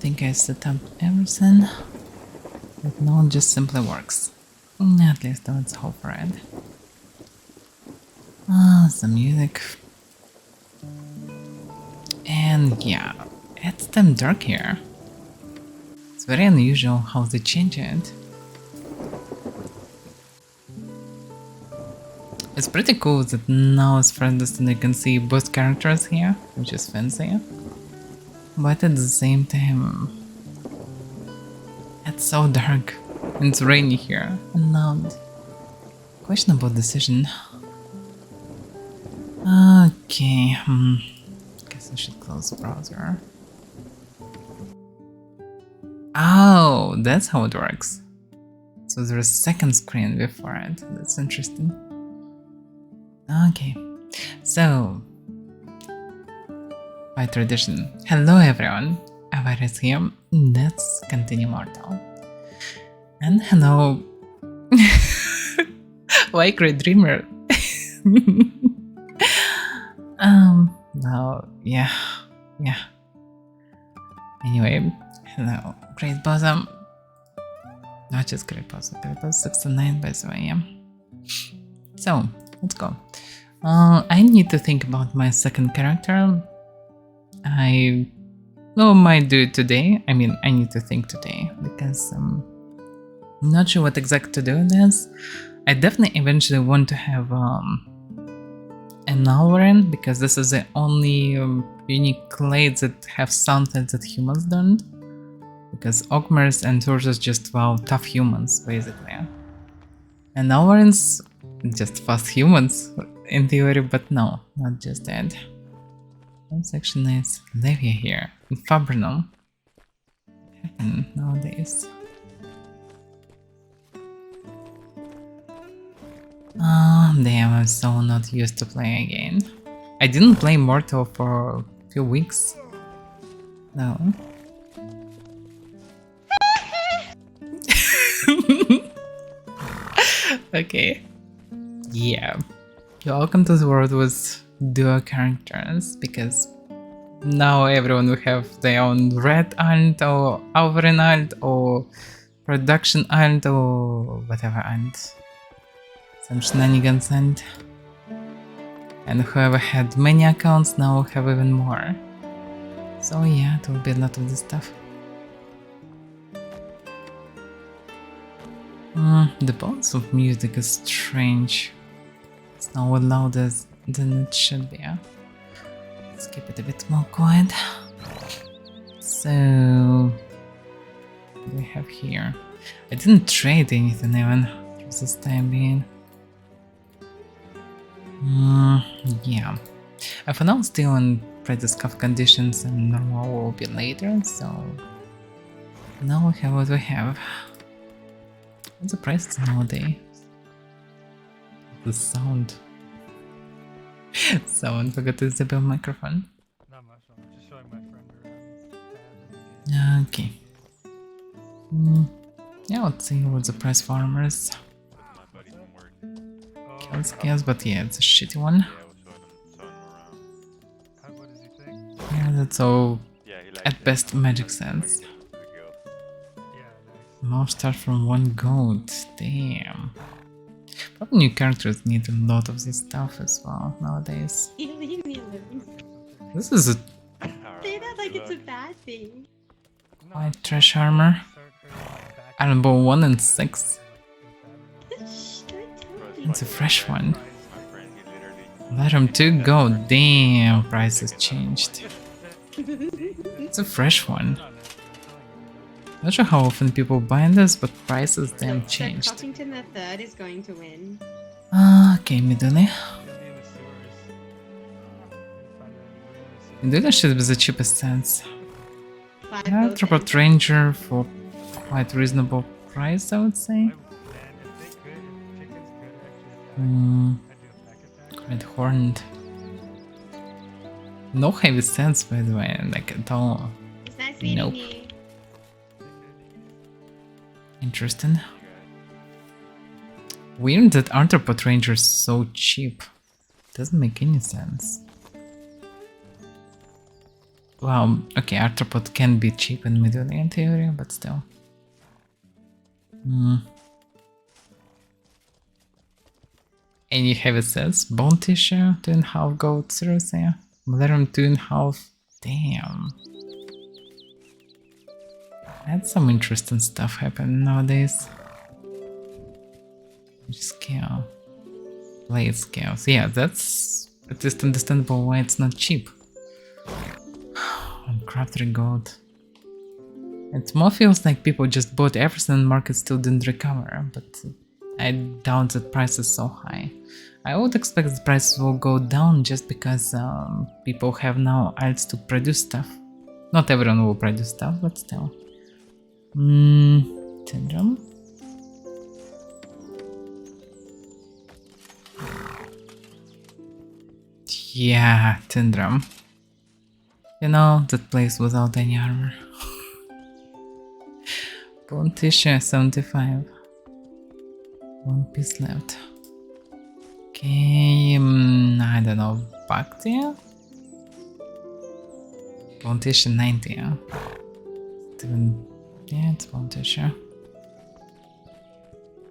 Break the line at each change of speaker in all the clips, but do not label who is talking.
think I set up everything, but no, it just simply works. At least let's hope for it. Some music. And yeah, it's damn dark here. It's very unusual how they change it. It's pretty cool that now as far as I can see both characters here, which is fancy. But at the same time, it's so dark. It's rainy here and loud. Questionable decision. Okay, guess I should close the browser. Oh, that's how it works. So there's a second screen before it. That's interesting. Okay, so by tradition, hello everyone, Avaira is here. Let's continue Mortal. And hello, like Red Dreamer. Well, yeah. Anyway, hello, Great Bosom. Not just Great Bosom, Great Bosom 69 by the way, yeah. So, let's go. I need to think about my second character. I might do it today. I mean, I need to think today because I'm not sure what exactly to do with this. I definitely eventually want to have an Avaira because this is the only unique clades that have something that humans don't. Because Ogmers and Ursus just tough humans basically. And Avarans just fast humans in theory, but no, not just that. That's actually nice. Nave here in Fabrinum. What happened nowadays? Damn, I'm so not used to playing again. I didn't play Mortal for a few weeks. No. Okay. Yeah. You're welcome to the world with dual characters, because now everyone will have their own red alt or Avaira alt or production alt or whatever alt. Some shenanigans alt. And whoever had many accounts now will have even more. So yeah, it will be a lot of this stuff. The balance of music is strange. It's now louder than it should be. Let's keep it a bit more quiet. So, what do we have here? I didn't trade anything even for this time being. Yeah. For now, still in pretty scuff conditions, and normal will be later. So now we have what we have. What's the price nowadays? The sound. Someone forgot to disable microphone.
Not much, I'm just showing my friend around.
Okay. Yeah, let's see what the price farmers. Kills chaos, but yeah, it's a shitty one.
What does he think?
Yeah, that's all at best magic sense. Most start from 1 gold. Damn. Probably new characters need a lot of this stuff as well nowadays.
You leave me alone.
This is a
Say that like it's a bad thing.
white trash armor. Iron Ball 1 and 6.
Shh, don't tell me.
It's a fresh one. Bottom 2 gold. Damn, price has changed. It's a fresh one. Not sure how often people buy this, but prices damn changed.
Coppington the Third is going to win.
Okay, Midori. Midori should be the cheapest sense. Yeah, Tripod Ranger for quite reasonable price, I would say. Red Horned. No heavy sense, by the way, like at all.
It's nice meeting
Nope.
you.
Interesting. Weird that Arthropod Ranger is so cheap. Doesn't make any sense. Well, okay, arthropod can be cheap in Middle in theory, but still. And you have it says bone tissue, 2.5 gold, seriously? Malarium 2.5. Damn. That's some interesting stuff happening nowadays. Scale. Blade scales. Yeah, that's at least understandable why it's not cheap. Crafter gold. It more feels like people just bought everything and market still didn't recover, but I doubt that price is so high. I would expect the prices will go down just because people have now alts to produce stuff. Not everyone will produce stuff, but still. Syndrome. Yeah, Syndrome. You know, that place without any armor. Bone tissue 75. One piece left. Okay, I don't know, Bhakti? Bone tissue 90, yeah. Yeah, it's bone tissue.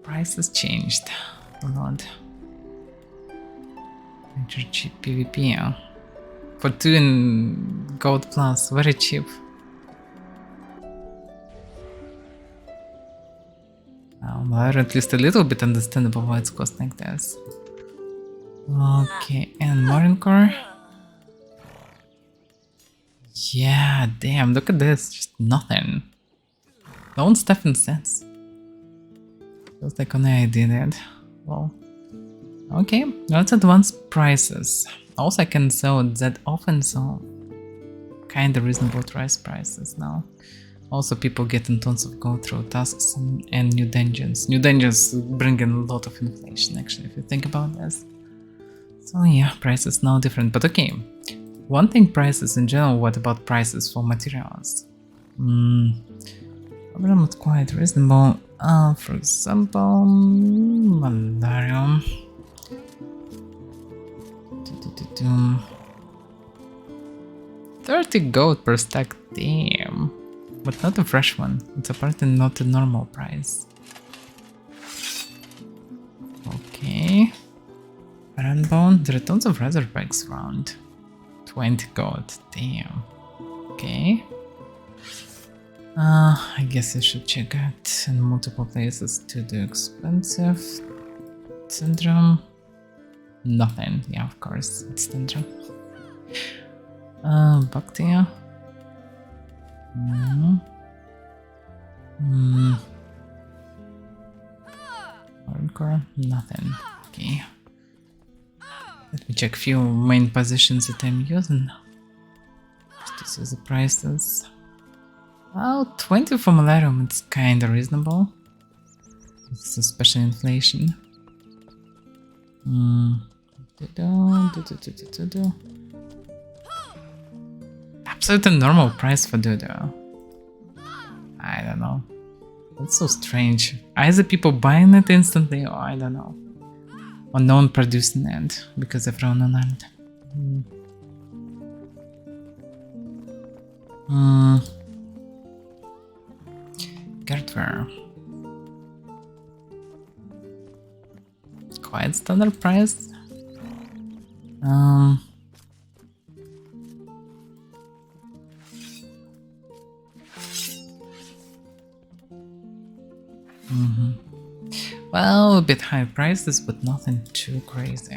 Price has changed a lot. Major cheap PvP, yeah. For 2 in gold plus, very cheap. Well, at least a little bit understandable why it's cost like this. Okay, and Marine Core. Yeah, damn, look at this, just nothing. No one stuff in sense. Feels like only I did it. Well, okay, let's advance prices. Also, I can sell that often, so kinda reasonable prices now. Also, people getting tons of gold through tasks and new dungeons. New dungeons bring in a lot of inflation, actually, if you think about this. So yeah, prices now different, but okay. One thing prices in general, what about prices for materials? Probably not quite reasonable. For example, Malarium. 30 gold per stack, damn. But not a fresh one, it's apparently not a normal price. Okay. Bone, there are tons of razorbacks around. 20 gold, damn. Okay. I guess I should check out in multiple places to do expensive. Syndrome. Nothing, yeah, of course, it's syndrome. Bacteria. Hardcore, nothing. Okay. Let me check few main positions that I'm using. Just to see the prices. Well, 20 for Malarium, it's kinda reasonable. It's especially inflation. Absolutely normal price for Dodo. I don't know. That's so strange. Either people buying it instantly or I don't know. Or no one producing it because everyone on it. Gertware. Quite standard price. Well, a bit high prices, but nothing too crazy.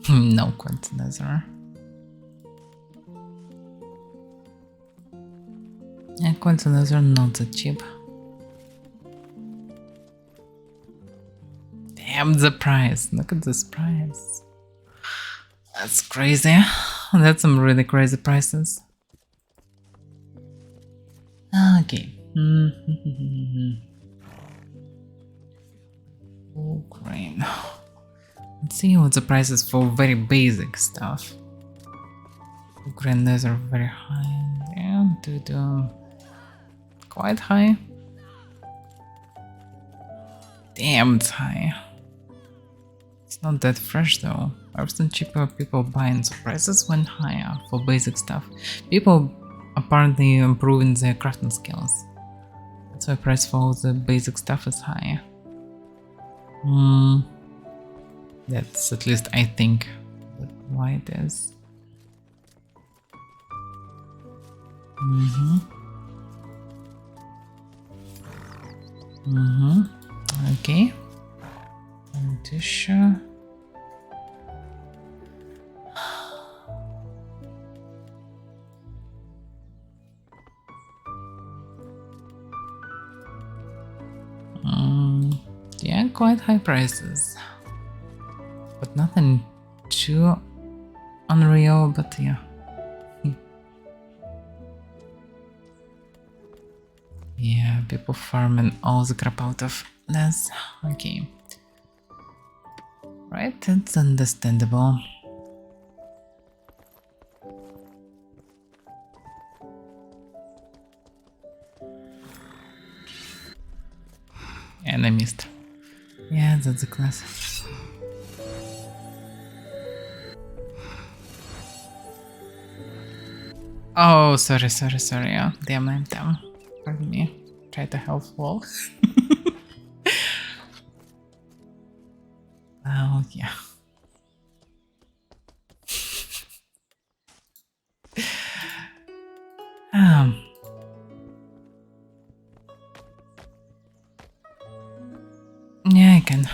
No Quantizer. Yeah, Quantizer not that cheap. Damn the price! Look at this price. That's crazy. That's some really crazy prices. Okay. Oh, grain. Let's see what the prices for very basic stuff. Grain, those are very high. Yeah, quite high. Damn, it's high. It's It's not that fresh though. Often cheaper people buying, so prices went higher for basic stuff. People apparently improving their crafting skills. That's why price for all the basic stuff is higher. That's at least I think why it is. Okay. I'm too sure. Yeah, quite high prices. But nothing too unreal, but yeah. Yeah, people farming all the crap out of this. Okay. Right, it's understandable. And I missed. Yeah, that's the class. Oh, sorry. Yeah, damn, I'm down. Pardon me. Try to help wall. Oh, yeah. Yeah, I can.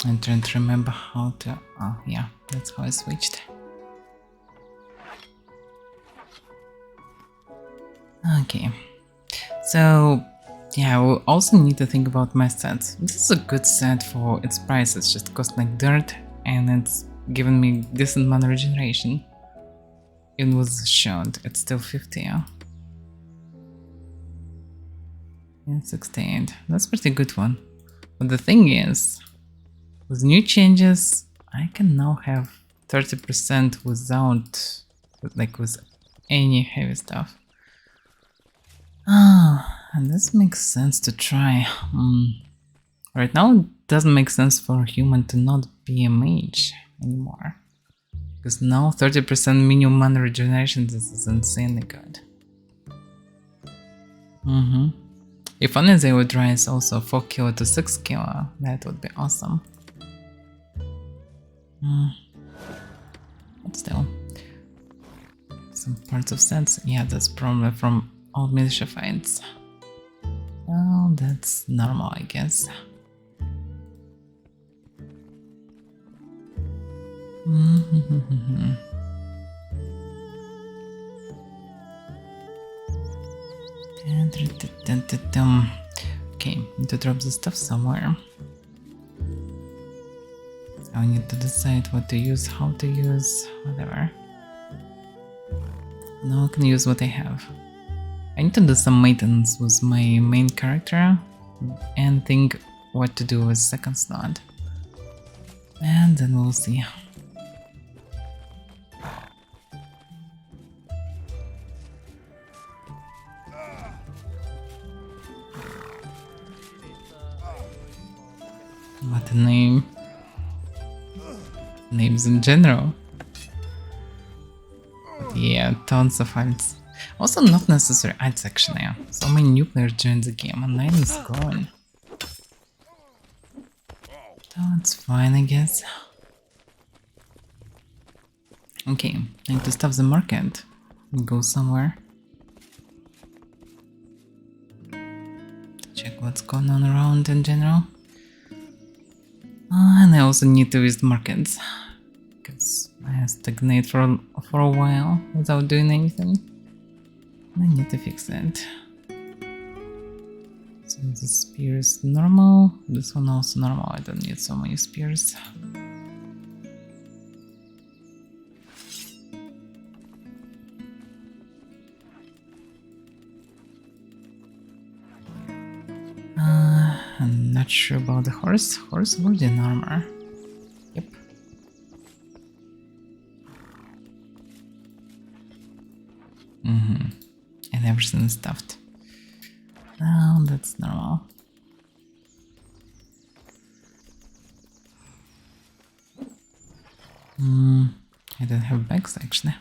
I'm trying to remember how to... Oh, yeah, that's how I switched. Okay. So, yeah, we also need to think about my sets. This is a good set for its price. It's just cost like dirt, and it's given me decent mana regeneration. Even with the shield, it's still 50, yeah? Yeah, 68. That's a pretty good one. But the thing is, with new changes, I can now have 30% without, like, with any heavy stuff. And this makes sense to try. Right now, it doesn't make sense for a human to not be a mage anymore. Because now 30% minimum mana regeneration, this is insanely good. If only they would rise also 4 kilo to 6 kilo, that would be awesome. But still. Some parts of sense. Yeah, that's probably from old militia fights. Well, that's normal, I guess. Okay, need to drop the stuff somewhere. So I need to decide what to use, how to use, whatever. Now I can use what I have. I need to do some maintenance with my main character and think what to do with second slot. And then we'll see. What a name. Names in general. But yeah, tons of ads. Also not necessary ads actually. So many new players joined the game and 9 is growing. So it's fine, I guess. Okay, I need to stop the market and go somewhere. Check what's going on around in general. And I also need to visit markets, because I stagnate for a while without doing anything. I need to fix that. So the spear is normal, this one also normal, I don't need so many spears. not sure about the horse. Horse already in armor. Yep. And everything is stuffed. Oh, that's normal. I don't have bags actually.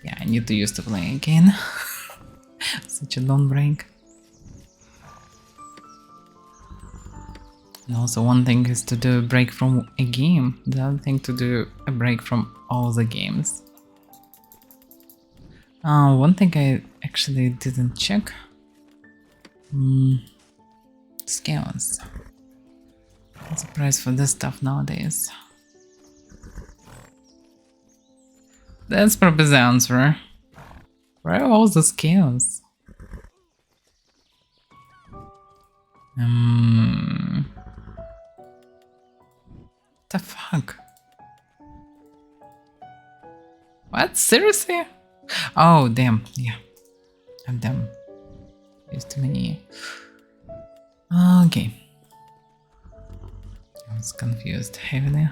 Yeah, I need to use to play again. Such a long break. And also one thing is to do a break from a game, the other thing to do a break from all the games. One thing I actually didn't check. Scales. What's the price for this stuff nowadays? That's probably the answer. Where are all the scales? The fuck? What? Seriously? Oh, damn. Yeah. I'm dumb. There's too many. Okay. I was confused heavily.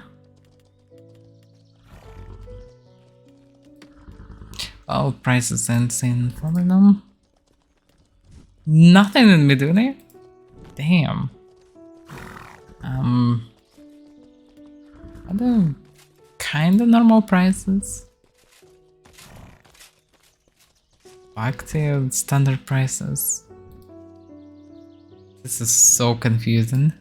Oh, prices insane for them. Nothing in Midune? Damn. Other kinda normal prices. Back to standard prices. This is so confusing.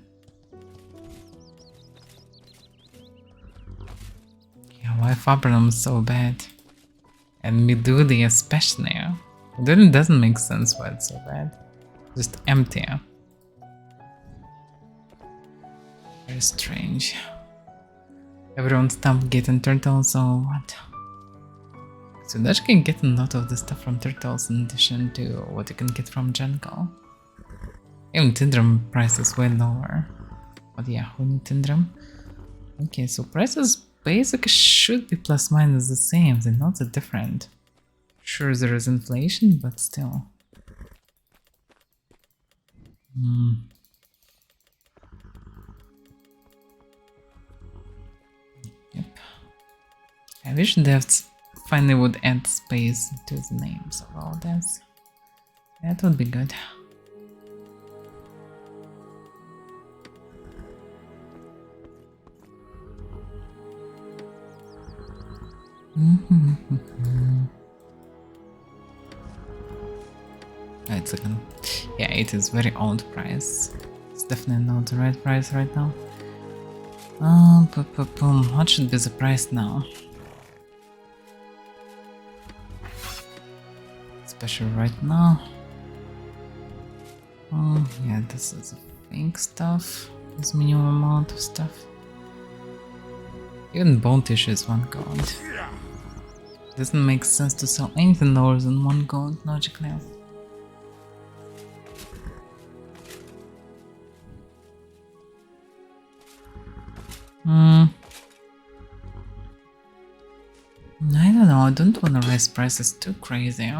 Yeah, why Fabrinum is so bad? And Midudi especially. Midudi doesn't make sense why it's so bad. Just empty. Very strange. Everyone stopped getting turtles, so what? So that you can get a lot of the stuff from turtles in addition to what you can get from jungle. Even Tindrum prices way lower. But yeah, who need Tindrum? Okay, so prices basically should be plus minus the same, they're not that different. Sure, there is inflation, but still. Yep. I wish devs finally would add space to the names of all this. That would be good. Wait a second. Yeah, it is very old price. It's definitely not the right price right now. What should be the price now? Especially right now. Oh, yeah, this is pink stuff. This minimum amount of stuff. Even bone tissue is 1 gold. Doesn't make sense to sell anything lower than 1 gold, logically. I don't know, I don't want to raise prices too crazy.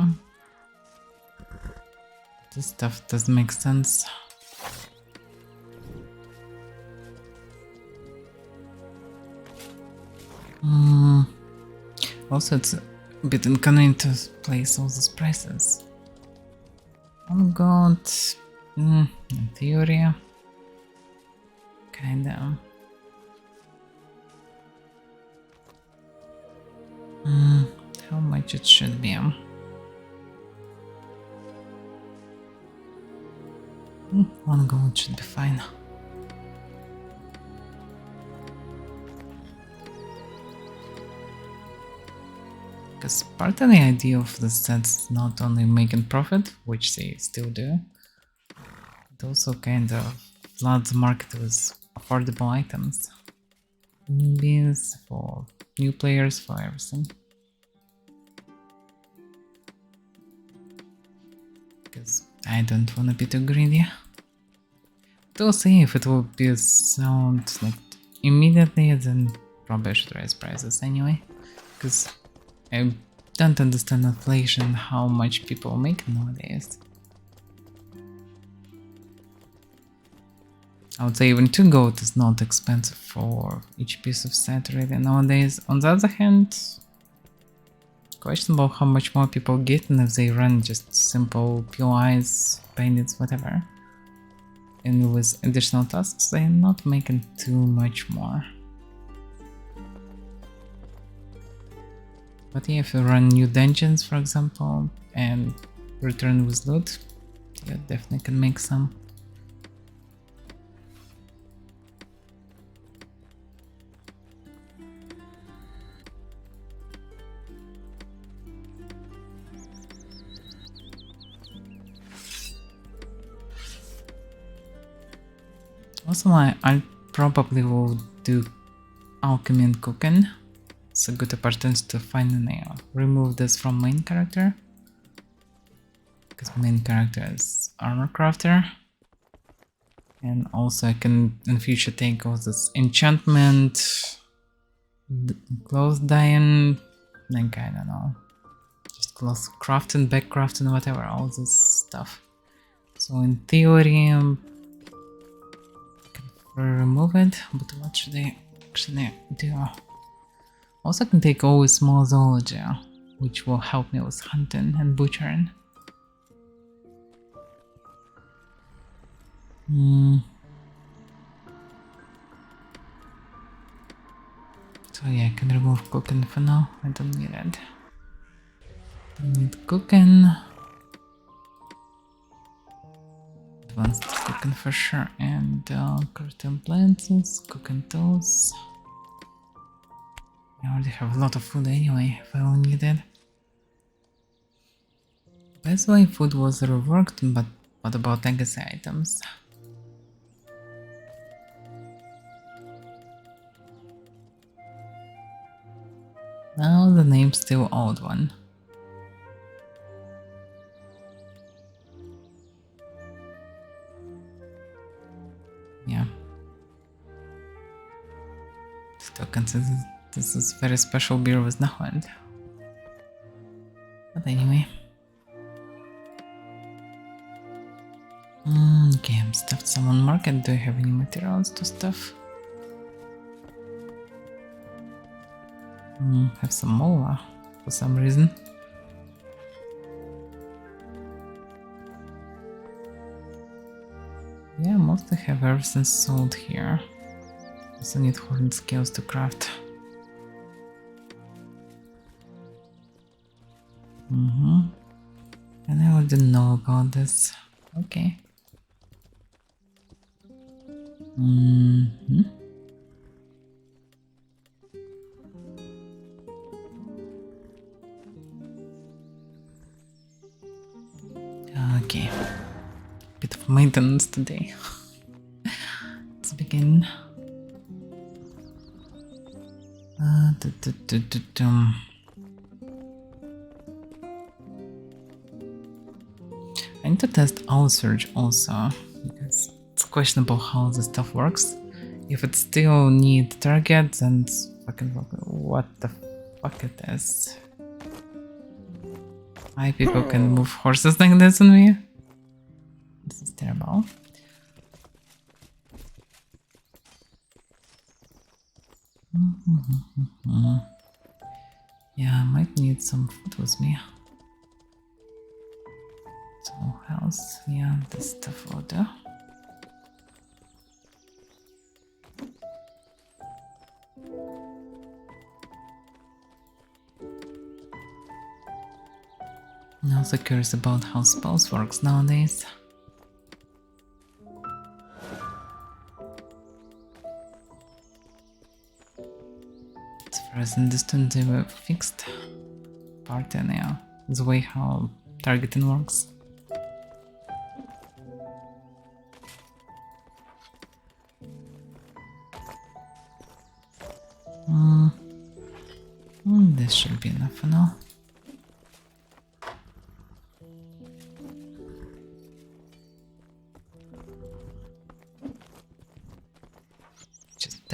This stuff doesn't make sense. Also, it's a bit inconvenient to place all these prices. 1 gold, in theory, kinda. How much it should be? 1 gold should be fine. Because part of the idea of the sets is not only making profit, which they still do, it also kind of floods the market with affordable items. Newbies, for new players, for everything. Because I don't want to be too greedy. To see if it will be sold like immediately, then probably I should raise prices anyway. Because I don't understand inflation, how much people make nowadays. I would say even 2 gold is not expensive for each piece of set really nowadays. On the other hand, questionable how much more people get and if they run just simple POIs, bandits, whatever. And with additional tasks, they're not making too much more. But yeah, if you run new dungeons, for example, and return with loot, you definitely can make some. Also, I probably will do alchemy and cooking. It's a good opportunity to finally remove this from main character. Because main character is armor crafter. And also I can in future take all this enchantment, clothes dyeing, like I don't know. Just clothes crafting, back crafting, whatever, all this stuff. So in theory, remove it, but what should I actually do? Also I can take always small zoology, which will help me with hunting and butchering. So yeah, I can remove cooking for now, I don't need it. I need cooking. Advanced cooking for sure, and curtain appliances, cooking tools. I already have a lot of food anyway, if I will need it. By the way, food was reworked, but what about legacy items? Now the name's still old one. Yeah. Still consider this is very special beer with no hand. But anyway. Okay, I'm stuffed someone market. Do I have any materials to stuff? Have some mola for some reason. Yeah, mostly have everything sold here. Also need horn scales to craft. And I already know about this. Okay. Okay. Bit of maintenance today. Let's begin. I need to test Owl Surge also, because it's questionable how this stuff works. If it still needs target, then it's fucking what the fuck it is. Why people can move horses like this on me? This is terrible. Yeah, I might need some food with me. So else, yeah, this stuff will do. I'm also curious about how spells works nowadays. As far as I understand, they were fixed part in the way how targeting works. This should be enough for now.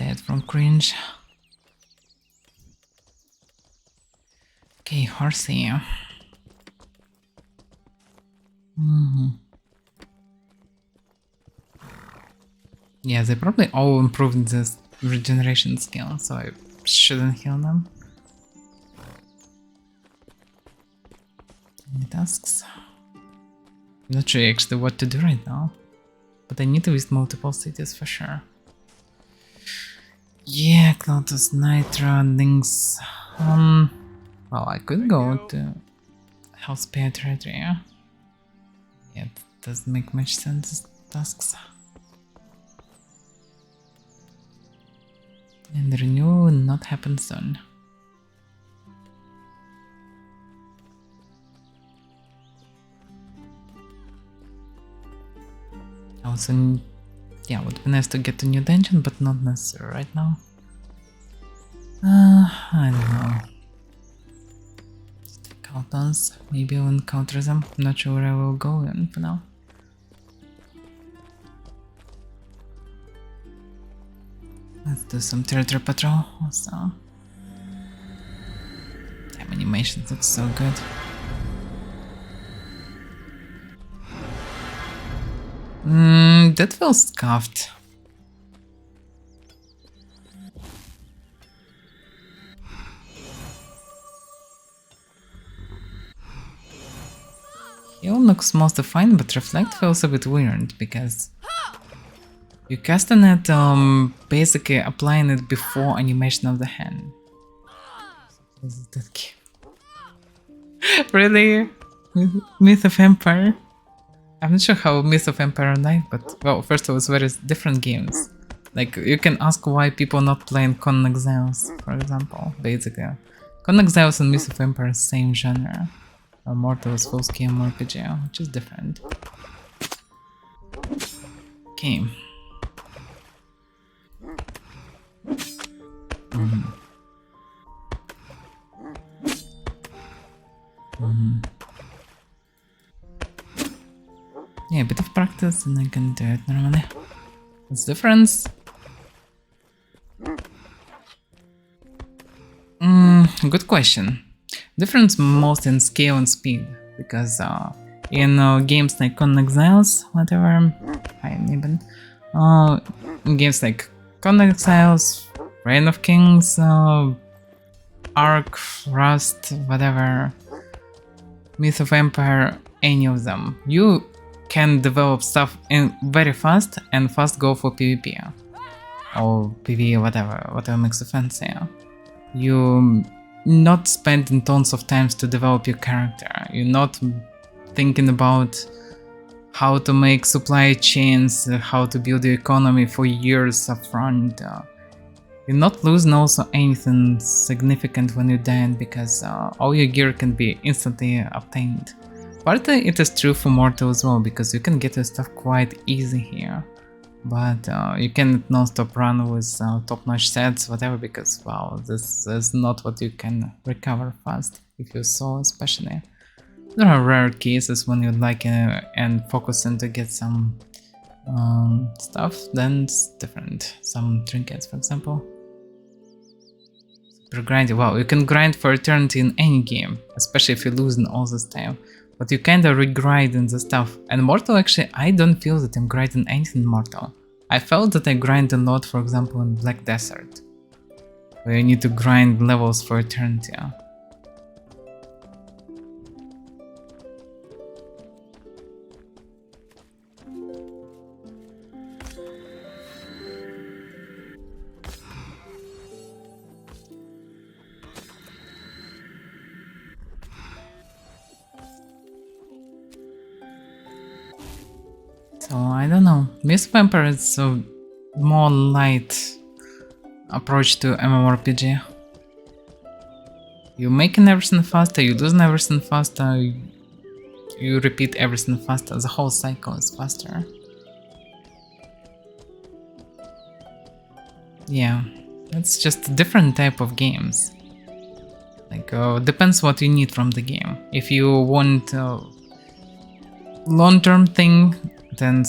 dead from cringe. Okay, horsey. Yeah, they probably all improved this regeneration skill, so I shouldn't heal them. Any tasks? I'm not sure actually what to do right now, but I need to visit multiple cities for sure. Yeah, Clotus, Nitro, Lynx. Well, I could go to Hellspear territory. Yeah, it doesn't make much sense. Tasks. And the renewal will not happen soon. Also, yeah, would be nice to get a new dungeon, but not necessary right now. I don't know. Caltons, maybe I'll encounter them. I'm not sure where I will go in for now. Let's do some territory patrol also. Damn, animation looks so good. That feels scuffed. Heal looks mostly fine, but Reflect feels a bit weird because you casting it, basically applying it before animation of the hand. Is that game? Really? Myth of Empire? I'm not sure how Myth of Empire Knife, but well, first of all, it's very different games. Like, you can ask why people not playing Conan Exiles, for example, basically. Conan Exiles and Myth of Empire, same genre. Mortal is full-scale mmorpg, which is different. Okay. Yeah, a bit of practice and I can do it normally. What's the difference? Good question. Difference most in scale and speed, because in games like Conan Exiles, whatever, in games like Conan Exiles, Reign of Kings, Ark, Rust, whatever, Myth of Empire, any of them, you can develop stuff in very fast and fast go for PvP or PvE, whatever makes you fancy. You not spending tons of times to develop your character. You're not thinking about how to make supply chains, how to build the economy for years upfront. You're not losing also anything significant when you're dying because all your gear can be instantly obtained. Partly it is true for Mortal as well, because you can get your stuff quite easy here. But you can non-stop run with top-notch sets, whatever, because, wow, this is not what you can recover fast, if you saw especially. There are rare cases when you'd like and focusing to get some stuff, then it's different. Some trinkets, for example. Super grindy. Wow, you can grind for eternity in any game, especially if you're losing all this time. But you kinda re-grinding the stuff. And Mortal, actually, I don't feel that I'm grinding anything in Mortal. I felt that I grind a lot, for example, in Black Desert, where you need to grind levels for eternity. So I don't know. Myth of Empire is a more light approach to mmorpg. You're making everything faster, you're losing everything faster, you repeat everything faster, the whole cycle is faster. Yeah, it's just a different type of games. Like, depends what you need from the game. If you want a long-term thing, then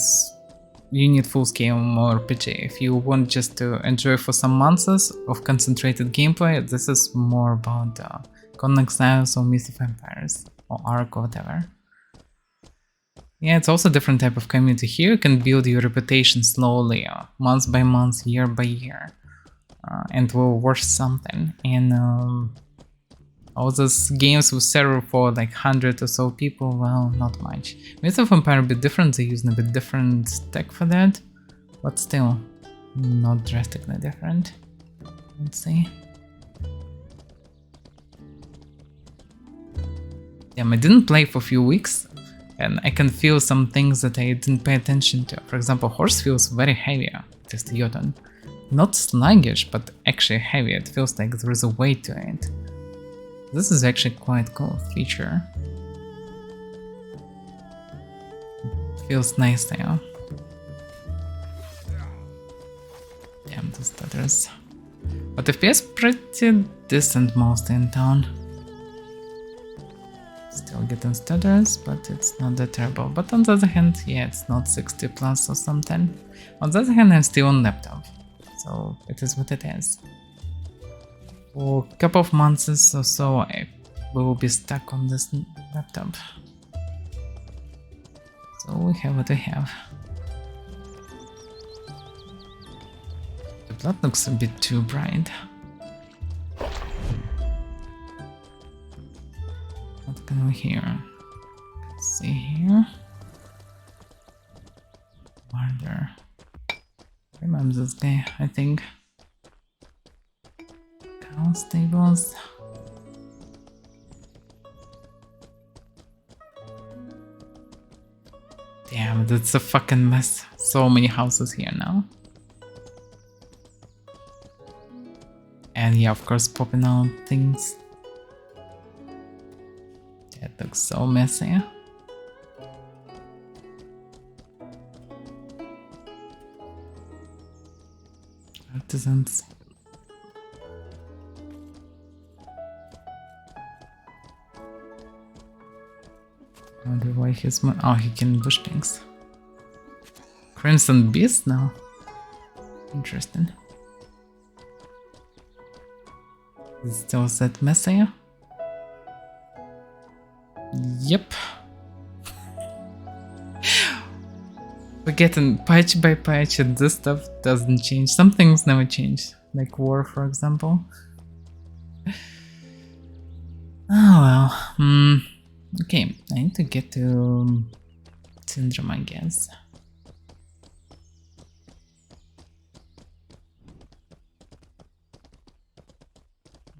you need full-scale mmorpg. If you want just to enjoy for some months of concentrated gameplay, this is more about Conan Exiles or Myth of Empires or Ark or whatever. Yeah, it's also a different type of community. Here you can build your reputation slowly, month by month, year by year, and will worth something. And all those games with server for like 100 or so people, well, not much. Myth of Empire a bit different, they're using a bit different tech for that, but still, not drastically different. Let's see. Yeah, I didn't play for a few weeks, and I can feel some things that I didn't pay attention to. For example, horse feels very heavy, just Jotun. Not sluggish, but actually heavy. It feels like there is a weight to it. This is actually quite cool feature. It feels nice now. Damn, the stutters. But FPS pretty decent mostly in town. Still getting stutters, but it's not that terrible. But on the other hand, yeah, it's not 60 plus or something. On the other hand, I'm still on laptop, so it is what it is. For a couple of months or so, I will be stuck on this laptop. So we have what we have. The blood looks a bit too bright. What can we hear? Let's see here. Murder. Remember this guy, I think. Cow stables. Damn, that's a fucking mess. So many houses here now. And yeah, of course, popping out things. That looks so messy. Artisans. I wonder why he's oh, he can bush things. Crimson Beast now. Interesting. Is it still that messy? Yep. We're getting patch by patch and this stuff doesn't change. Some things never change. Like war, for example. Oh well. Okay, I need to get to Syndrome, I guess.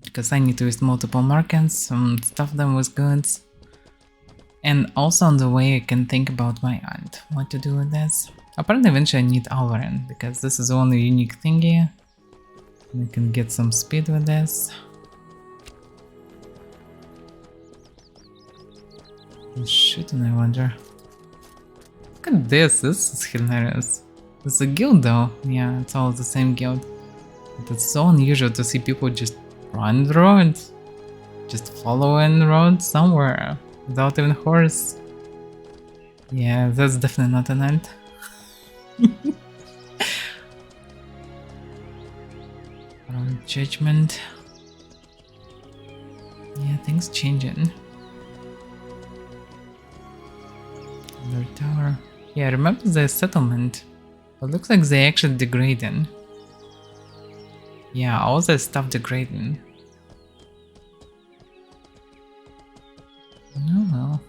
Because I need to use multiple markets, stuff them with goods. And also on the way I can think about my aunt, what to do with this. Apparently eventually I need Avaira, because this is the only unique thingy. We can get some speed with this. Who's shooting, I wonder? Look at this is hilarious. It's a guild though, yeah, it's all the same guild. But it's so unusual to see people just run the roads. Just following the road somewhere. Without even horse. Yeah, that's definitely not an ant. Judgment. Yeah, things changing. Another tower. Yeah, I remember the settlement. But looks like they actually degrading. Yeah, all the stuff degrading. Oh well.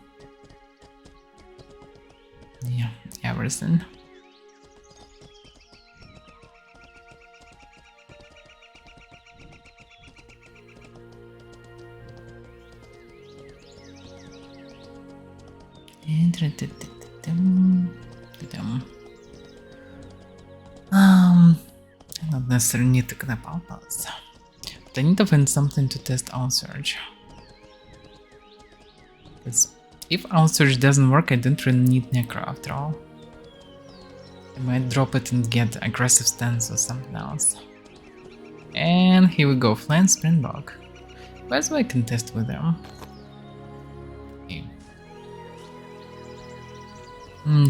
Yeah, everything. I don't necessarily need to connect all those. But I need to find something to test on search. Because if our search doesn't work, I don't really need Necro after all. I might drop it and get aggressive stance or something else. And here we go, Flying Springbok. By the way, I can test with them. Okay.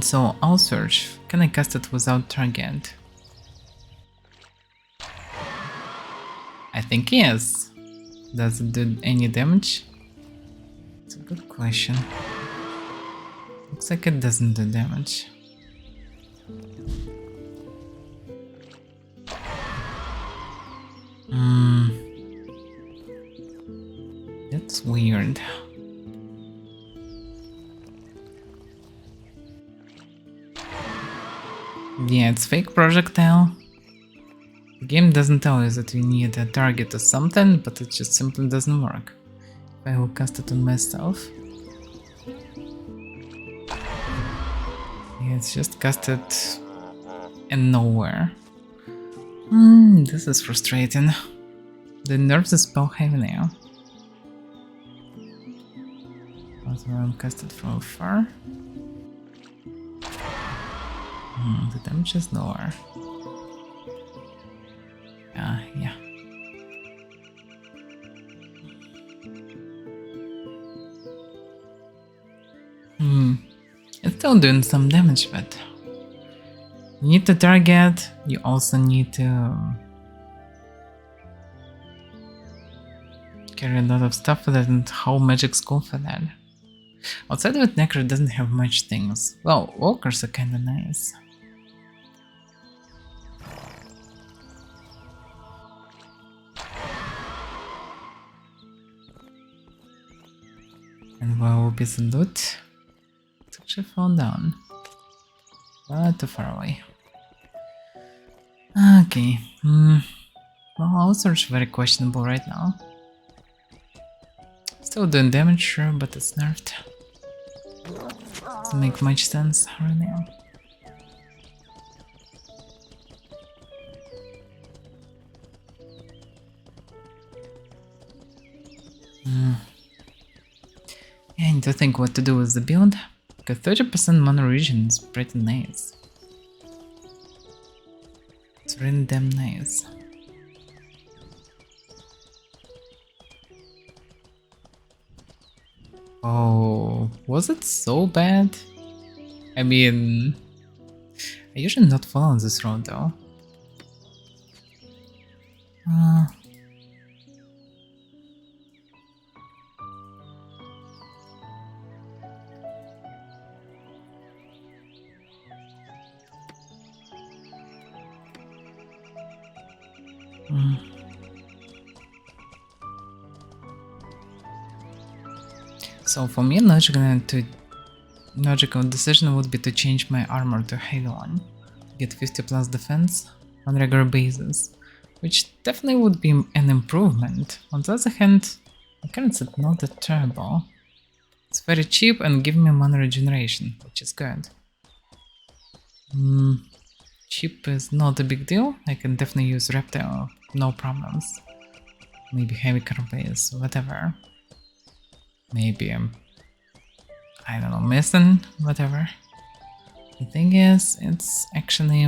So I'll search. can I cast it without target? I think yes. Does it do any damage? It's a good question. Looks like it doesn't do damage. That's weird. Yeah, it's fake projectile. The game doesn't tell you that you need a target or something, but it just simply doesn't work. If I will cast it on myself. Yeah, it's just casted in nowhere. This is frustrating. The nerves is spell heavy now. Also, I'm casted from afar. The damage is lower. Yeah. It's still doing some damage, but you need to target, you also need to carry a lot of stuff for that, and how magic's go for that. Outside of it, Necro doesn't have much things. Well, walkers are kinda nice. And where will be the loot? It's actually fallen down. But too far away. Okay. Well, our search very questionable right now. Still doing damage, sure, but it's nerfed. Doesn't make much sense right now. Yeah, I need to think what to do with the build. Because 30% mana regen is pretty nice. It's really damn nice. Oh, was it so bad? I mean, I usually not follow this road though. So for me, logical decision would be to change my armor to heavy one, get 50 plus defense on regular basis, which definitely would be an improvement. On the other hand, my current set not that terrible. It's very cheap and give me mana regeneration, which is good. Cheap is not a big deal. I can definitely use reptile, no problems. Maybe heavy carbase, whatever. Maybe I'm, I don't know, missing, whatever. The thing is, it's actually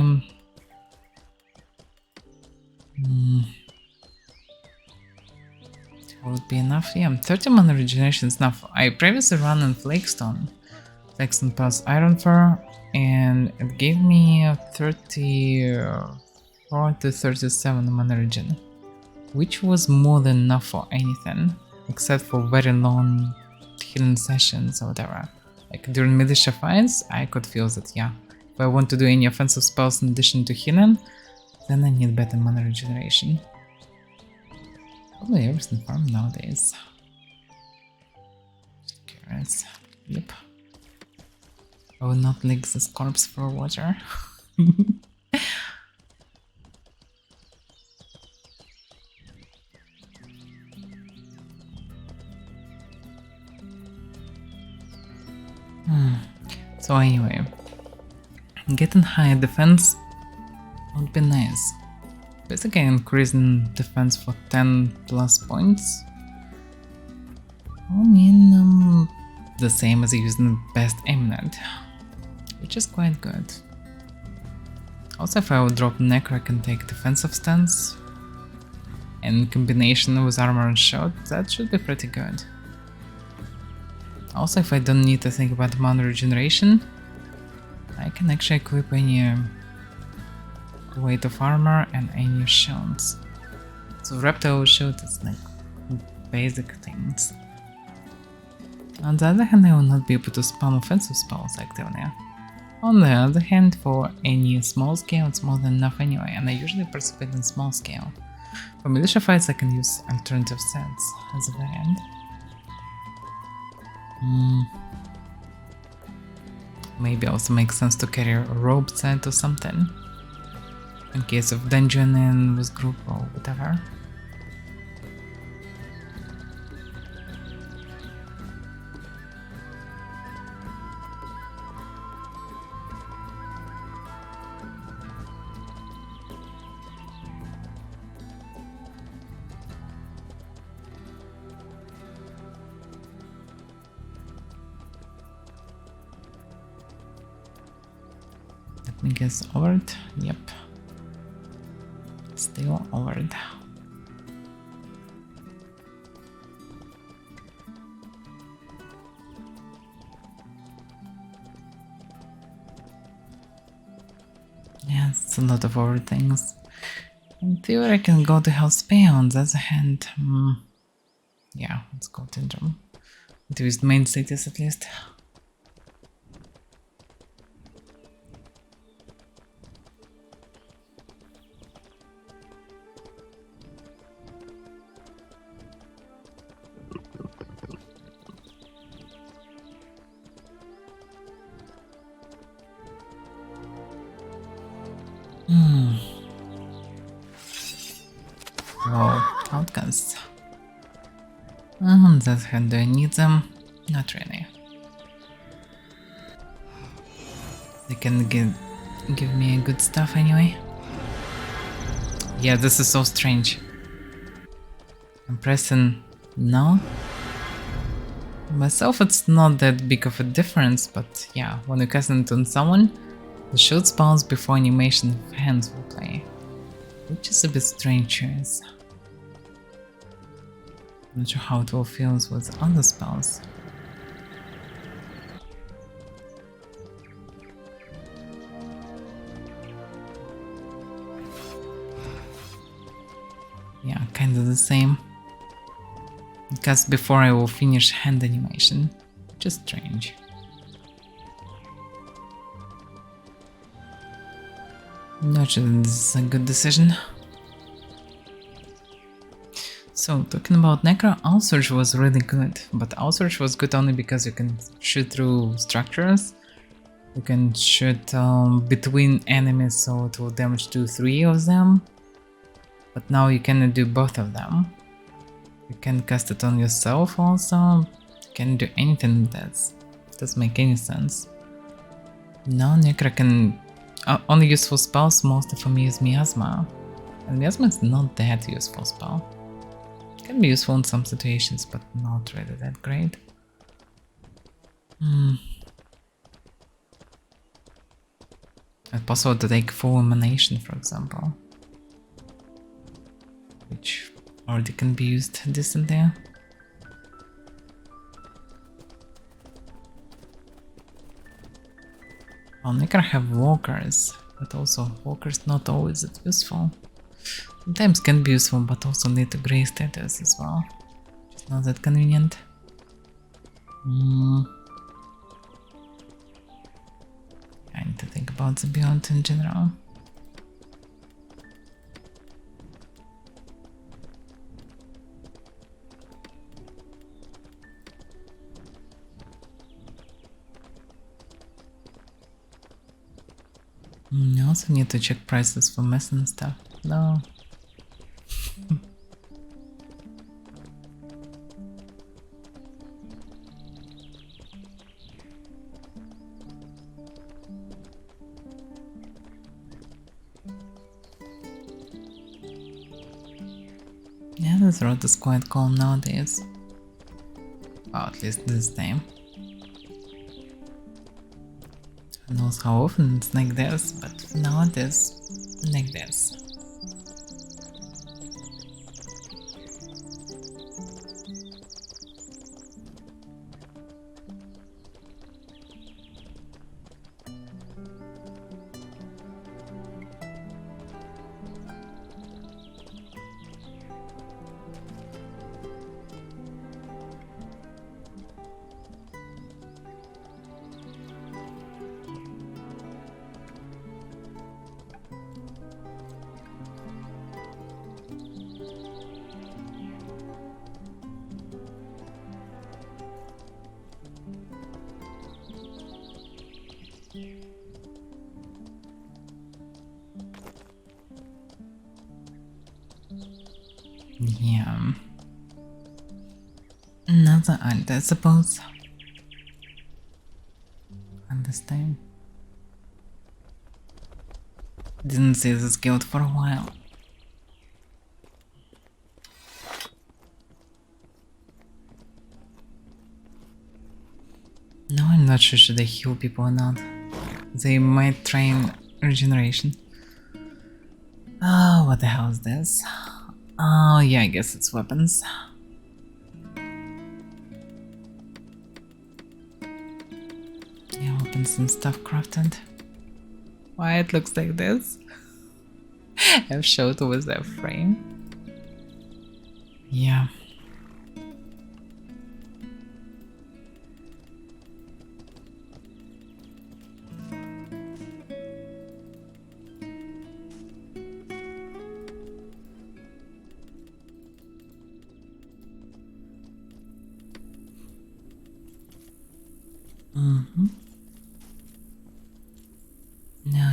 would be enough. Yeah, 30 mana regeneration is enough. I previously ran on Flakestone plus Iron Fur, and it gave me 34 to 37 mana regen, which was more than enough for anything, except for very long healing sessions or whatever. Like during militia fights, I could feel that, yeah, if I want to do any offensive spells in addition to healing, then I need better mana regeneration. Probably everything farm nowadays. Curious. Yep. I will not lick this corpse for water. So anyway, getting higher defense would be nice. Basically increasing defense for 10 plus points. I mean, the same as using best eminent, which is quite good. Also, if I would drop Necro, I can take defensive stance, and in combination with armor and shot, that should be pretty good. Also, if I don't need to think about mana regeneration, I can actually equip any weight of armor and any shields. So reptile shield is like basic things. On the other hand, I will not be able to spam offensive spells actively. On the other hand, for any small scale, it's more than enough anyway, and I usually participate in small scale. For militia fights, I can use alternative sets as a variant. Maybe also makes sense to carry a rope set or something, in case of dungeoning with group or whatever. Let me guess, Overd? Yep. Still Overd. Yeah, it's a lot of Overd things. In theory, I can go to Hellspear. On the other hand, yeah, let's go to Indrum. To use the main cities at least. Well, outcasts. On the other hand, do I need them? Not really. They can give me good stuff anyway. Yeah, this is so strange. I'm pressing no. Myself, it's not that big of a difference, but yeah, when you cast it on someone, the shield spawns before animation of hands will play. Which is a bit strange choice. Not sure how it will feel with other spells. Yeah, kinda the same. Because before I will finish hand animation. Just strange. Not sure this is a good decision. So, talking about Necro, Outsurge was really good, but Outsurge was good only because you can shoot through structures, you can shoot between enemies, so it will damage 2-3 of them, but now you cannot do both of them. You can cast it on yourself also, you can do anything with that, doesn't make any sense. Now Necro can... only useful spells mostly for me is Miasma, and Miasma is not that useful spell. Can be useful in some situations, but not really that great. It's possible to take full emanation, for example, which already can be used decently. Well, Necro have walkers, but also walkers not always that useful. Sometimes can be useful, but also lead to grey status as well. Just not that convenient. I need to think about the Beyond in general. I also need to check prices for mess and stuff. No. Yeah, this road is quite calm nowadays. Well, at least this time. Who knows how often it's like this, but now it is like this. Yeah. Another alt, I suppose. At this time. Didn't see this guild for a while. No, I'm not sure should I heal people or not. They might train regeneration. Oh, what the hell is this? Oh, yeah, I guess it's weapons. Yeah, weapons and stuff crafted. Why it looks like this? I've showed with that frame. Yeah.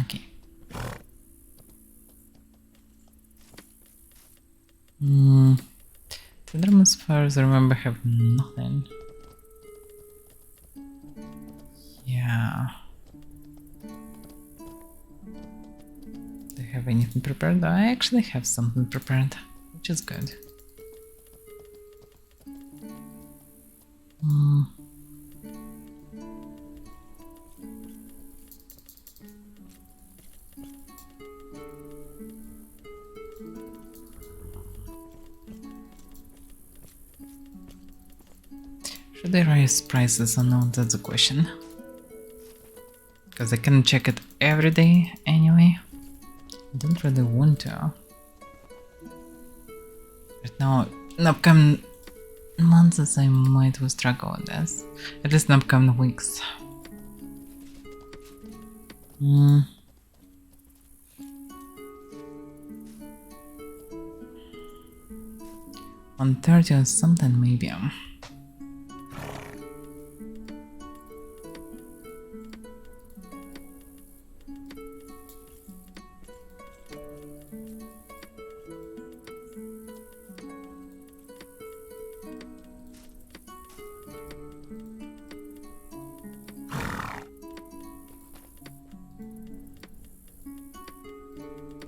Okay. Thunderman's fires, I remember, have nothing. Yeah. Do you have anything prepared? I actually have something prepared, which is good. Should I raise prices or not? That's the question. Because I can check it every day anyway. I don't really want to. Right now, in upcoming months I might will struggle with this. At least in upcoming weeks. 130 or something maybe.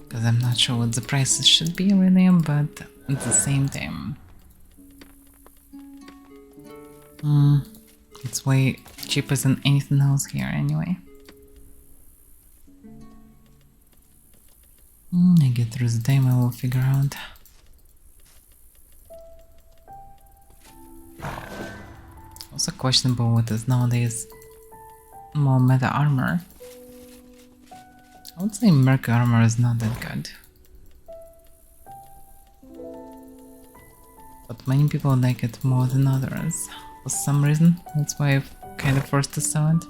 Because I'm not sure what the prices should be really, but at the same time it's way cheaper than anything else here anyway. I get through the time, I will figure out. Also questionable what is nowadays more meta armor. I would say merc armor is not that good. But many people like it more than others. For some reason, that's why I've kind of forced to sell it.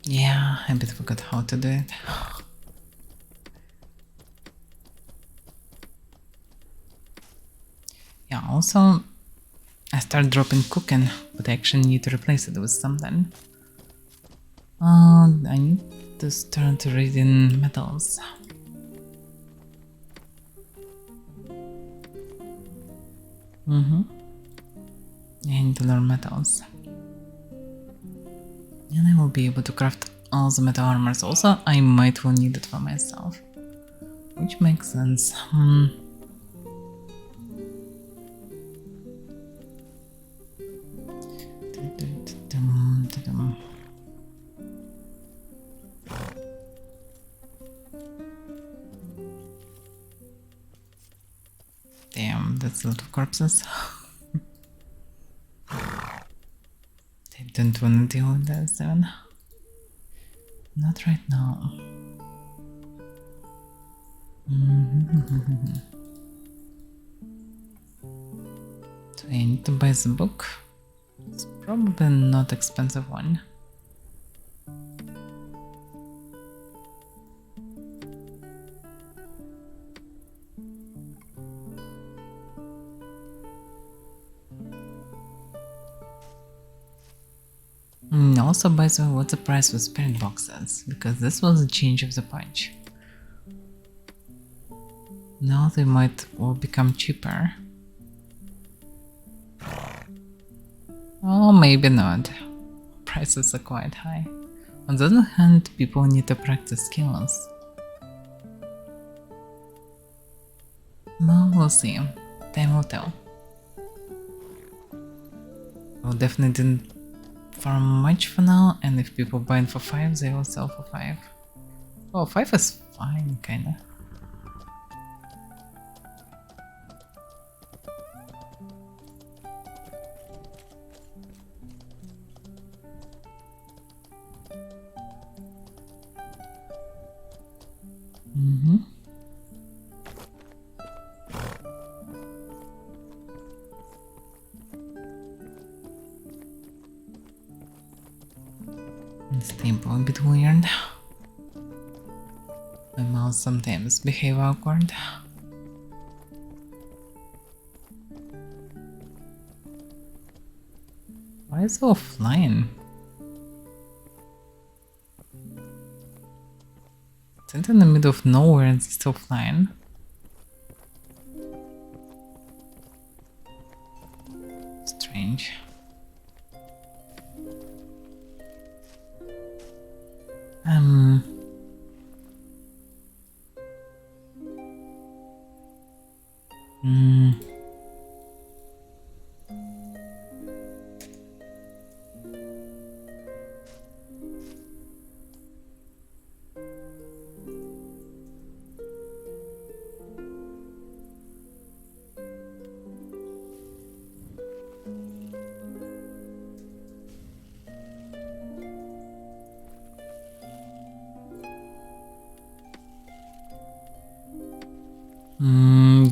Yeah, I bet forgot how to do it. Yeah, also I start dropping cooking, but I actually need to replace it with something. I need to start reading metals. I need to learn metals. And I will be able to craft all the metal armors. Also, I might will need it for myself. Which makes sense. Damn, that's a lot of corpses. I don't want to deal with that, Seven. Not right now. Do I need to buy the book? It's probably not expensive one. Also, by the way, what's the price for spirit boxes? Because this was a change of the punch. Now they might all become cheaper. Oh, maybe not. Prices are quite high. On the other hand, people need to practice skills. Well, we'll see. Time will tell. Well, definitely didn't farm much for now, and if people buy it for 5, they will sell for 5. Well, 5 is fine, kinda. This tempo a bit weird. My mouse sometimes behave awkward. Why is it offline? It's in the middle of nowhere and it's still flying. Strange.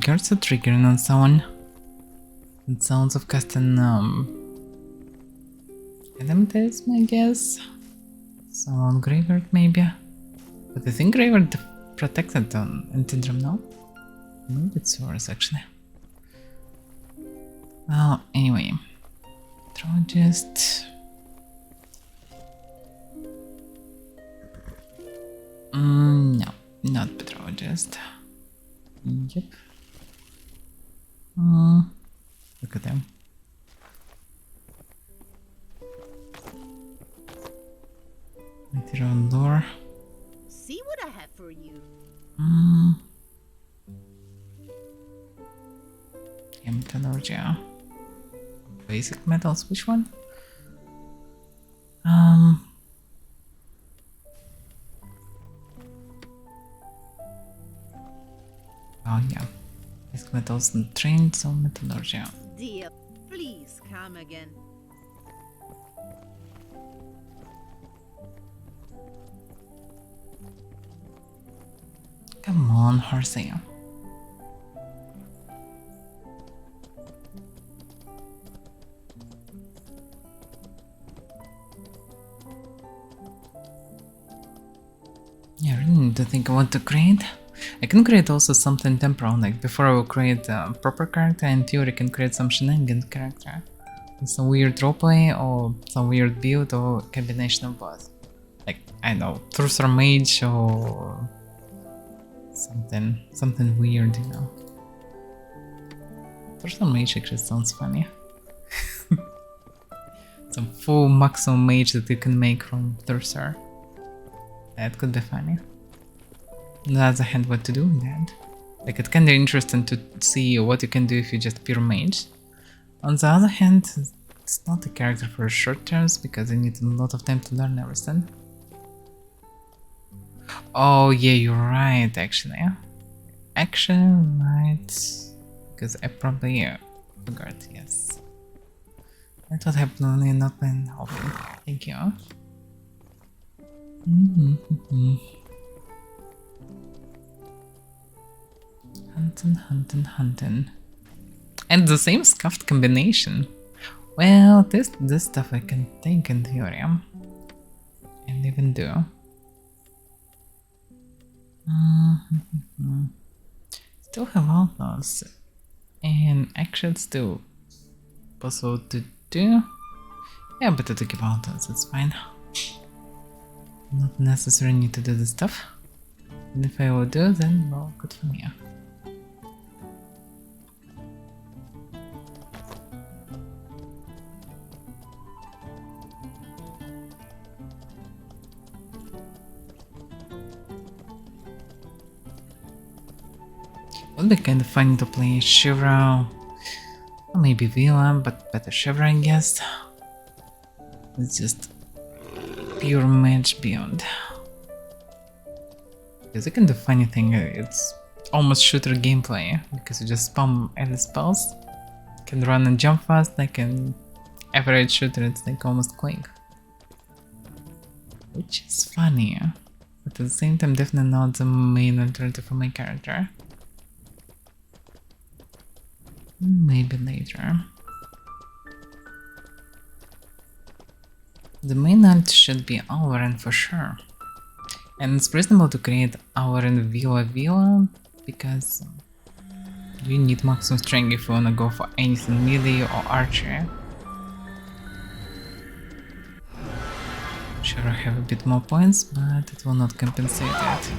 Guards are triggering on someone. It sounds of casting Elementalism, I guess. Someone Graveyard maybe. But I think Graveyard protected on Intendrum now. Maybe it's worse actually. Well, anyway. Patrologist. No, not Patrologist. Yep. Look at them. Material door.
See what I have for you.
Yeah, metallurgy. Basic metals, which one? Oh yeah. Basic metals and trained, so metallurgy.
Dear, please come again.
Come on, horsey. Yeah, I really need to think what to create. I can create also something temporal, like before I will create a proper character, in theory I can create some shenanigans character. Some weird roleplay or some weird build or combination of both. Like, I don't know, Trucer Mage or something weird, you know. Trucer Mage actually sounds funny. Some full maximum mage that you can make from Trucer. That could be funny. On the other hand, what to do with that? Like, it's kinda interesting to see what you can do if you just pure mage. On the other hand, it's not a character for short terms because you need a lot of time to learn everything. Oh yeah, you're right, actually. Actually, right. Because I probably forgot, yes. That's what happened when you're not playing often. Thank you. Hunting. And the same scuffed combination. Well, this stuff I can take in theory. And even do. Still have all those. And actually it's still possible to do. Yeah, better to give all those, it's fine. Not necessarily need to do this stuff. And if I will do, then well, good for me. Would be kind of fun to play Shivra, or maybe Vila, but better Shivra, I guess. It's just pure match beyond. Because you can do funny thing, it's almost shooter gameplay, because you just spam every spells, can run and jump fast, like an average shooter, it's like almost quick. Which is funny, but at the same time definitely not the main alternative for my character. Maybe later. The main ult should be Avaira for sure. And it's reasonable to create Avaira Vila because you need maximum strength if you wanna go for anything melee or archery. Sure, I have a bit more points, but it will not compensate it.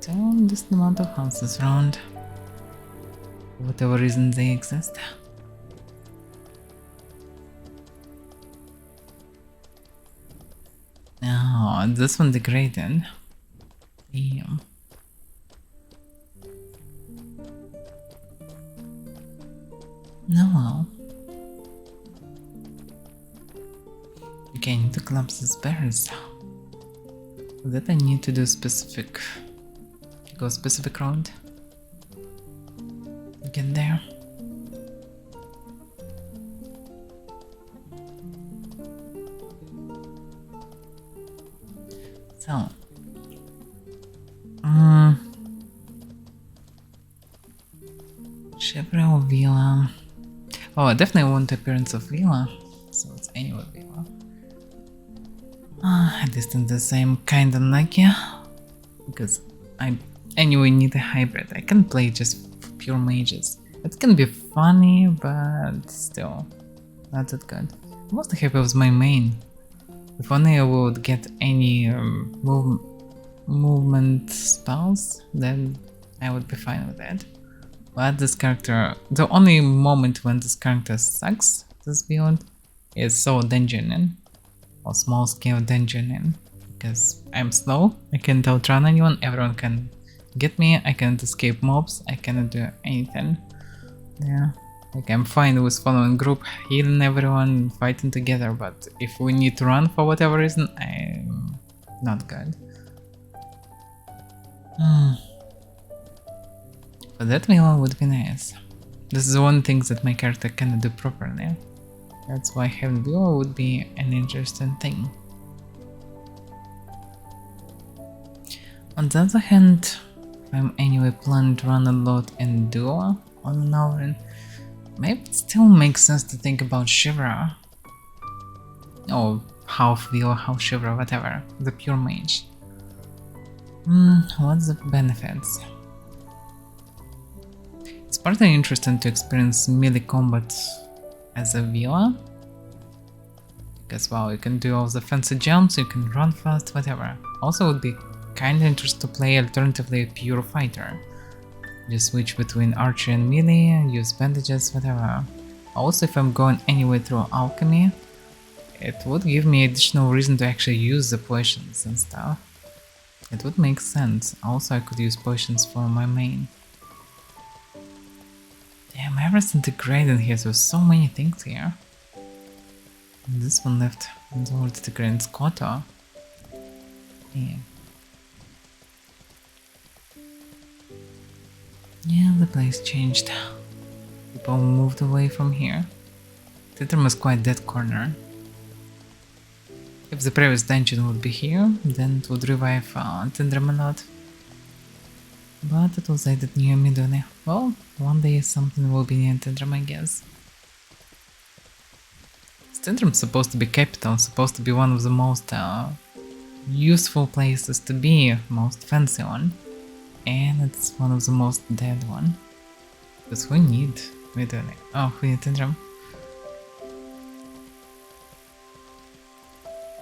Still just the amount of houses around. For whatever reason they exist. Oh, this one degraded. Damn. No, well. Okay, I need to collapse these barriers. For that I need to do specific... go specific round. Get there. So, Shivra or Vila? Oh, I definitely want the appearance of Vila, so it's anyway Vila. At least in the same kind of lucky, because I anyway need a hybrid. I can play just pure mages. It can be funny, but still not that good. I'm mostly happy with my main. If only I would get any movement spells, then I would be fine with it. But this character, the only moment when this character sucks, this build, is so dungeoning, or small scale dungeoning, because I'm slow, I can't outrun anyone, everyone can get me, I can't escape mobs, I cannot do anything. Yeah. Like, I'm fine with following group, healing everyone, fighting together, but if we need to run for whatever reason, I'm not good. But that Vila would be nice. This is one thing that my character cannot do properly. That's why having Vila would be an interesting thing. On the other hand, if I'm anyway planning to run a lot in duo on an hour, maybe it still makes sense to think about Shivra. Or half Vila, half Shivra, whatever. The pure mage. What's the benefits? It's partly interesting to experience melee combat as a Vila. Because well, you can do all the fancy jumps, you can run fast, whatever. Also would be kinda interesting to play alternatively a pure fighter. Just switch between archer and melee, use bandages, whatever. Also, if I'm going anywhere through alchemy, it would give me additional reason to actually use the potions and stuff. It would make sense. Also, I could use potions for my main. Damn, everything degraded here, so so many things here. And this one left towards the Grand Squatter. Yeah. Yeah, the place changed. People moved away from here. Tintram is quite dead corner. If the previous dungeon would be here, then it would revive Tintram a lot. But it was added near Midone. Well, one day something will be near Tintram, I guess. Tintram's supposed to be capital, supposed to be one of the most useful places to be, most fancy one. And it's one of the most dead one. Because we need Midone. Oh, we need Tintram.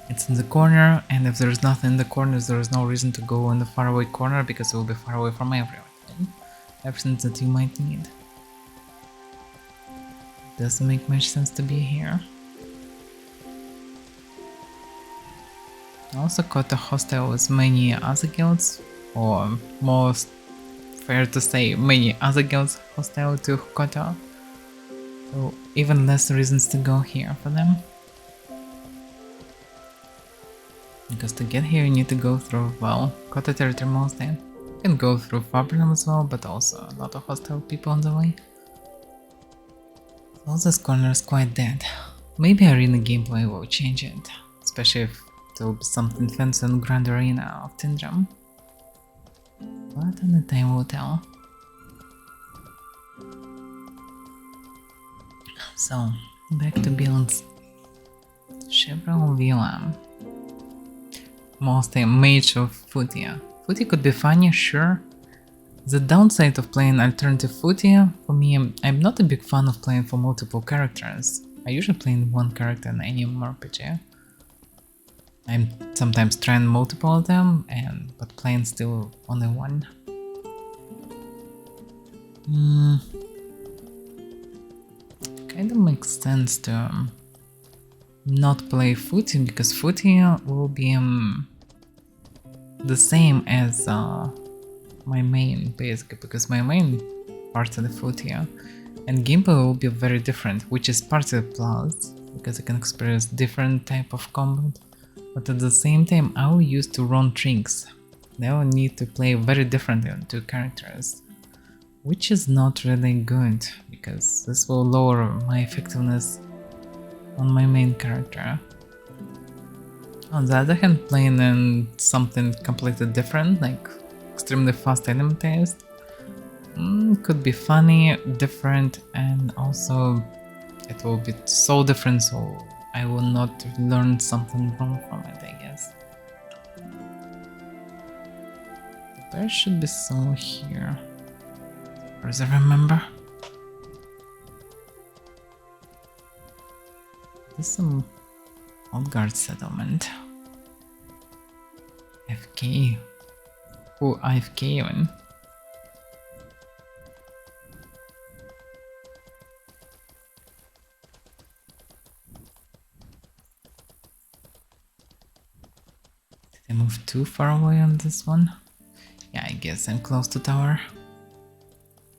It's in the corner, and if there's nothing in the corner, there is no reason to go in the faraway corner because it will be far away from everything that you might need. Doesn't make much sense to be here. Also Kota hostile with many other guilds, or most fair to say many other guilds hostile to Kota. So even less reasons to go here for them. Because to get here you need to go through, well, Kota territory mostly. You can go through Fabrinum as well, but also a lot of hostile people on the way. So this corner is quite dead. Maybe arena gameplay will change it, especially if there will be something fancy in Grand Arena of Tintram. But only time will tell. So, back to builds. Chevron Villa. Mostly a mage of Futia. Futia could be funny, sure. The downside of playing alternative Futia, for me, I'm not a big fan of playing for multiple characters. I usually play in one character in any mmorpg. I'm sometimes trying multiple of them, but playing still only one. Kinda makes sense to not play Futia, because Futia will be the same as my main, basically, because my main part of the Futia, and gameplay will be very different, which is part of the plus, because I can experience different type of combat, but at the same time I will use to run tricks. They will need to play very differently on two characters, which is not really good, because this will lower my effectiveness on my main character. On the other hand, playing in something completely different, like extremely fast enemy taste, could be funny, different, and also it will be so different, so I will not learn something wrong from it, I guess. The bear should be somewhere here, as I remember. This is some old guard settlement. FK. Who AFK even? Did I move too far away on this one? Yeah, I guess I'm close to tower.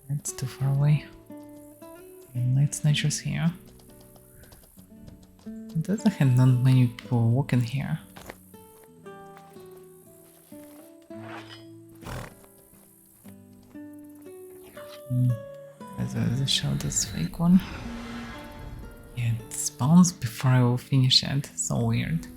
It's too far away. Night snatchers here. On the other hand, not many people walking here. Let's show this fake one. Yeah, it spawns before I will finish it. So weird.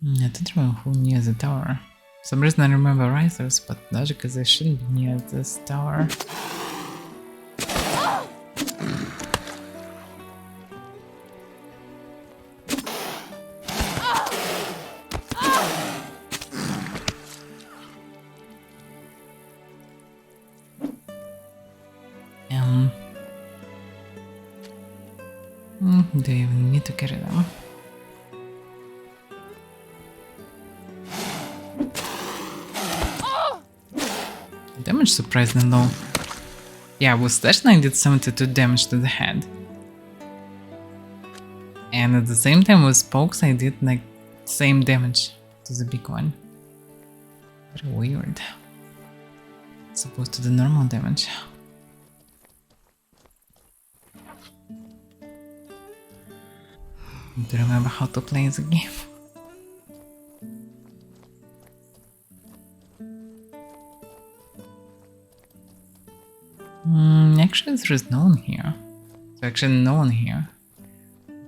I don't remember who near the tower. For some reason I remember risers, but logically they shouldn't be near this tower. Do you even need to carry them? Damage surprisingly low. Yeah, with Slash 9 did 72 damage to the head. And at the same time with Spokes I did like same damage to the big one. Very weird. As opposed to the normal damage. Need to remember how to play the game. actually there is no one here. So actually no one here.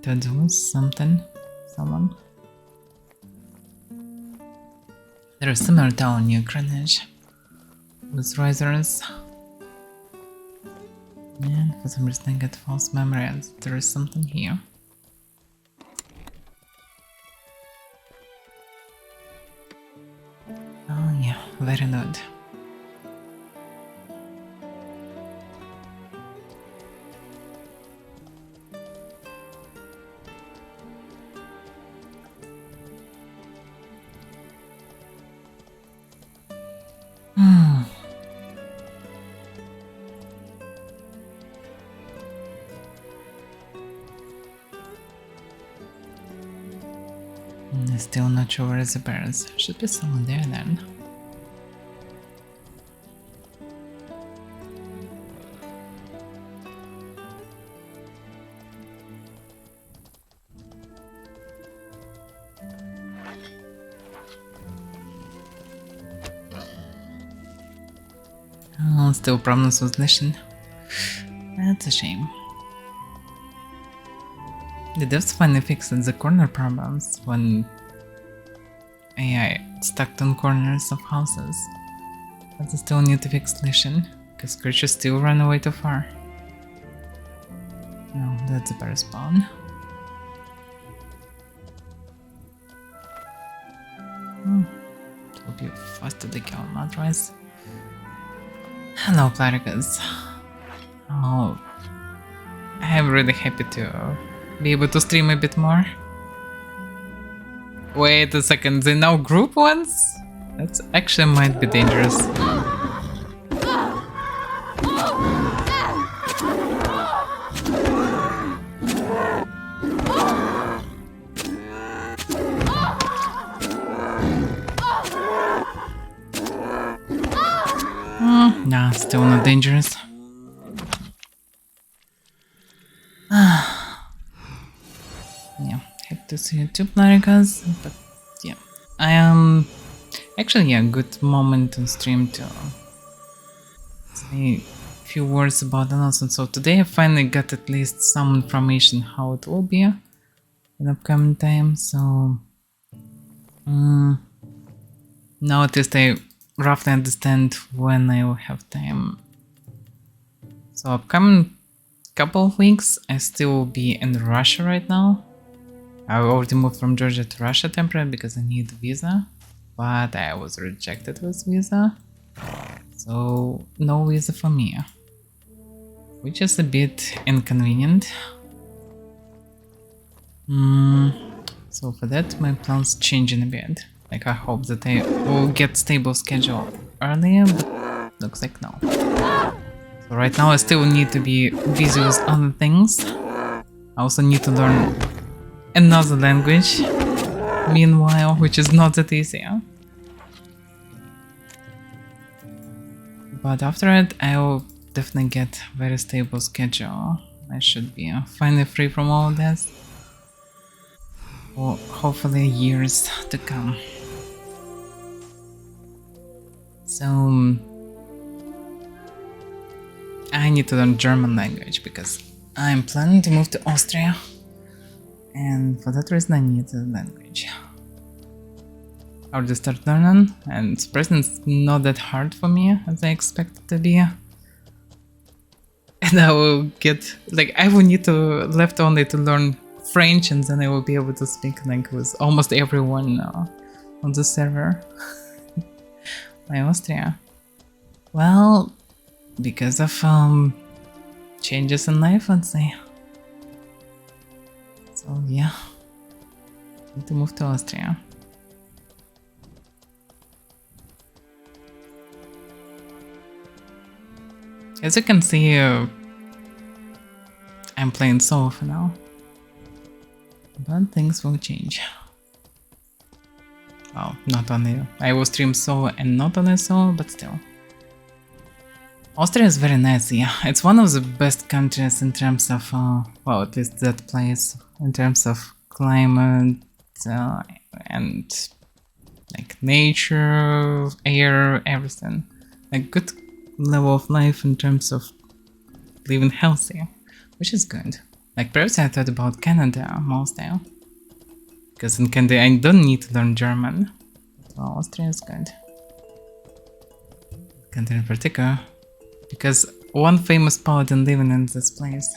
That was something. Someone. There is similar town near Greenwich. With risers. And for some reason I get false memories. There is something here. Oh yeah, very good. Still not sure where is the bears. Should be someone there then. Oh, still problems with Mission. That's a shame. The devs finally fixed the corner problems when AI stuck on corners of houses. But they still need to fix Mission, because creatures still run away too far. No, that's a bear spawn. It will be faster to kill otherwise. Hello, Platypus. Oh, I'm really happy to be able to stream a bit more. Wait a second, they now group ones? That actually might be dangerous. Nah, still not dangerous. Yeah, have to see two Platypus, but yeah. I am actually a good moment on stream to say a few words about announcement. So today I finally got at least some information how it will be in upcoming time. So now at least I roughly understand when I will have time. So upcoming couple of weeks I still will be in Russia right now. I already moved from Georgia to Russia temporarily because I need a visa, but I was rejected with visa, so no visa for me, which is a bit inconvenient. So for that my plans changing a bit. Like I hope that I will get stable schedule earlier, but looks like no. So right now I still need to be busy with other things. I also need to learn another language meanwhile, which is not that easy. But after it I will definitely get very stable schedule. I should be finally free from all of this for hopefully years to come. So I need to learn German language because I'm planning to move to Austria, and for that reason I need the language. I already started learning, and surprisingly it's not that hard for me as I expect it to be. And I will get, like, I will need to left only to learn French, and then I will be able to speak like with almost everyone on the server. Why Austria? Well, because of changes in life, let's say. So yeah, need to move to Austria. As you can see, I'm playing solo for now, but things will change. Well, not only I will stream solo and not only solo, but still. Austria is very nice, yeah. It's one of the best countries in terms of, well, at least that place, in terms of climate and like nature, air, everything. Like good level of life in terms of living healthy, which is good. Like previously I thought about Canada mostly, because in Canada I don't need to learn German. Well, Austria is good. Canada in particular, because one famous paladin living in this place.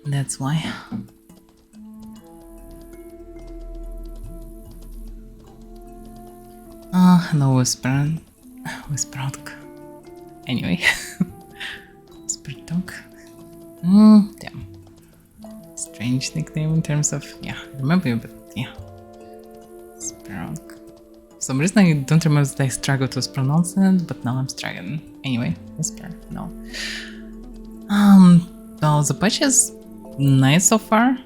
That's why. Hello, Whisper Dog. Anyway, Whisper Dog. Damn. Strange nickname in terms of, yeah, remember you, but yeah. Whisper Dog. For some reason I don't remember that I struggled to pronounce it, but now I'm struggling. Anyway, Whisper, no. Well, the patch is nice so far.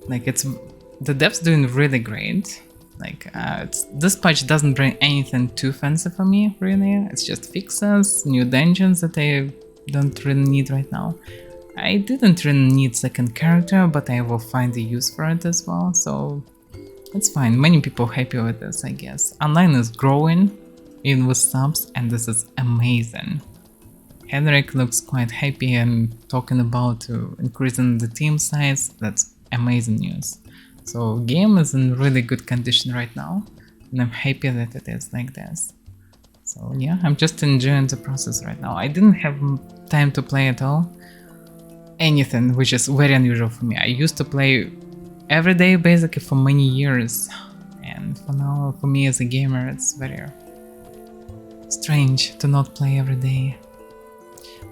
Like the dev's doing really great. Like this patch doesn't bring anything too fancy for me, really. It's just fixes, new dungeons that I don't really need right now. I didn't really need second character, but I will find a use for it as well, so it's fine. Many people happy with this, I guess. Online is growing, even with subs, and this is amazing. Henrik looks quite happy and talking about increasing the team size. That's amazing news. So game is in really good condition right now, and I'm happy that it is like this. So yeah, I'm just enjoying the process right now. I didn't have time to play at all anything, which is very unusual for me. I used to play every day basically for many years, and for now, for me as a gamer, it's very strange to not play every day.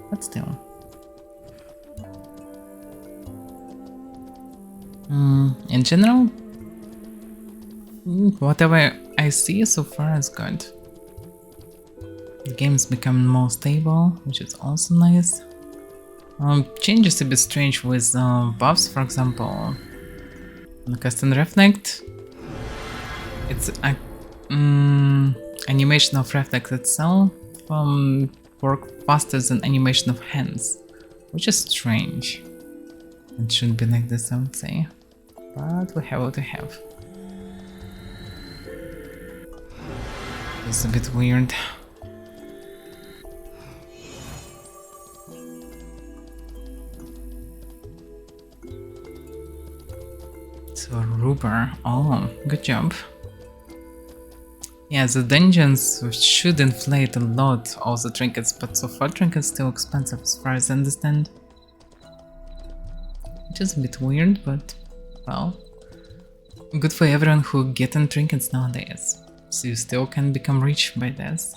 But still. In general, whatever I see so far is good. The game's becoming more stable, which is also nice. Changes a bit strange with buffs, for example. On Custom Reflect, it's animation of reflex itself work faster than animation of hands, which is strange. It shouldn't be like this, I would say. But we have what we have. It's a bit weird. So Ruber, oh, good job. Yeah, the dungeons should inflate a lot all the trinkets, but so far trinkets still expensive as far as I understand. Which is a bit weird, but well, good for everyone who getting trinkets nowadays. So you still can become rich by this.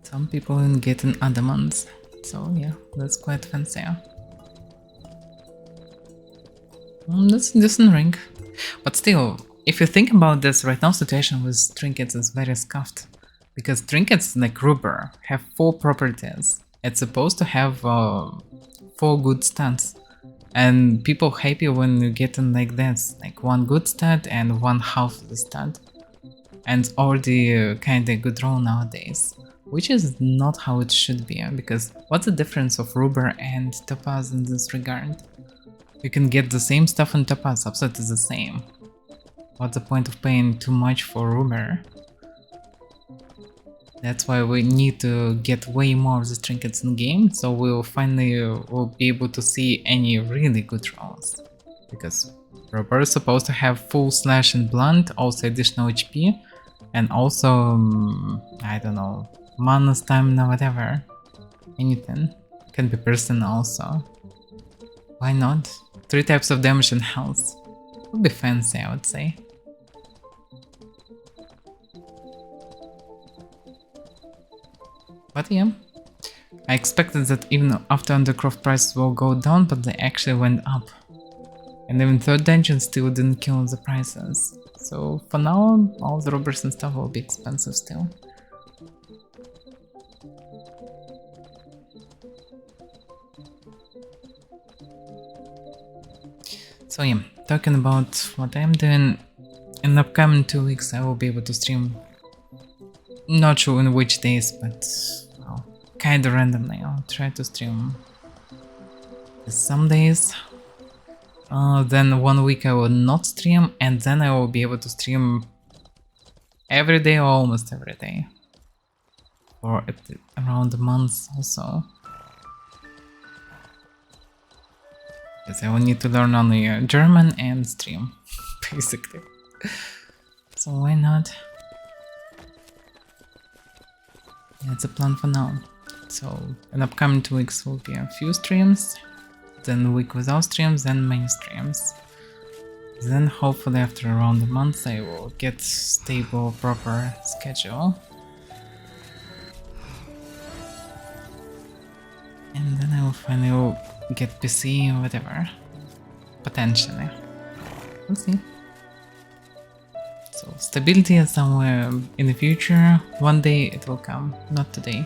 Some people even getting adamants, so yeah, that's quite fancy. That's a decent ring. But still, if you think about this, right now situation with trinkets is very scuffed. Because trinkets like Ruber have 4 properties. It's supposed to have 4 good stats. And people happy when you get in like this, like 1 good stat and 1 half the stat. And already kinda good roll nowadays. Which is not how it should be, because what's the difference of Ruber and Topaz in this regard? You can get the same stuff on Topaz, absolutely the same. What's the point of paying too much for Ruber? That's why we need to get way more of the trinkets in game, so we'll finally be able to see any really good rolls. Because Ruber is supposed to have full slash and blunt, also additional HP, and also, I don't know, mana, stamina, whatever. Anything. Can be person also. Why not? 3 types of damage and health. Would be fancy, I would say. But yeah, I expected that even after Undercroft prices will go down, but they actually went up. And even 3rd dungeon still didn't kill the prices. So for now, all the robbers and stuff will be expensive still. So yeah, talking about what I'm doing, in the upcoming 2 weeks I will be able to stream. Not sure in which days, but well, kinda randomly. I'll try to stream some days. Then 1 week I will not stream, and then I will be able to stream every day or almost every day. For around a month or so. Because I will need to learn only German and stream, basically. So why not? Yeah, it's a plan for now. So in upcoming 2 weeks will be a few streams, then a week without streams, then many streams. Then hopefully after around a month I will get stable, proper schedule. And then I will finally get PC or whatever. Potentially. We'll see. So stability is somewhere in the future. One day it will come, not today.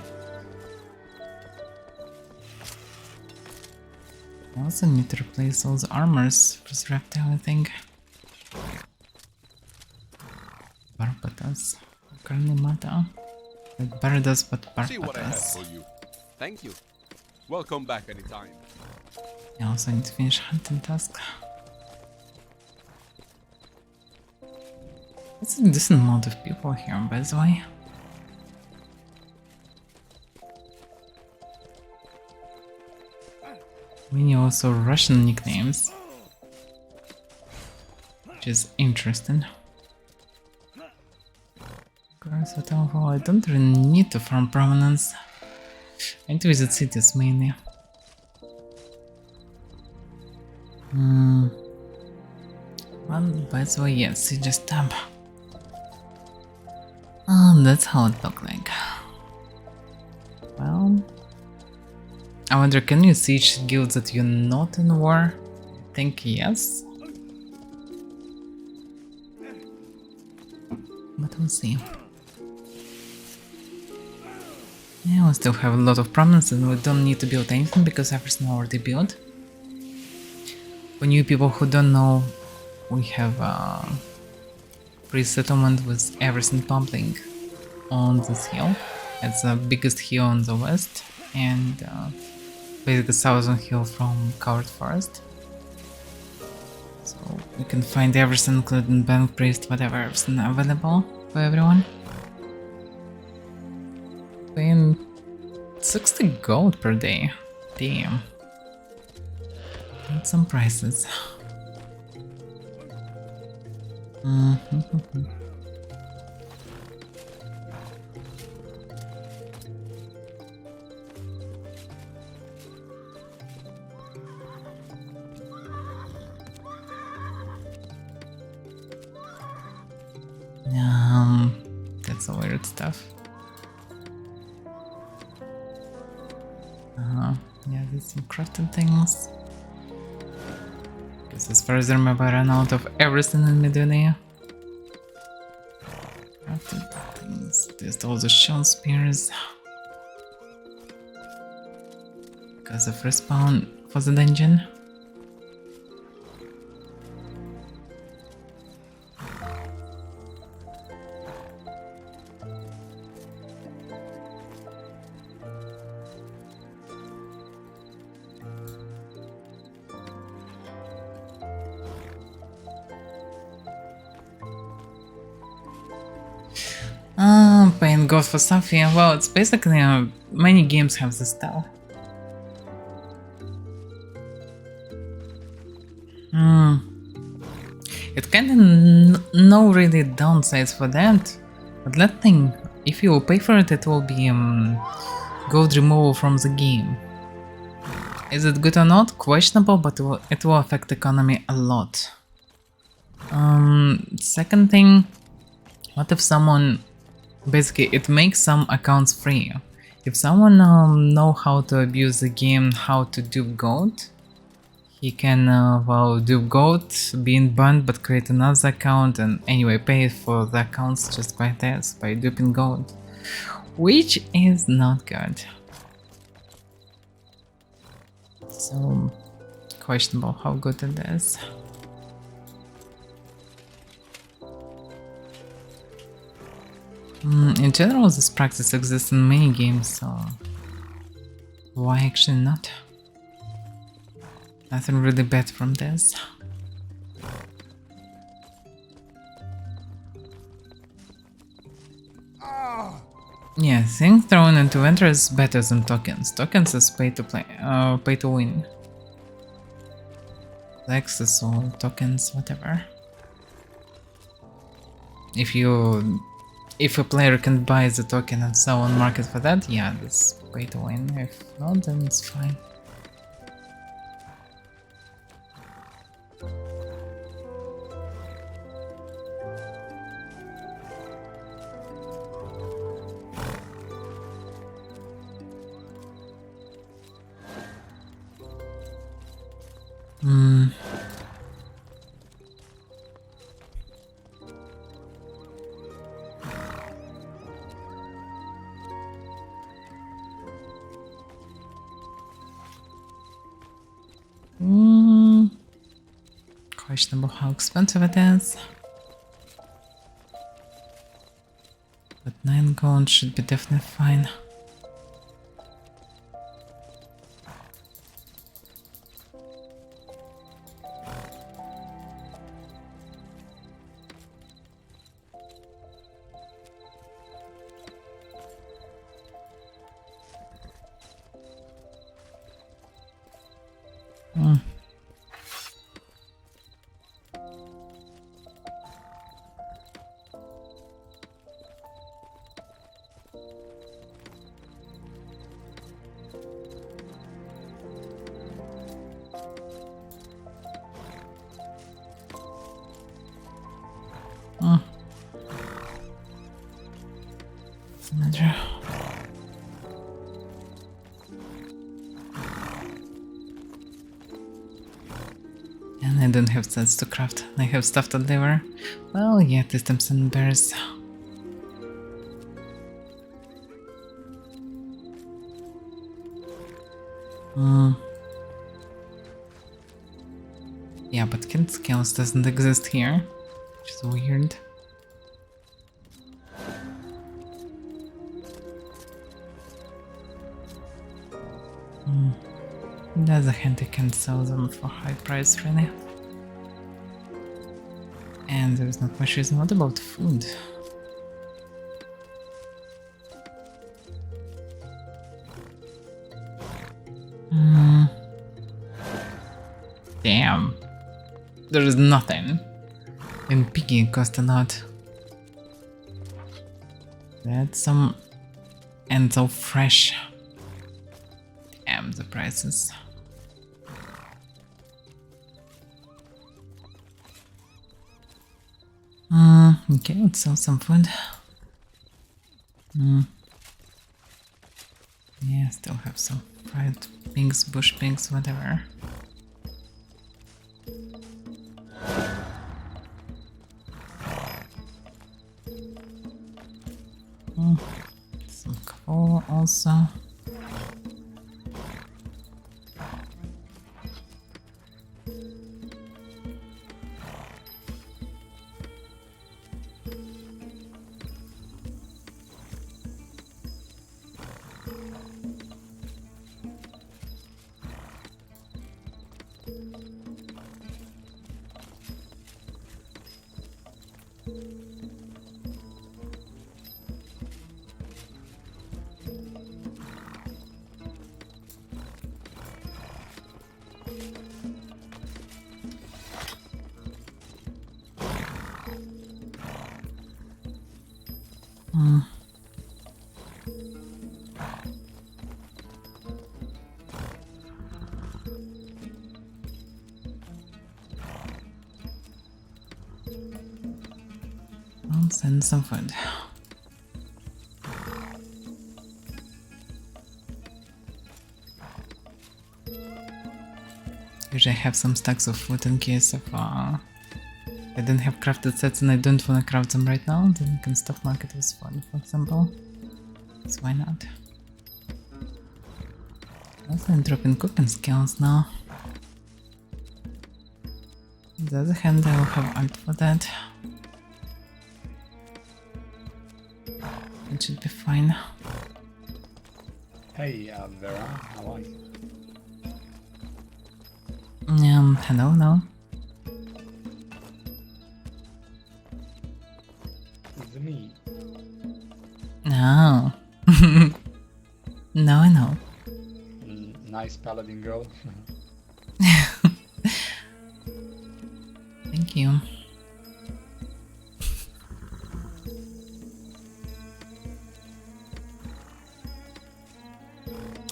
I also need to replace all the armors for the reptile, I think. Barbatos. Karnimata. Like Barbatos, but
See what I have
Barbatos.
for you. Thank you. Welcome back anytime.
I also need to finish hunting task. It's a decent amount of people here, by the way. Many also Russian nicknames, which is interesting. So I don't really need to farm prominence. I need to visit cities mainly. Well, by the way, yes, siege stamp. That's how it looked like. Well, I wonder, can you siege guilds that you're not in war? I think yes. But we'll see. Yeah, we still have a lot of prominence and we don't need to build anything because everything already built. For new people who don't know, we have a pre-settlement with everything pumping on this hill. It's the biggest hill on the west and basically southern hill from covered forest. So we can find everything including bank priest, whatever, everything available for everyone. Paying 60 gold per day. Damn. That's some prices. That's some weird stuff. Yeah, there's some crafted things. Because as far as I remember, I ran out of everything in Medunia. Crafted things. There's all the shield spears. Because of respawn for the dungeon. Paying gold for Sophia. Well, it's basically many games have this style. It kinda no really downsides for that, but that thing, if you will pay for it, it will be gold removal from the game. Is it good or not? Questionable, but it will affect the economy a lot. Second thing, what if someone... Basically, it makes some accounts free. If someone know how to abuse the game, how to dupe gold, he can, well, dupe gold, being banned, but create another account and anyway pay for the accounts just by this, by duping gold. Which is not good. So, questionable how good it is. In general, this practice exists in many games, so why actually not? Nothing really bad from this. Yeah, things thrown into winter is better than tokens. Tokens is pay to play, pay to win. Access or tokens, whatever. If a player can buy the token and sell on market for that, yeah, that's pay to win. If not, then it's fine. Hmm. Questionable how expensive it is. But 9 gold should be definitely fine. Another. And I don't have sets to craft. I have stuff to deliver. Well, yeah, systems and bears. Yeah, but killed scales doesn't exist here, which is weird. On the other hand, I can sell them for high price, really. And there's not much reason. What about food? Damn. There is nothing. And piggy cost a lot. That's some... and so fresh. Damn, the prices. Okay, let's sell some food. Yeah, still have some fried pigs, bush pigs, whatever. Some coal also. I'll send some food. Usually I have some stacks of food in case of I don't have crafted sets and I don't want to craft them right now, then you can stock market with fun, for example. So why not? Also I'm dropping cooking skills now. On the other hand, I will have art for that. It should be fine.
Hey, Avaira, how are you?
Hello, no?
It's me.
No. No, no.
Nice paladin girl.
Thank you.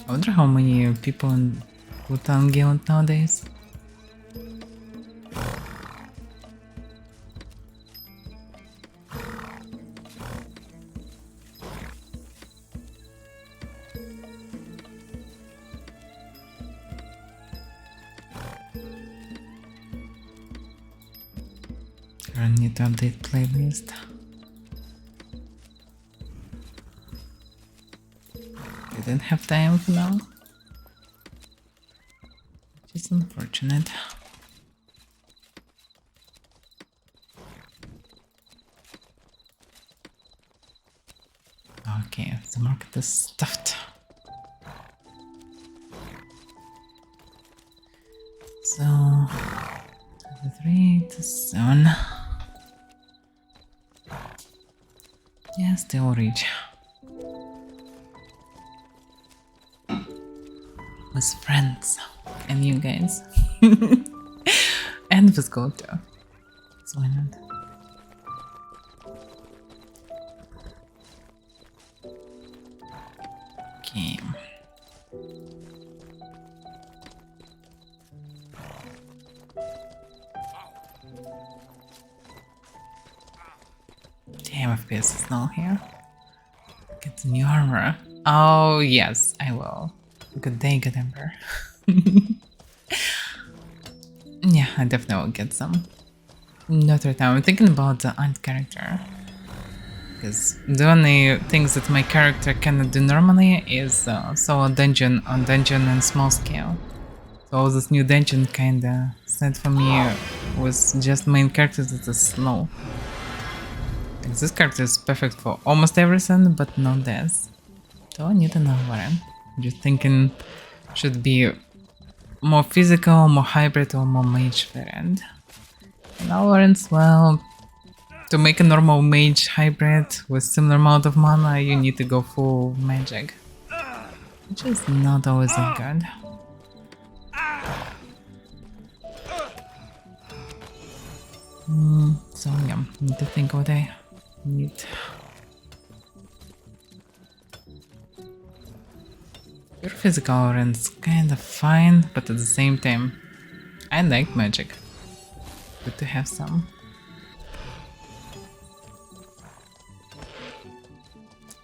I wonder how many people in Bhutan Guild nowadays. I need to update playlist. Didn't have time for now, which is unfortunate. Okay, the market is stuffed. So 3 to 7. Yeah, still reach. With friends and you guys. And with gold too. So why not? Okay. Damn, FPS is not here. Get the new armor. Oh yes, I will. Good day, good emperor. Yeah, I definitely will get some. Not right now. I'm thinking about the ant character. Because the only things that my character cannot do normally is solo dungeon on dungeon and small scale. So this new dungeon kinda set for me with just main characters that is slow. Like, this character is perfect for almost everything, but not this. So I need another one. Just thinking should be more physical, more hybrid, or more mage variant. And Valorant's, well, to make a normal mage hybrid with similar amount of mana, you need to go full magic, which is not always that good. So yeah, need to think what I need. Your physical Valorant's kind of fine, but at the same time, I like magic. Good to have some.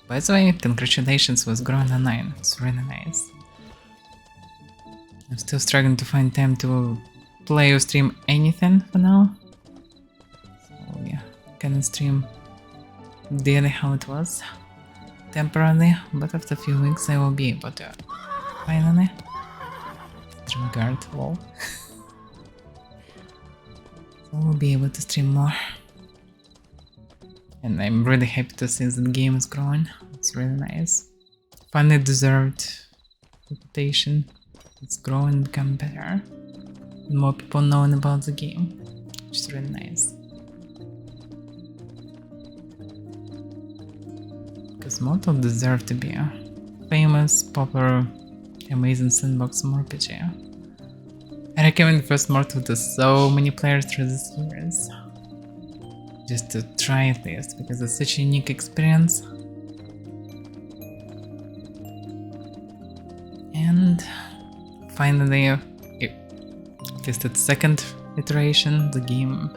By the way, congratulations with growing a 9, it's really nice. I'm still struggling to find time to play or stream anything for now. So yeah, can stream daily how it was. Temporarily, but after a few weeks I will be able to finally stream guard lol. So we'll be able to stream more. And I'm really happy to see that the game is growing. It's really nice. Finally deserved reputation. It's growing and becoming better. And more people knowing about the game, which is really nice. Because Mortal deserve to be a famous, popular, amazing sandbox mmorpg. I recommend first Mortal to so many players through the years. Just to try at least, because it's such a unique experience. And finally, at least its second iteration, the game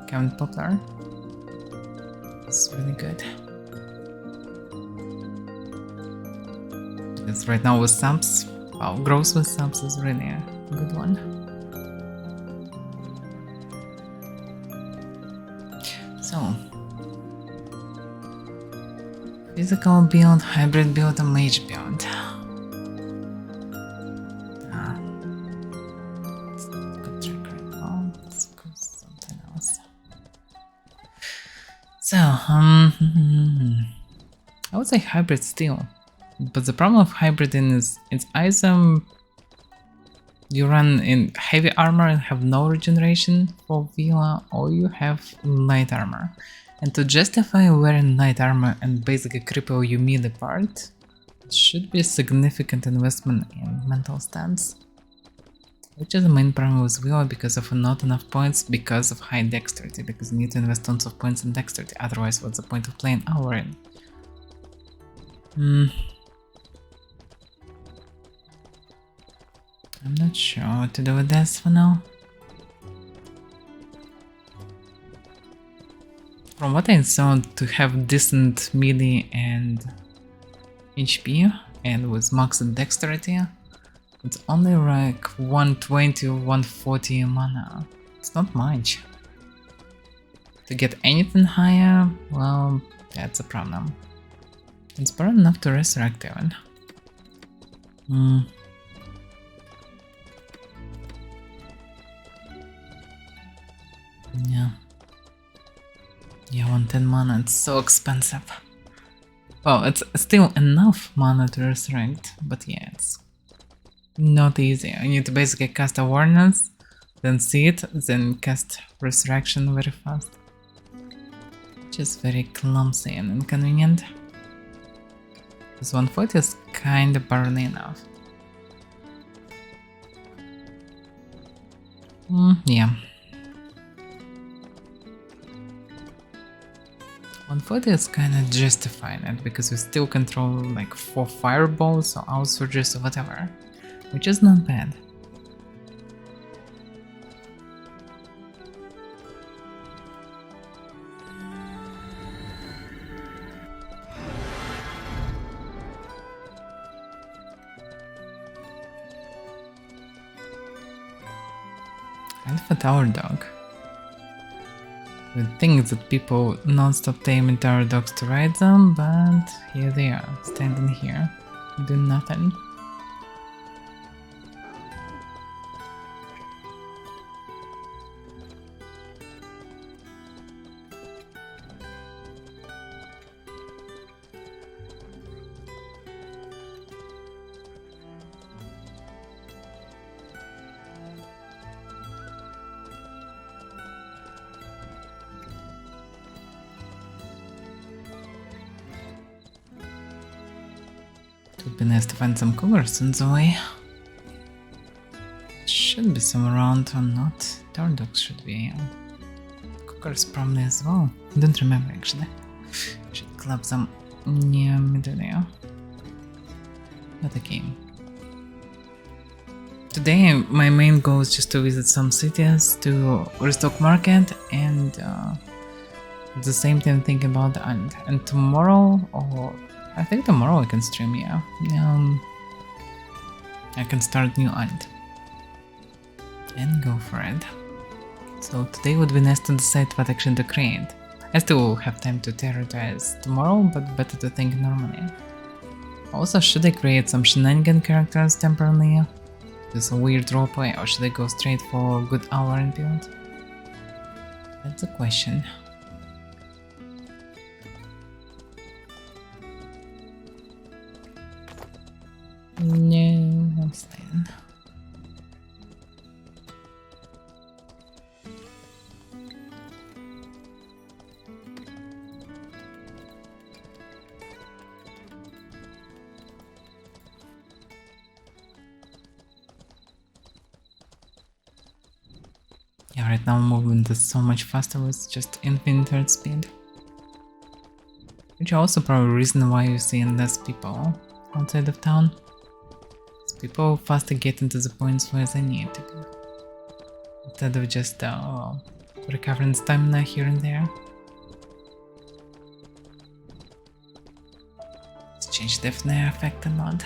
became popular. It's really good. Because right now with subs, well, growth with subs is really a good one. So, physical build, hybrid build, and mage build. Good track right now. Let's go something else. So, I would say hybrid still. But the problem of hybriding is it's either You run in heavy armor and have no regeneration for Villa, or you have light armor. And to justify wearing light armor and basically cripple your melee part, it should be a significant investment in mental stance. Which is the main problem with Villa because of not enough points because of high dexterity, because you need to invest tons of points in dexterity, otherwise what's the point of playing Avaira? I'm not sure what to do with this for now. From what I saw, to have decent melee and HP, and with maxed dexterity, it's only like 120 or 140 mana. It's not much. To get anything higher, well, that's a problem. It's probably enough to resurrect even. Yeah. Yeah, 110 mana, it's so expensive. Well, it's still enough mana to resurrect, but yeah, it's not easy. I need to basically cast awareness, then see it, then cast resurrection very fast. Which is very clumsy and inconvenient. This 140 is kinda barely enough. Yeah. 140 is kinda justifying it because we still control like 4 fireballs or outsurges or whatever, which is not bad. Alpha Tower Dog. The thing is that people non-stop taming tower dogs to ride them, but here they are, standing here, doing nothing. It would be nice to find some cougars in the way. Should be some around or not. Tower dogs should be. Cougars probably as well. I don't remember actually. Should club them near middle there. But okay. Today my main goal is just to visit some cities, to restock market, and at the same time think about the hunt. And tomorrow, or I think tomorrow I can stream, yeah. I can start new hunt. And go for it. So today would be nice to decide what action to create. I still have time to terrorize tomorrow, but better to think normally. Also, should I create some shenanigan characters temporarily? This a weird roleplay, or should I go straight for a good Avaira build? That's a question. No, I'm staying. Yeah, right now movement is so much faster with just infinite third speed. Which is also probably a reason why you're seeing less people outside of town. People faster get into the points where they need to be, instead of just recovering stamina here and there. This change definitely affect a lot.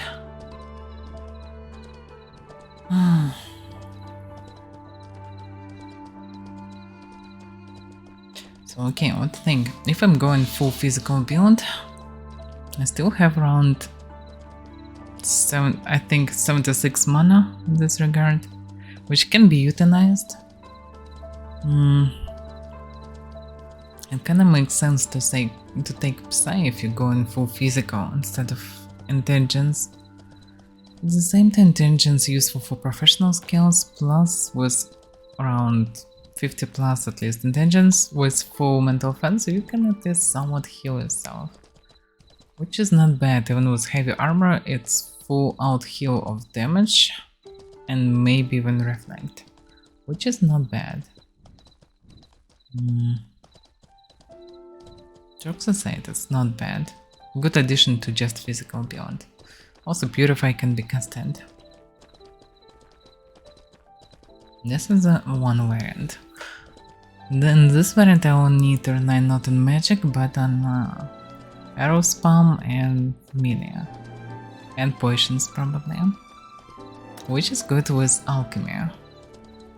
So okay, what to think? If I'm going full physical build, I still have around I think 76 mana in this regard, which can be utilized. It kinda makes sense to take Psy if you go in full physical instead of intelligence. At the same time, intelligence useful for professional skills, plus with around 50 plus at least intelligence with full mental fence, so you can at least somewhat heal yourself. Which is not bad, even with heavy armor, it's full out heal of damage and maybe even reflect, which is not bad. Jokes aside, it's not bad. Good addition to just physical build. Also, Purify can be constant. This is one variant. Then this variant I will need to rely not on magic but on arrow spam and melee. And potions probably. Which is good with alchemy.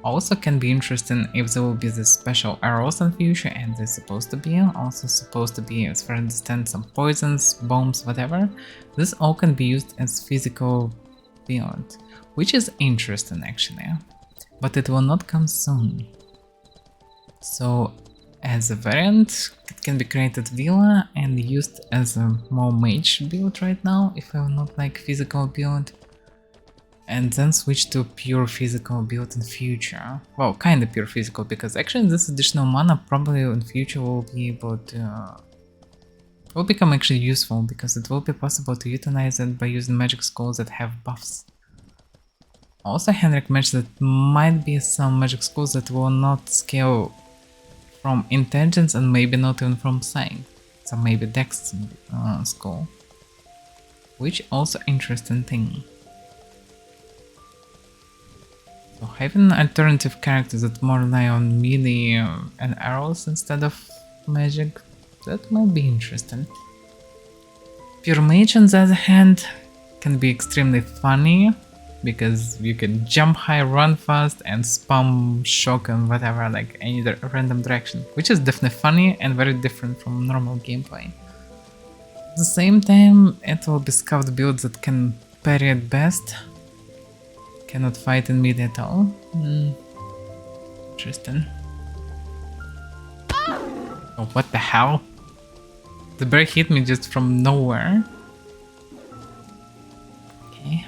Also can be interesting if there will be the special arrows in future, and they're supposed to be. Also supposed to be, as for instance, some poisons, bombs, whatever. This all can be used as physical build, which is interesting actually. But it will not come soon. So as a variant, it can be created villa and used as a more mage build right now, if I will not like physical build. And then switch to pure physical build in future. Well, kinda pure physical, because actually this additional mana probably in future will be able to... will become actually useful, because it will be possible to utilize it by using magic schools that have buffs. Also, Henrik mentioned that might be some magic schools that will not scale from intelligence and maybe not even from sight. So maybe dex school. Which also interesting thing. So having alternative characters that more rely on melee and arrows instead of magic, that might be interesting. Pure mage on the other hand can be extremely funny, because you can jump high, run fast and spam shock and whatever, like any random direction, which is definitely funny and very different from normal gameplay. At the same time, it will be scout builds that can parry at best. Cannot fight in mid at all. Interesting. Oh, what the hell? The bear hit me just from nowhere. Okay.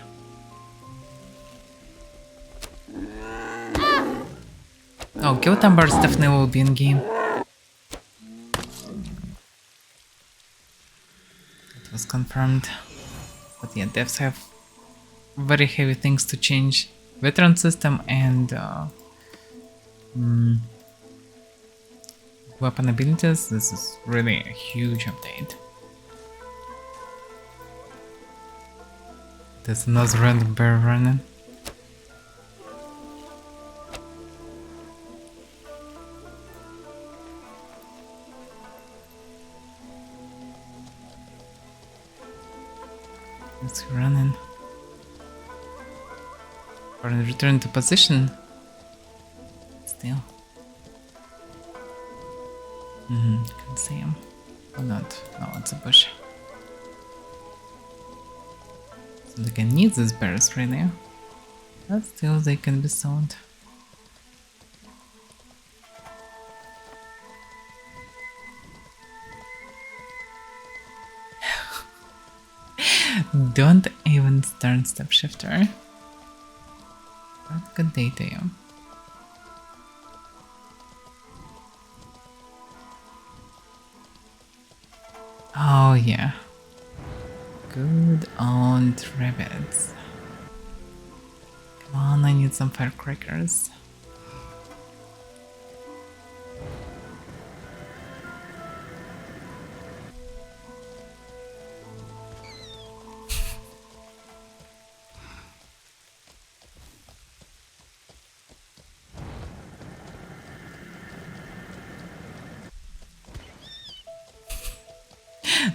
Oh, kill numbers definitely will be in game. It was confirmed. But yeah, devs have very heavy things to change. Veteran system and weapon abilities. This is really a huge update. There's another random bear running. It's running. Or return to position. Still. Can see him. Or not. No, it's a bush. So they can need these bears really. But still they can be sold. Don't even start step shifter. What good day to you. Oh yeah. Good old rabbits. Come on, I need some firecrackers.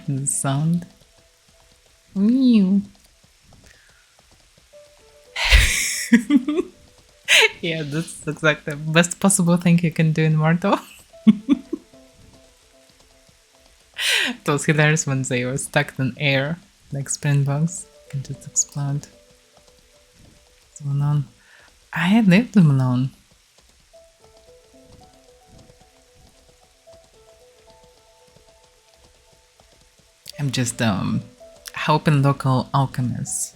The sound. Mew. Yeah, that's exactly the best possible thing you can do in Mortal. It was hilarious when they were stuck in air, like springbugs, can just explode. What's going on? I left them alone. I'm just helping local alchemists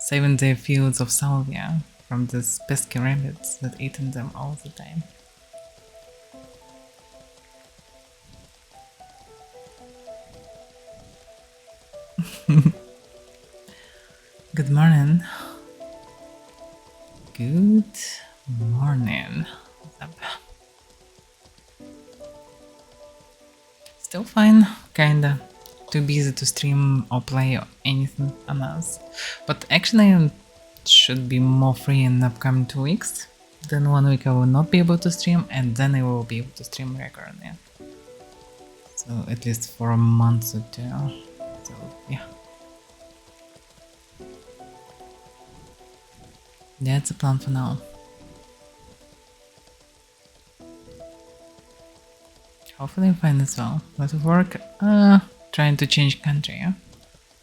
saving the fields of salvia from these pesky rabbits that eaten them all the time. Good morning. Good morning. What's up? Still fine, kinda. Too busy to stream or play or anything on us. But actually I should be more free in the upcoming 2 weeks. Then 1 week I will not be able to stream, and then I will be able to stream regularly. So at least for a month or 2. So yeah. That's the plan for now. Hopefully fine as well. Lot of work. Trying to change country,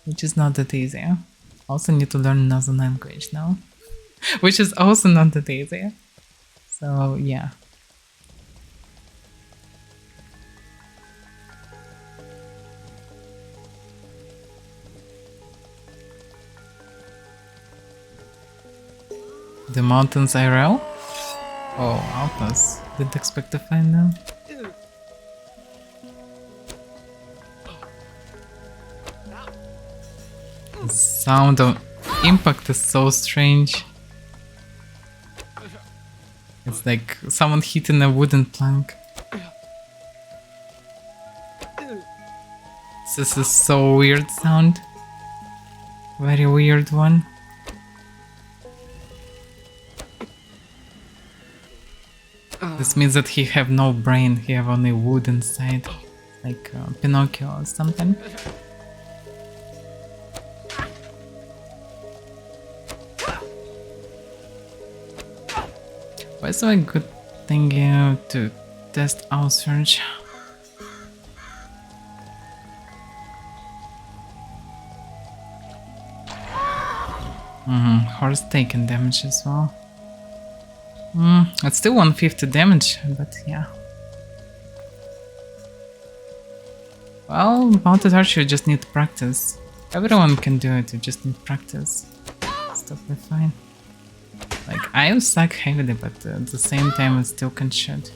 which is not that easy. Also need to learn another language now, which is also not that easy. So yeah. The mountains IRL? Oh, Alpas. Didn't expect to find them. The sound of impact is so strange. It's like someone hitting a wooden plank. This is so weird sound. Very weird one. This means that he have no brain, he have only wood inside. Like Pinocchio or something. Why is it a good thing to test our search? Horse taking damage as well. It's still 150 damage, but yeah. Well, mounted archer, you just need practice. Everyone can do it, you just need practice. It's totally fine. Like, I suck heavily, but at the same time I still can shoot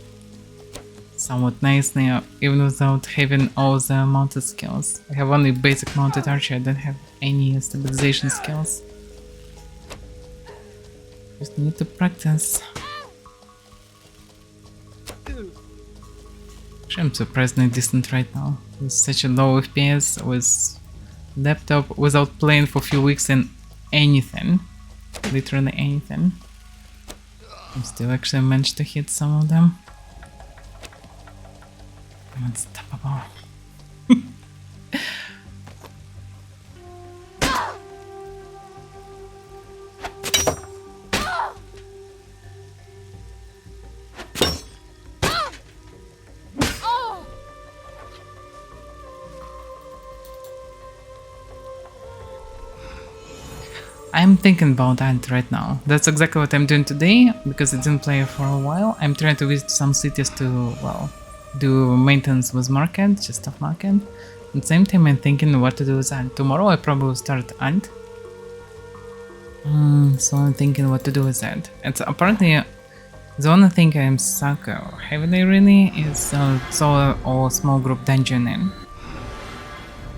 somewhat nicely, even without having all the mounted skills. I have only basic mounted archer, I don't have any stabilization skills. Just need to practice. Actually, I'm surprisingly decent right now. With such a low FPS, with laptop, without playing for a few weeks in anything. Literally anything. I still actually managed to hit some of them. I'm unstoppable. I'm thinking about that right now. That's exactly what I'm doing today, because I didn't play for a while. I'm trying to visit some cities to, well, do maintenance with market, just stuff market. At the same time, I'm thinking what to do with Ant. Tomorrow I probably will start Ant. So I'm thinking what to do with that. It's apparently the only thing I'm stuck heavily really is solo or small group dungeoning.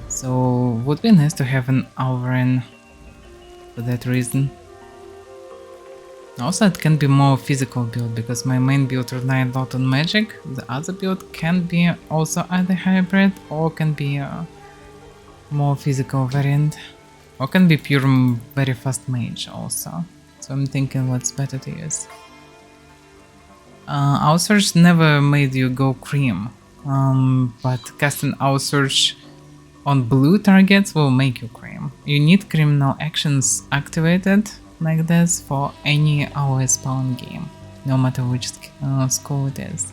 So would be nice to have an Avaira for that reason. Also, it can be more physical build, because my main build relies a lot on magic. The other build can be also either hybrid or can be a more physical variant, or can be pure very fast mage also. So I'm thinking what's better to use. Outsearch never made you go cream, but casting Outsearch on blue targets will make you cream. You need criminal actions activated like this for any AoE spawn game, no matter which school it is.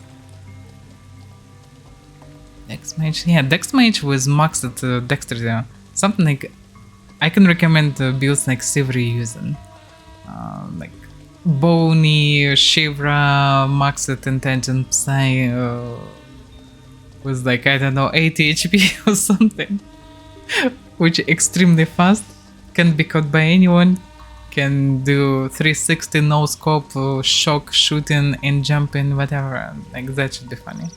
Dex Mage, yeah, Dex Mage with maxed dexterity, something like I can recommend builds like Sivri using, like Bony, Shivra, maxed intelligent Psy, with like, I don't know, 80 HP or something, which extremely fast, can be caught by anyone, can do 360 no scope, shock, shooting, and jumping, whatever. Like that should be funny.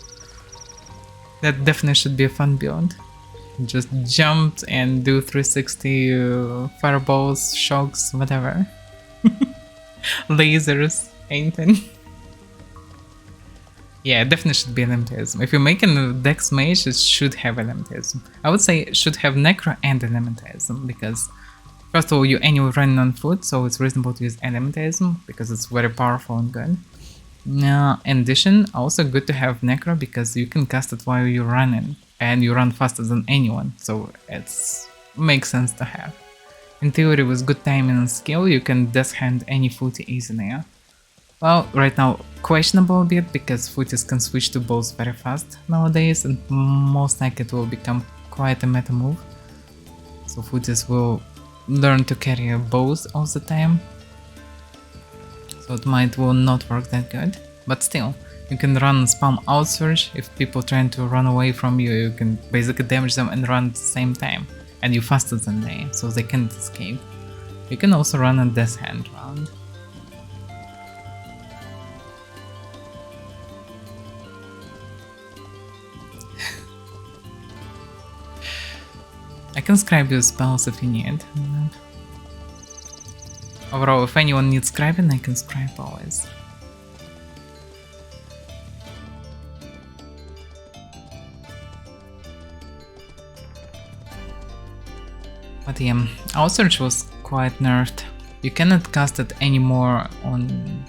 That definitely should be a fun build. Just jump and do 360 fireballs, shocks, whatever. Lasers, anything. Yeah, it definitely should be Elementalism. If you're making a Dex Mage, it should have Elementalism. I would say it should have Necro and Elementalism, because first of all, you're anyway running on foot, so it's reasonable to use Elementalism, because it's very powerful and good. In addition, also good to have Necro, because you can cast it while you're running, and you run faster than anyone, so it makes sense to have. In theory, with good timing and skill, you can Death Hand any footy easily. Well, right now, questionable a bit, because footies can switch to bows very fast nowadays, and most likely it will become quite a meta move. So footies will learn to carry bows all the time. So it will not work that good, but still, you can run spam outsurge. If people trying to run away from you, you can basically damage them and run at the same time, and you're faster than they, so they can't escape. You can also run a Death Hand round. I can scribe you spells if you need. Overall, if anyone needs scribing, I can scribe always. But yeah, Outsurge was quite nerfed. You cannot cast it anymore on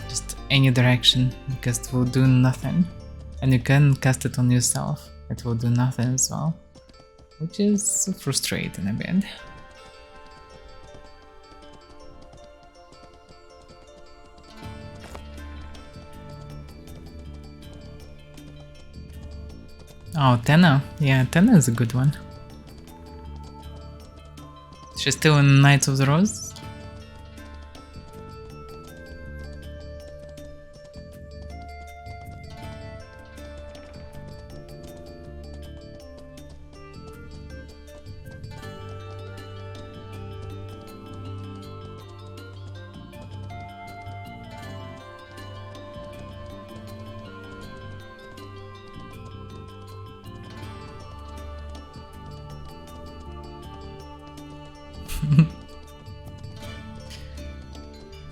just any direction, because it will do nothing. And you can cast it on yourself, it will do nothing as well. Which is frustrating a bit. Oh, Tenna. Yeah, Tenna is a good one. She's still in Knights of the Rose.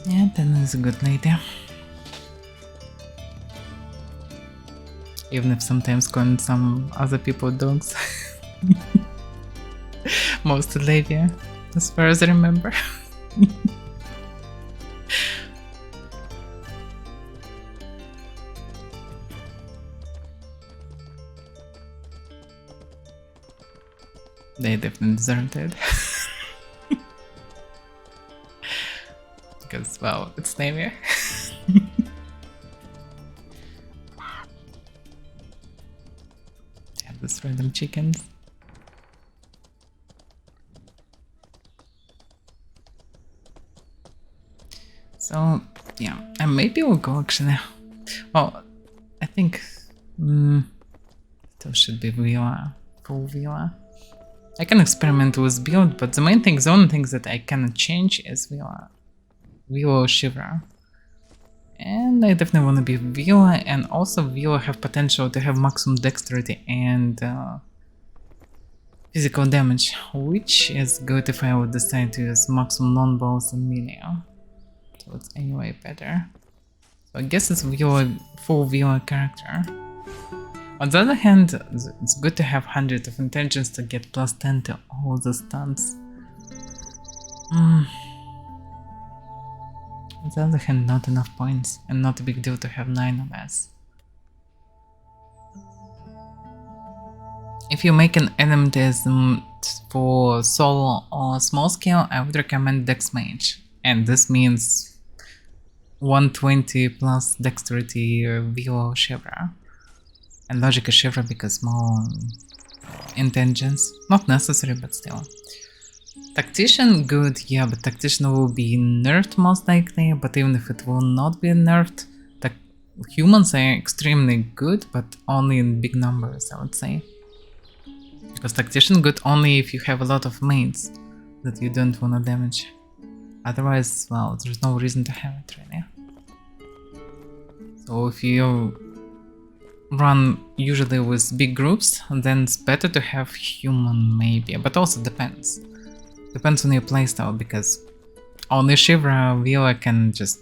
Yeah, Tenna is a good lady. Even if sometimes calling some other people dogs. Mostly Lavia, as far as I remember. They definitely deserved it. Because, well, it's Nave. Yeah, these random chickens. So, yeah, and maybe we'll go actually. Well, I think still should be Vila, full Vila. I can experiment with build, but the main thing, the only thing that I cannot change is Vila or Shiva. And I definitely want to be Vila, and also Vila have potential to have maximum dexterity and physical damage, which is good if I would decide to use maximum non-balls and melee. So it's anyway better. So I guess it's Vila, full Vila character. On the other hand, it's good to have 100 of intelligence to get plus 10 to all the stunts. On the other hand, not enough points, and not a big deal to have 9 or less. If you make an elementism for solo or small scale, I would recommend Dex Mage. And this means 120 plus dexterity Vilo Shivra. And Logica Shivra because more intelligence. Not necessary, but still. Tactician, good, yeah, but Tactician will be nerfed most likely, but even if it will not be nerfed, humans are extremely good, but only in big numbers, I would say. Because Tactician good only if you have a lot of mates that you don't wanna damage. Otherwise, well, there's no reason to have it really. So if you run usually with big groups, then it's better to have human maybe, but also depends. Depends on your playstyle, because only Shivra Villa can just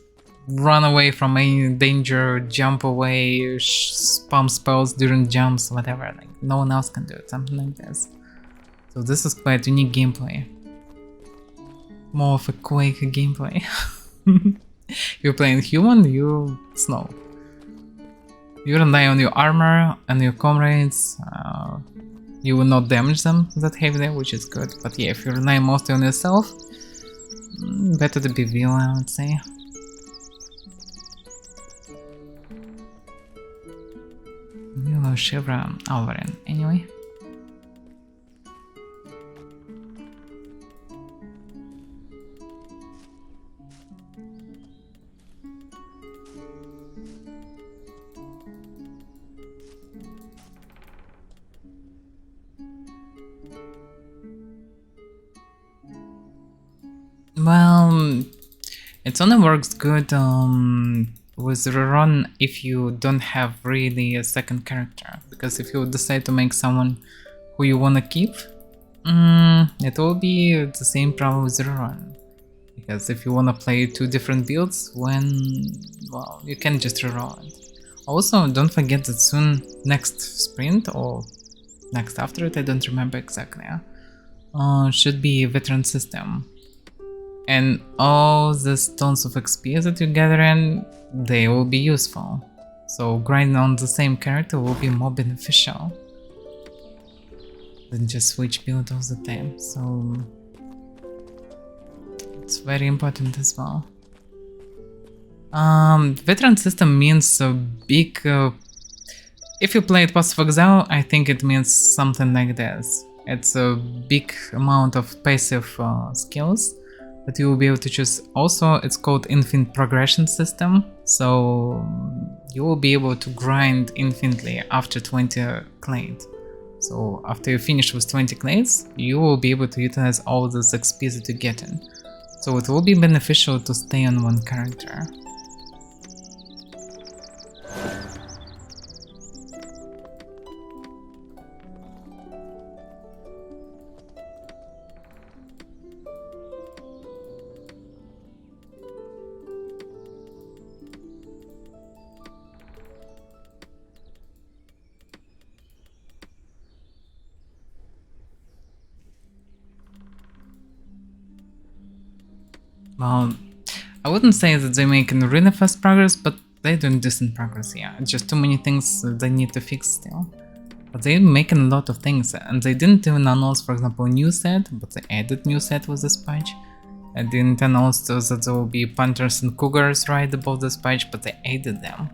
run away from any danger, jump away, spam spells during jumps, whatever. Like no one else can do it, something like this. So this is quite unique gameplay. More of a Quake gameplay. You're playing human, you snow. You rely on your armor and your comrades. You will not damage them that heavily, which is good. But yeah, if you rely mostly on yourself, better to be Villa, I would say. Villa, Shivra, Avaira, anyway. Well, it only works good with rerun if you don't have really a second character. Because if you decide to make someone who you wanna keep, it will be the same problem with rerun. Because if you wanna play two different builds, well, you can just reroll it. Also, don't forget that soon, next sprint or next after it, I don't remember exactly, should be a veteran system. And all the stones of XP that you gather in, they will be useful. So grinding on the same character will be more beneficial than just switch build all the time. So it's very important as well. Veteran system means a big... if you play it Path of Exile, I think it means something like this. It's a big amount of passive skills that you will be able to choose. Also, it's called infinite progression system, so you will be able to grind infinitely after 20 clades. So after you finish with 20 clades, you will be able to utilize all this XP that you get in. So it will be beneficial to stay on one character. Well, I wouldn't say that they're making really fast progress, but they're doing decent progress, yeah. It's just too many things they need to fix still. But they're making a lot of things, and they didn't even announce, for example, a new set, but they added new set with this patch. They didn't announce that there will be Panthers and Cougars right above this patch, but they added them.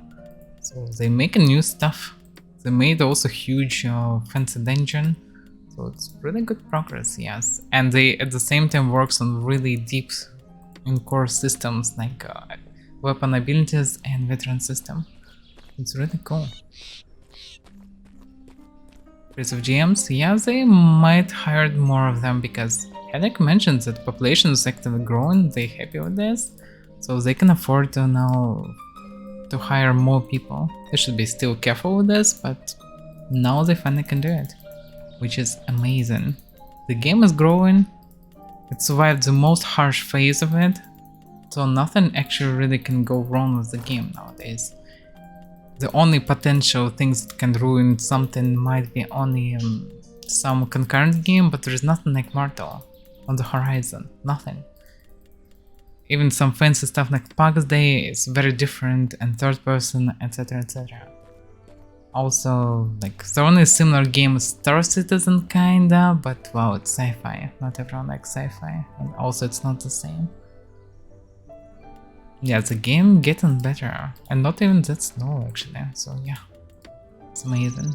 So they're making new stuff. They made also huge fancy dungeon. So it's really good progress, yes. And they at the same time works on really deep in core systems like weapon abilities and veteran system. It's really cool. Price of GMs, yeah, they might hire more of them because Hedek mentioned that population is actively growing, they're happy with this, so they can afford to now to hire more people. They should be still careful with this, but now they finally can do it, which is amazing. The game is growing. It survived the most harsh phase of it, so nothing actually really can go wrong with the game nowadays. The only potential things that can ruin something might be only some concurrent game, but there's nothing like Mortal on the horizon, nothing. Even some fancy stuff like Pax Day is very different, and third person, etc, etc. Also, like, the only similar game is Star Citizen kinda, but wow, it's sci-fi. Not everyone likes sci-fi, and also it's not the same. Yeah, the game getting better, and not even that slow actually, so yeah, it's amazing.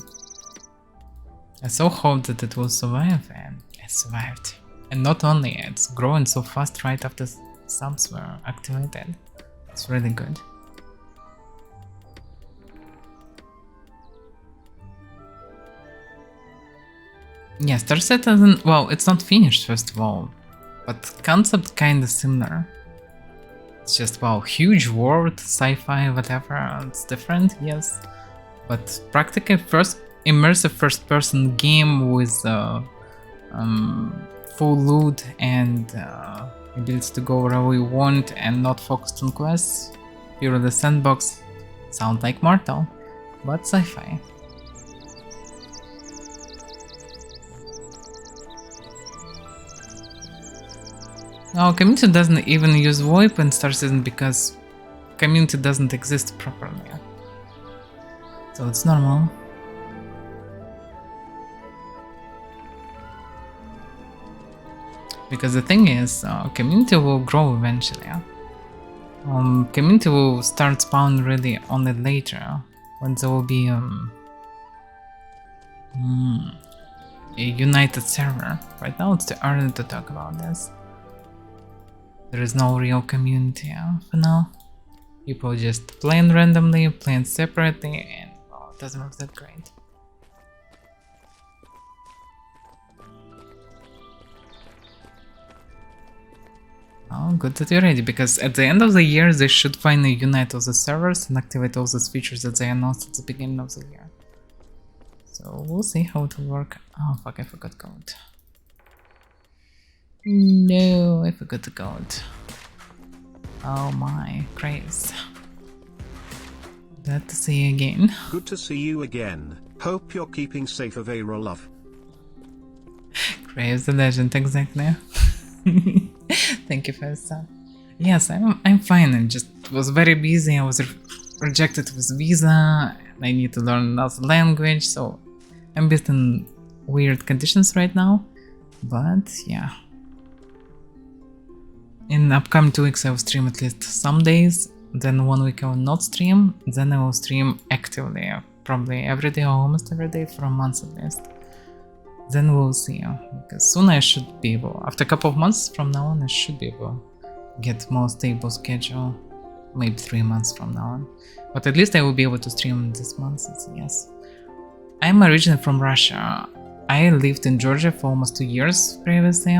I so hope that it will survive, and it survived. And not only, it's growing so fast right after subs were activated. It's really good. Yeah, Star Citizen, well, it's not finished first of all, but concept kinda similar. It's just, wow, huge world, sci-fi, whatever, it's different, yes. But practically immersive first-person game with full loot and ability to go wherever you want and not focused on quests. Purely sandbox. Sound like Mortal, but sci-fi. Now, community doesn't even use VoIP in Star Citizen because community doesn't exist properly. So it's normal. Because the thing is, community will grow eventually. Community will start spawn really only later, when there will be a united server. Right now it's too early to talk about this. There is no real community for now. People just playing randomly, playing separately, and well, it doesn't look that great. Oh, good that you're ready, because at the end of the year they should finally unite all the servers and activate all those features that they announced at the beginning of the year. So we'll see how it will work. Oh fuck, I forgot code. No, I forgot the code. Oh my, craze. Glad to see you again.
Good to see you again. Hope you're keeping safe, Avaira love.
Craze the legend, exactly. Thank you for that. Yes, I'm fine. I just was very busy. I was rejected with visa. And I need to learn another language, so I'm a bit in weird conditions right now. But yeah. In the upcoming 2 weeks I will stream at least some days, then 1 week I will not stream, then I will stream actively, probably every day or almost every day for a month at least. Then we'll see, because soon I should be able, after a couple of months from now on, I should be able to get more stable schedule, maybe 3 months from now on. But at least I will be able to stream this month, so yes. I'm originally from Russia. I lived in Georgia for almost 2 years previously.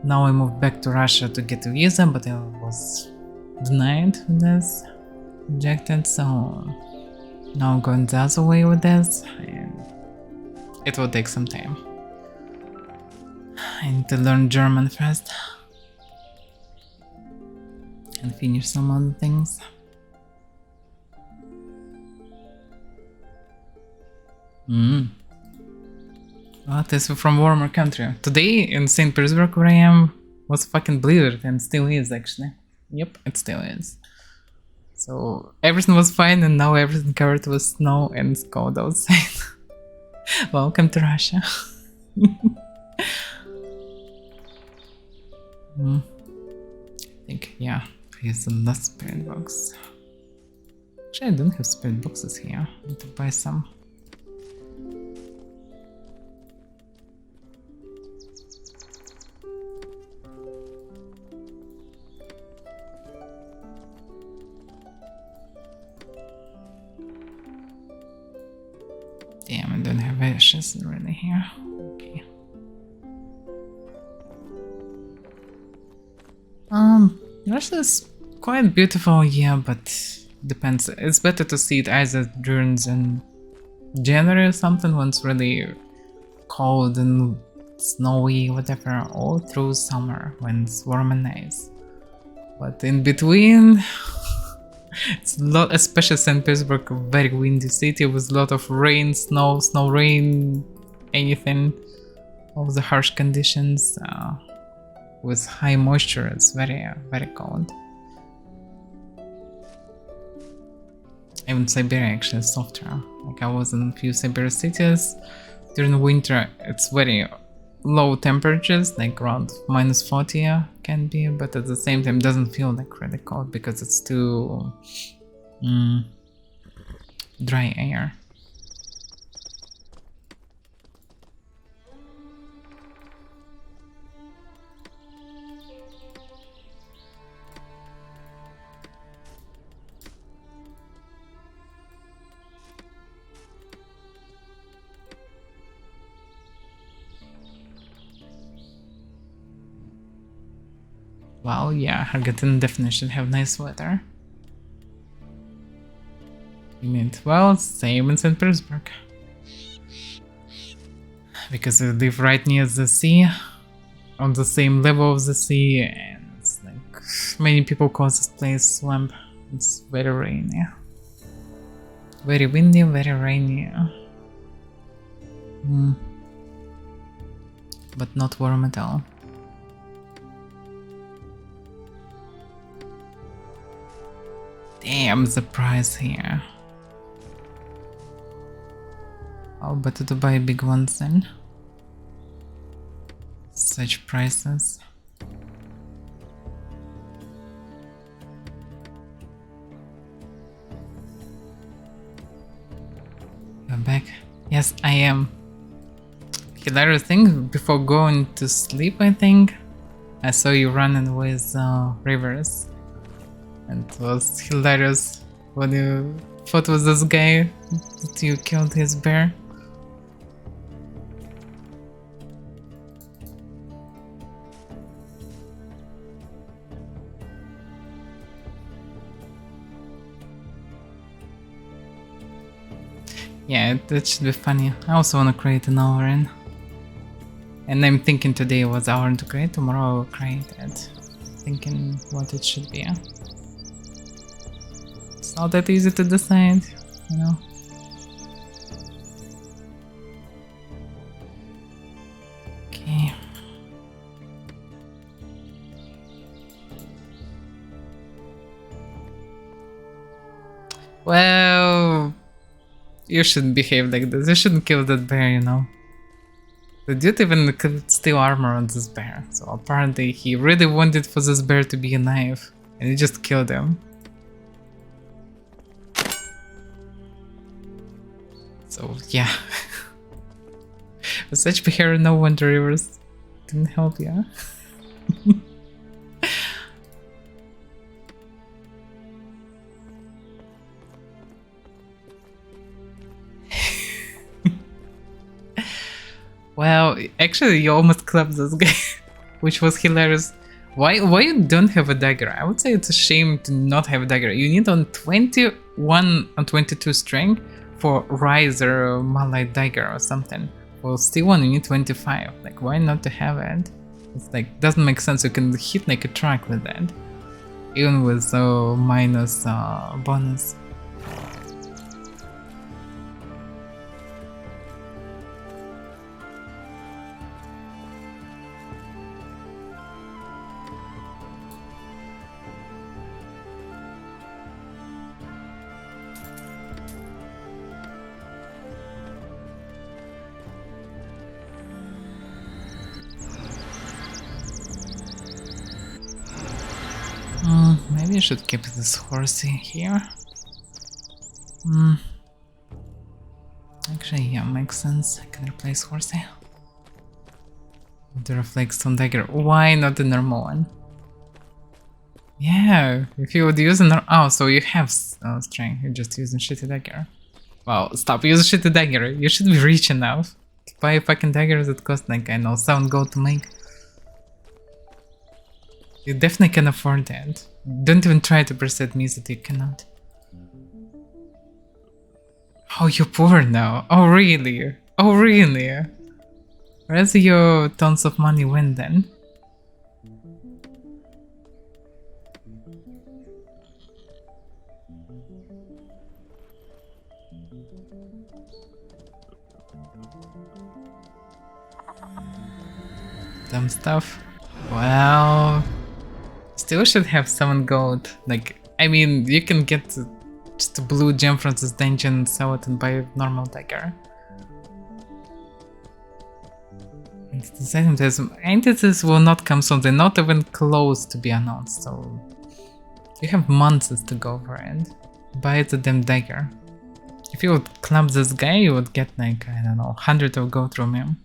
Now I moved back to Russia to get a visa, but I was denied with this, rejected, so now I'm going the other way with this, and it will take some time. I need to learn German first and finish some other things. What is from warmer country? Today in St. Petersburg where I am was fucking blizzard and still is actually. Yep, it still is. So everything was fine and now everything covered with snow and it's cold outside. Welcome to Russia. I think, yeah, here's the last spirit box. Actually, I don't have spirit boxes here. I need to buy some. Damn, I don't have ashes really here. Okay. Russia is quite beautiful, yeah, but depends. It's better to see it either during January or something when it's really cold and snowy, whatever, or through summer when it's warm and nice. But in between, it's a lot, especially St. Petersburg, a very windy city with a lot of rain, snow, rain, anything. All the harsh conditions. With high moisture, it's very, very cold. Even Siberia actually is softer. Like I was in a few Siberia cities. During the winter, it's very low temperatures, like around -40 can be, but at the same time doesn't feel like really cold because it's too dry air. Well, yeah, Hargaten definitely should have nice weather. You mean, well, same in St. Petersburg. Because we live right near the sea, on the same level of the sea, and it's like many people call this place swamp. It's very rainy. Very windy, very rainy. But not warm at all. Damn, the price here. Oh, better to buy big ones then. Such prices. You're back? Yes, I am. Hilarious thing, before going to sleep, I think, I saw you running with Rivers. And it was hilarious when you fought with this guy that you killed his bear. Yeah, that should be funny. I also want to create an Auron. And I'm thinking today was Auron to create, tomorrow I will create it. Thinking what it should be. It's not that easy to decide, you know. Okay. Well, you shouldn't behave like this. You shouldn't kill that bear, you know. The dude even could steal armor on this bear, so apparently he really wanted for this bear to be a knife, and he just killed him. So yeah. With such behavior, no wonder Rivers didn't help you. Well, actually, you almost clapped this guy, which was hilarious. Why you don't have a dagger? I would say it's a shame to not have a dagger. You need on 21 and 22 strength for Rise or Malite dagger or something. For Steel 1 you need 25. Like, why not to have it? It's like, doesn't make sense. You can hit like a truck with that. Even with minus bonus. Maybe I should keep this horsey here. Actually, yeah, makes sense. I can replace horsey. The reflex dagger. Why not the normal one? Yeah, if you would use an oh, so you have strength. You're just using shitty dagger. Well, stop using shitty dagger. You should be rich enough to buy a fucking dagger that costs like, I know, 7 gold to make. You definitely can afford that. Don't even try to persuade me that you cannot. Oh, you're poor now. Oh, really? Oh, really? Where's your tons of money went then? Dumb stuff. Well, still should have 7 gold. Like, I mean, you can get just a blue gem from this dungeon, sell it and buy a normal dagger. Entities will not come soon, they're not even close to be announced, so you have months to go for it. Buy the damn dagger. If you would club this guy, you would get like, I don't know, 100 of gold from him.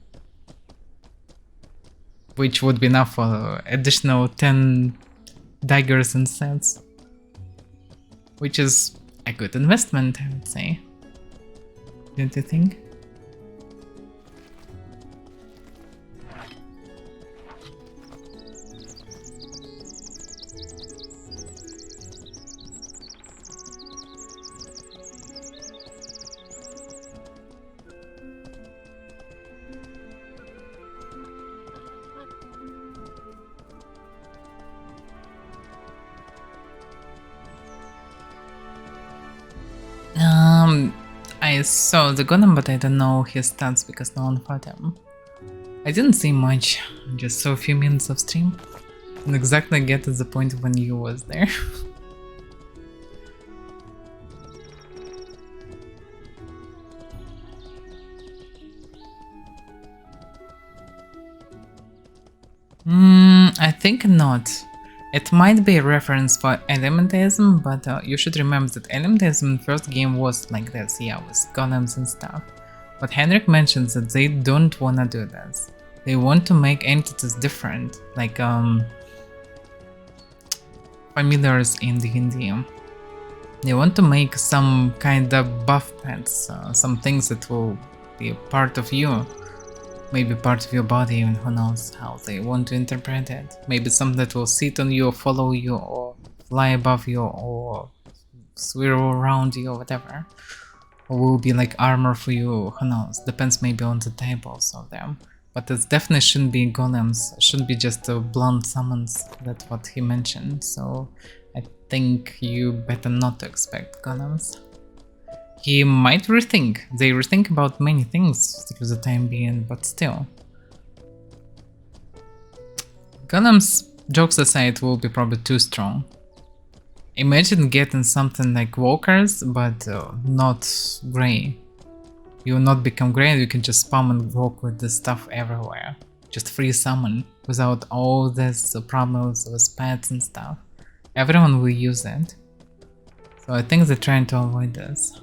Which would be enough for additional 10 daggers and sets. Which is a good investment, I would say. Don't you think? I saw the golem, but I don't know his stats because no one fought him. I didn't see much, just saw a few minutes of stream. And exactly get to the point when you was there. I think not. It might be a reference for elementalism, but you should remember that elementalism in first game was like this, yeah, with golems and stuff. But Henrik mentions that they don't wanna do this. They want to make entities different, like familiars in D&D. They want to make some kind of buff pets, some things that will be a part of you. Maybe part of your body, even who knows how they want to interpret it. Maybe something that will sit on you, or follow you, or fly above you, or swirl around you, or whatever. Or will be like armor for you, who knows. Depends maybe on the tables of them. But it definitely shouldn't be golems, it should be just blunt summons, that's what he mentioned. So I think you better not to expect golems. He might rethink. They rethink about many things through the time being, but still. Golems, jokes aside, will be probably too strong. Imagine getting something like walkers, but not grey. You will not become grey, you can just spam and walk with this stuff everywhere. Just free summon, without all this problems with pets and stuff. Everyone will use it. So I think they're trying to avoid this.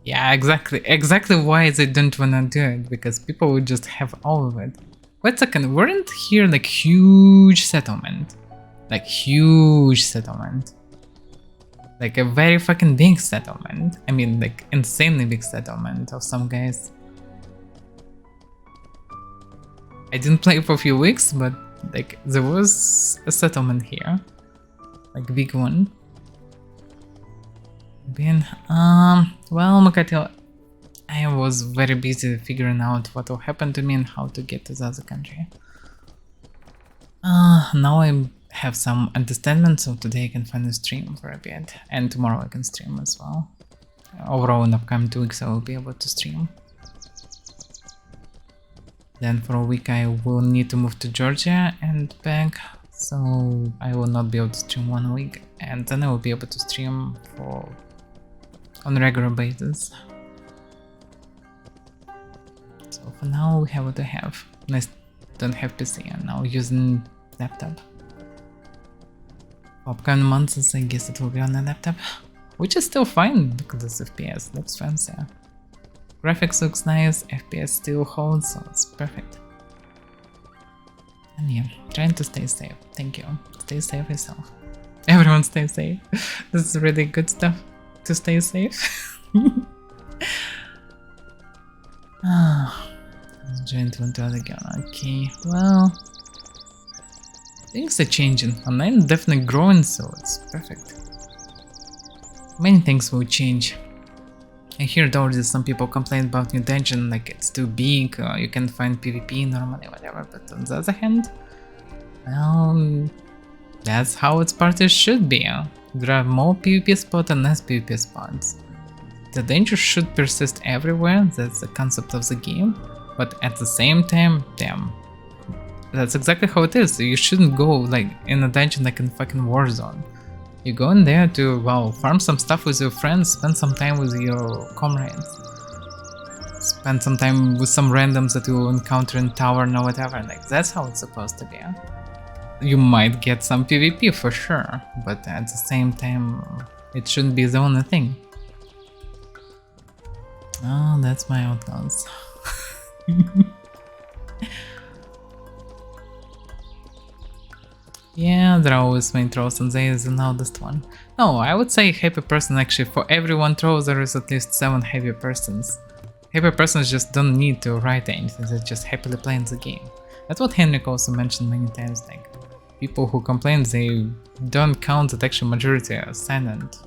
Yeah, exactly why they don't wanna do it, because people would just have all of it. Wait a second, weren't here like huge settlement? Like huge settlement. Like a very fucking big settlement. I mean like insanely big settlement of some guys. I didn't play for a few weeks, but like there was a settlement here. Like a big one. Well, Makati, I was very busy figuring out what will happen to me and how to get to the other country. Now I have some understanding, so today I can finally stream for a bit, and tomorrow I can stream as well. Overall, in the upcoming 2 weeks I will be able to stream. Then for a week I will need to move to Georgia and back, so I will not be able to stream 1 week, and then I will be able to stream on a regular basis. So for now we have what we have. I don't have PC, and now using laptop. For upcoming months I guess it will be on a laptop, which is still fine because it's FPS, looks fancy. Graphics looks nice, FPS still holds, so it's perfect. And yeah, trying to stay safe. Thank you. Stay safe yourself. Everyone stay safe. This is really good stuff to stay safe. Join to the other gun. Okay, well, things are changing. Online is definitely growing, so it's perfect. Many things will change. I heard already some people complain about new dungeon, like it's too big, you can find PvP normally, whatever, but on the other hand, well, that's how its parties should be. There are more PvP spots and less PvP spots. The danger should persist everywhere, that's the concept of the game, but at the same time, damn, that's exactly how it is. You shouldn't go like in a dungeon like in fucking Warzone. You go in there to, well, farm some stuff with your friends, spend some time with your comrades. Spend some time with some randoms that you will encounter in tavern or whatever, like that's how it's supposed to be. You might get some PvP for sure, but at the same time, it shouldn't be the only thing. Oh, that's my outlaws. Yeah, there are always main trolls and there is the loudest one. No, I would say happy person actually. For every one troll there is at least 7 happy persons. Happy persons just don't need to write anything, they're just happily playing the game. That's what Henrik also mentioned many times, like people who complain they don't count that actually majority are silent.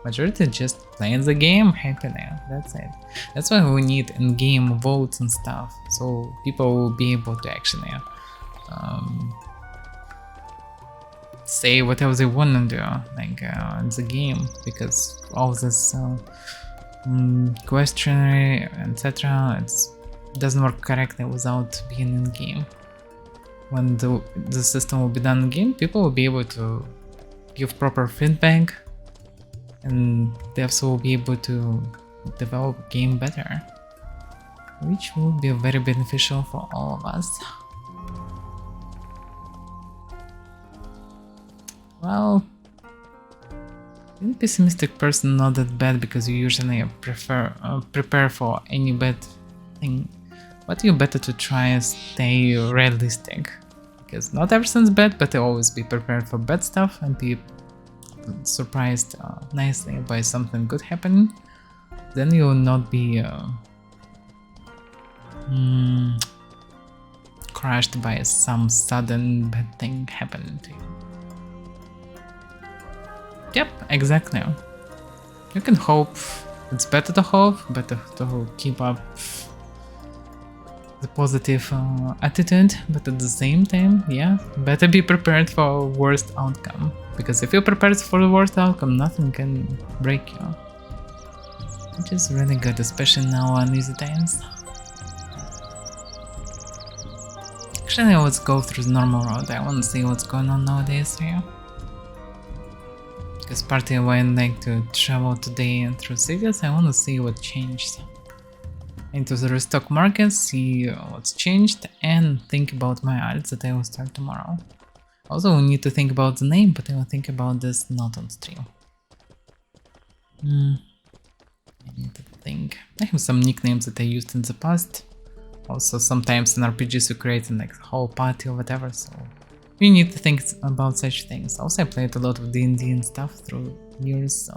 Majority just playing the game happily, that's it. That's why we need in-game votes and stuff, so people will be able to actually say whatever they wanna do, like in the game, because all this questionnaire, etc. It doesn't work correctly without being in game. When the system will be done in game, people will be able to give proper feedback, and devs will be able to develop game better, which will be very beneficial for all of us. Well, being a pessimistic person not that bad, because you usually prepare for any bad thing, but you better to try and stay realistic, because not everything's bad, but always be prepared for bad stuff and be surprised nicely by something good happening. Then you will not be crushed by some sudden bad thing happening to you. Yep, exactly. You can hope. It's better to hope, better to keep up the positive attitude, but at the same time, yeah, better be prepared for worst outcome. Because if you're prepared for the worst outcome, nothing can break you. Which is really good, especially now on easy times. Actually, let's go through the normal road. I want to see what's going on nowadays here. Because partly why I like to travel today and through cities, I want to see what changed. Into the restock market, see what's changed, and think about my alts that I will start tomorrow. Also, we need to think about the name, but I will think about this not on stream. I need to think. I have some nicknames that I used in the past. Also, sometimes in RPGs you create like a whole party or whatever, so you need to think about such things. Also, I played a lot of D&D and stuff through years, so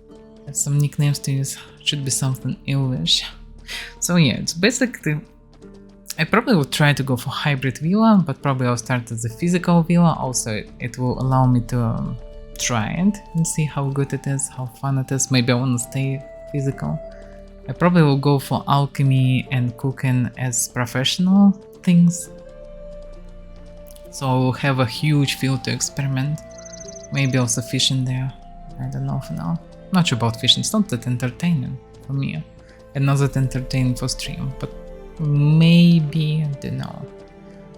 I have some nicknames to use. Should be something English. So yeah, it's basically, I probably would try to go for hybrid villa, but probably I'll start as a physical villa. Also, it will allow me to try it and see how good it is, how fun it is. Maybe I want to stay physical. I probably will go for alchemy and cooking as professional things. So I will have a huge field to experiment. Maybe also fishing there. I don't know for now. Not sure about fishing, it's not that entertaining for me. And not that entertaining for stream, but maybe, I don't know.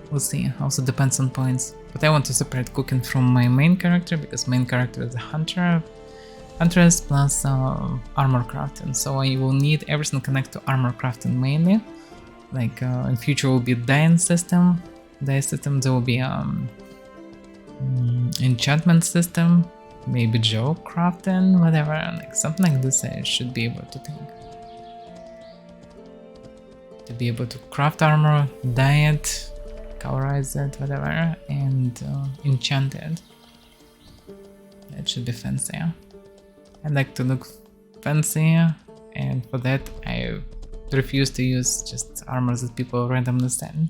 We'll see, also depends on points. But I want to separate cooking from my main character, because main character is a huntress plus armor crafting. So I will need everything connected to armor crafting mainly. Like in future will be dye system. Dye system, there will be enchantment system, maybe geo crafting, whatever, like something like this I should be able to think. To be able to craft armor, dye it, colorize it, whatever, and enchant it. That should be fancy. I like to look fancy, and for that I refuse to use just armors that people randomly send.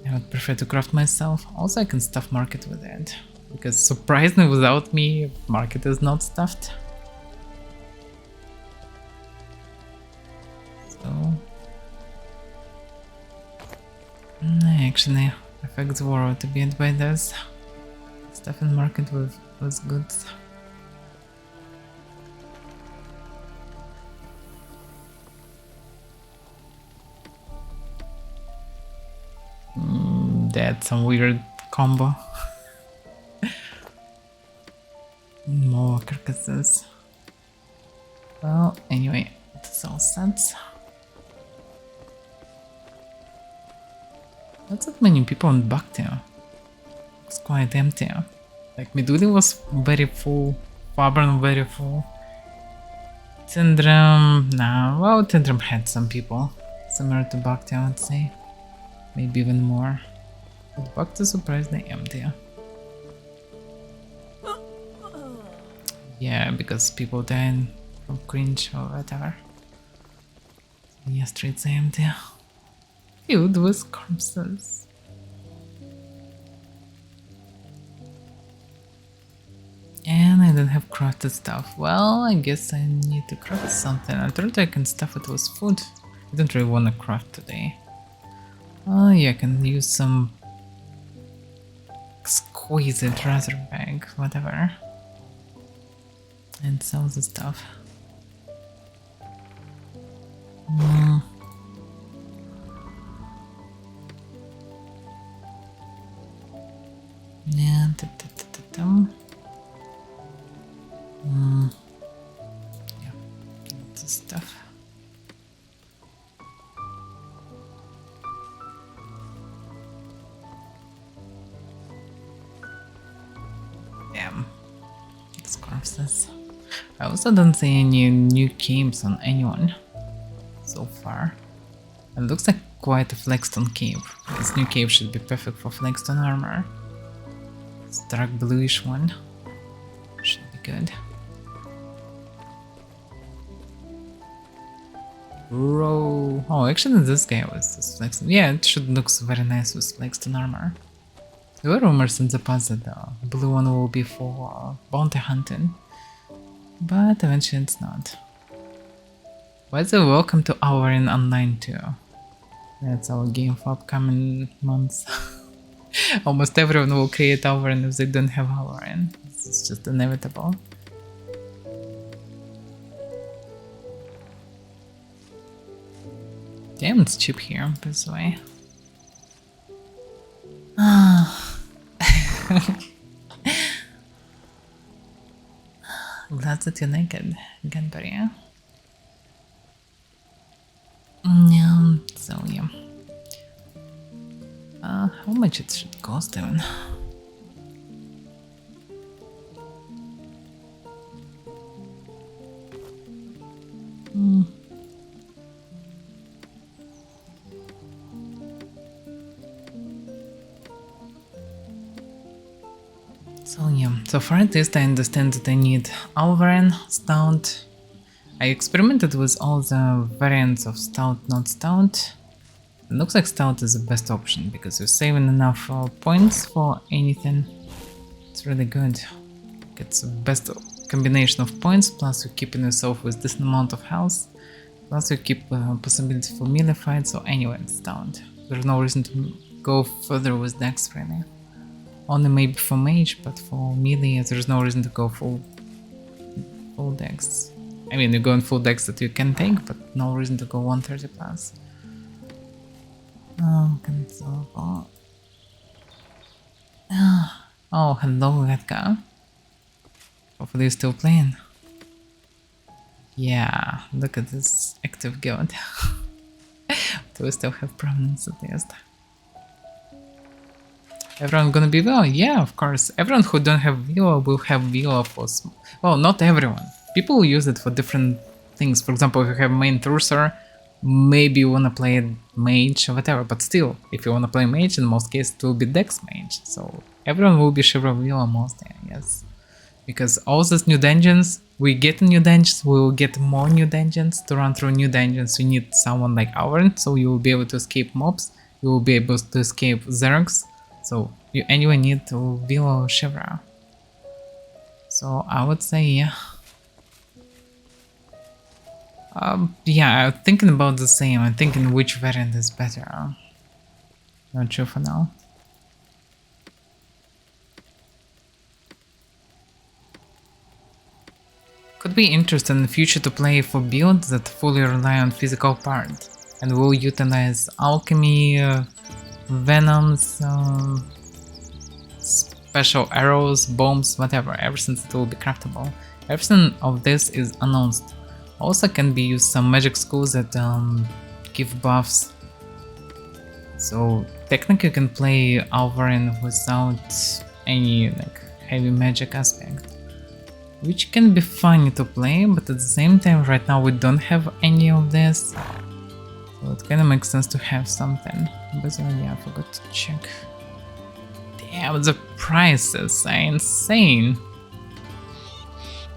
I would prefer to craft myself. Also, I can stuff market with it, because surprisingly without me, market is not stuffed. So I actually affect the world a bit by this. Stuff in market was good. That's some weird combo. More carcasses. Well, anyway, it's all set. Not that many people on Bhakti. It's quite empty. Like Miduli was very full, Fabern very full. Tendrum, nah, well, Tendrum had some people. Similar to Bhakti, I would say. Maybe even more. But Bhakti is surprisingly empty. Yeah, because people died from cringe or whatever. Yeah, streets are empty. Filled with corpses. And I don't have crafted stuff. Well, I guess I need to craft something. I thought I can stuff it with food. I don't really want to craft today. Oh yeah, I can use some exquisite Razorback, whatever. And sell the stuff. Yeah, yeah, lots of stuff. Damn, these corpses. I also don't see any new caves on anyone so far. It looks like quite a flagstone cave. This new cave should be perfect for flagstone armor. This dark bluish one should be good. Row. Oh, actually, this guy was this flagstone. Yeah, it should look very nice with flagstone armor. There were rumors in the past that the blue one will be for bounty hunting, but eventually it's not. By the way, welcome to Avaira Online too. That's our game for upcoming months. Almost everyone will create Avaira if they don't have Avaira. It's just inevitable. Damn, it's cheap here, by the way. Glad that you're naked, Ganbari. Yeah, so yeah. How much it should cost even? So yeah, so for this I understand that I need Alvarin, Stout. I experimented with all the variants of Stout, not Stout. It looks like Stout is the best option because you're saving enough points for anything. It's really good. It's the best combination of points, plus you're keeping yourself with decent amount of health, plus you keep possibility for melee fights, so anyway it's Stout. There's no reason to go further with Dex really. Only maybe for mage, but for melee there's no reason to go full Dex. I mean, you go in full Dex that you can take, but no reason to go 130 plus. Oh, console. Oh, hello, Redka. Hopefully you're still playing. Yeah, look at this active guild. Do we still have prominence at least? Everyone gonna be Vila? Yeah, of course. Everyone who don't have Vila will have Vila for... Well, not everyone. People use it for different things. For example, if you have main Trucer, maybe you wanna play mage or whatever, but still, if you wanna play mage, in most cases it will be Dex mage. So everyone will be Shiva Vila mostly, I guess. Because all these new dungeons, we get new dungeons, we will get more new dungeons. To run through new dungeons, you need someone like Auron, so you will be able to escape mobs, you will be able to escape Zergs. So you anyway need to Vila or Shivra. So I would say yeah. Yeah, I'm thinking about the same. I'm thinking which variant is better. Not sure for now. Could be interesting in the future to play for builds that fully rely on physical part and will utilize alchemy, venoms, special arrows, bombs, whatever, everything that will be craftable. Everything of this is announced. Also can be used some magic schools that give buffs. So technically you can play Alvarin without any like heavy magic aspect. Which can be funny to play, but at the same time right now we don't have any of this. So it kinda makes sense to have something. But yeah, I forgot to check. Damn, the prices are insane.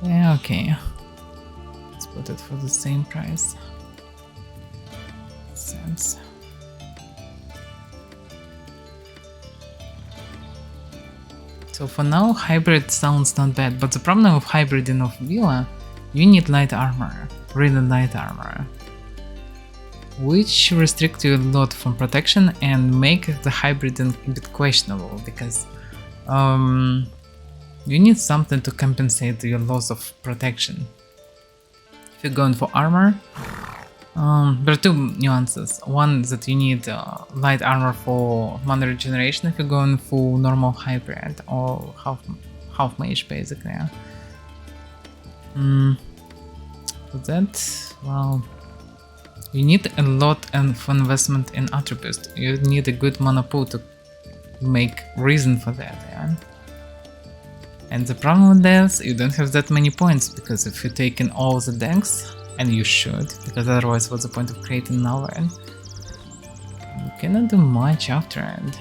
Yeah, okay. Let's put it for the same price. Sense. So for now, hybrid sounds not bad, but the problem with hybriding of Vila, you need light armor, really light armor, which restricts you a lot from protection and make the hybriding a bit questionable, because you need something to compensate your loss of protection. If you're going for armor, there are two nuances. One is that you need light armor for mana regeneration if you're going for normal hybrid or half mage basically. For that, well, you need a lot of investment in attributes. You need a good mana pool to make reason for that, yeah. And the problem with this, you don't have that many points, because if you take in all the decks, and you should, because otherwise what's the point of creating Nave? You cannot do much after it.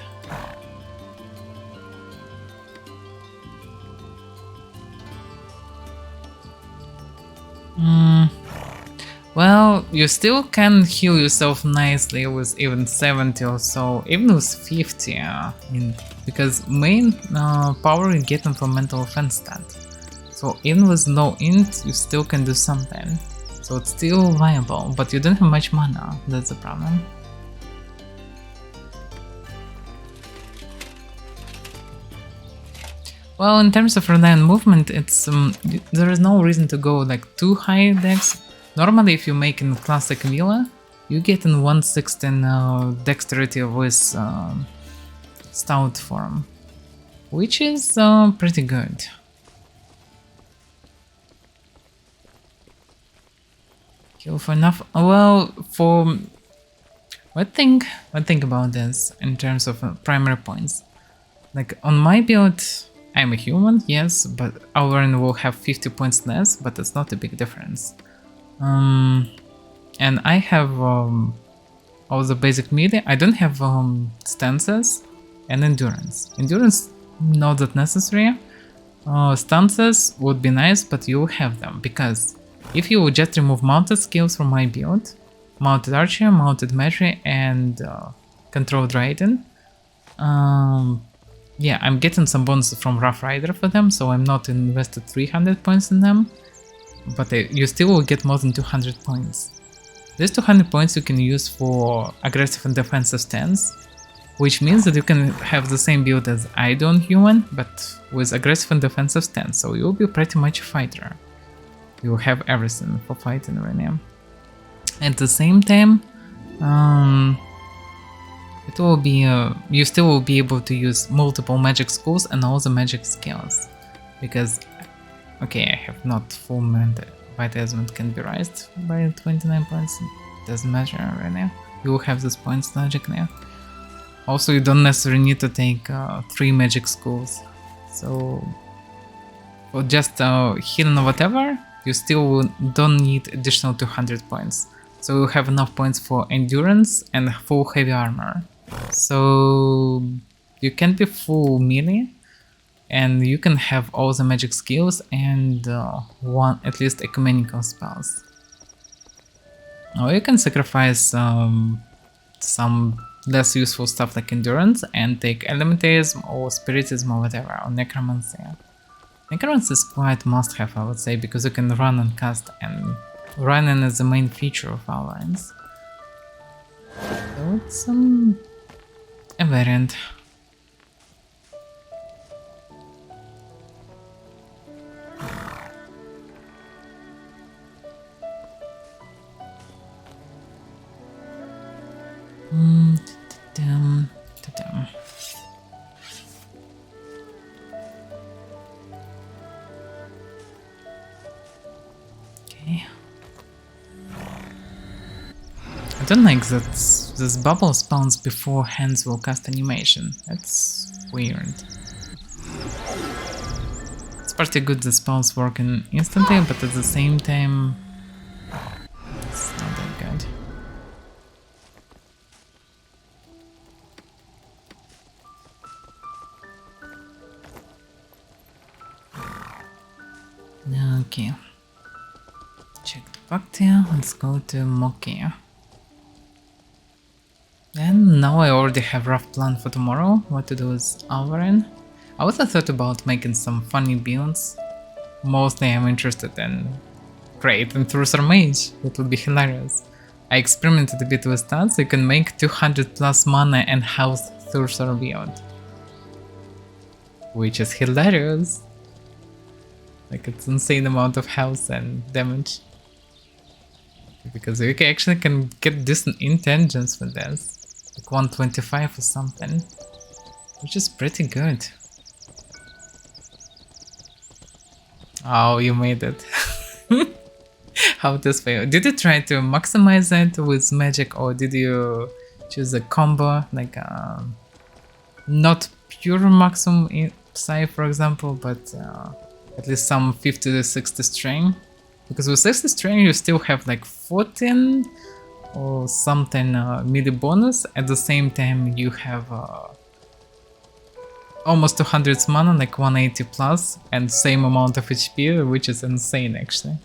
Well, you still can heal yourself nicely with even 70 or so, even with 50, because main power you get from mental offense stat. So even with no int, you still can do something. So it's still viable, but you don't have much mana, that's the problem. Well, in terms of rely on movement, it's there is no reason to go like too high dex. Normally, if you make in classic Villa, you get in 116 dexterity with stout form, which is pretty good. Kill for enough. Well, for what think about this in terms of primary points? Like on my build, I'm a human, yes, but Avaira will have 50 points less, but it's not a big difference. And I have all the basic melee. I don't have stances and endurance. Endurance not that necessary. Stances would be nice, but you have them, because if you would just remove mounted skills from my build, mounted archer, mounted mage, and controlled riding, yeah, I'm getting some bonuses from Rough Rider for them, so I'm not invested 300 points in them. But you still will get more than 200 points. These 200 points you can use for aggressive and defensive stance, which means that you can have the same build as I do on human, but with aggressive and defensive stance, so you'll be pretty much a fighter. You will have everything for fighting right now. At the same time, it will be you still will be able to use multiple magic schools and all the magic skills, because okay, I have not full Vitalism can be raised by 29 points. It doesn't matter right now. You will have these points logically. Also, you don't necessarily need to take 3 magic schools. So for just healing or whatever, you still don't need additional 200 points. So you have enough points for endurance and full heavy armor. So you can be full melee, and you can have all the magic skills and at least ecumenical spells. Or you can sacrifice some less useful stuff like endurance and take elementalism or spiritism or whatever, or necromancy. Necromancy is quite must-have, I would say, because you can run and cast, and running is the main feature of our lines. So it's a variant. Okay. I don't like that this bubble spawns before hands will cast animation. That's weird. It's pretty good the spells working instantly, but at the same time, it's not that good. Okay. Check the Bactia, let's go to Mokia. And now I already have rough plan for tomorrow, what to do with Avaira. I also thought about making some funny builds. Mostly I'm interested in creating Thruster Mage, that would be hilarious. I experimented a bit with that, so you can make 200 plus mana and house Thruster build. which is hilarious. Like it's insane amount of health and damage. Because you actually can get decent intelligence with this. Like 125 or something. Which is pretty good. Oh, you made it. How this fail? Did you try to maximize it with magic, or did you choose a combo like not pure maximum in psi, for example, but at least some 50 to 60 string? Because with 60 string you still have like 14 or something melee bonus. At the same time you have almost 200 mana, like 180 plus, and same amount of HP, which is insane actually.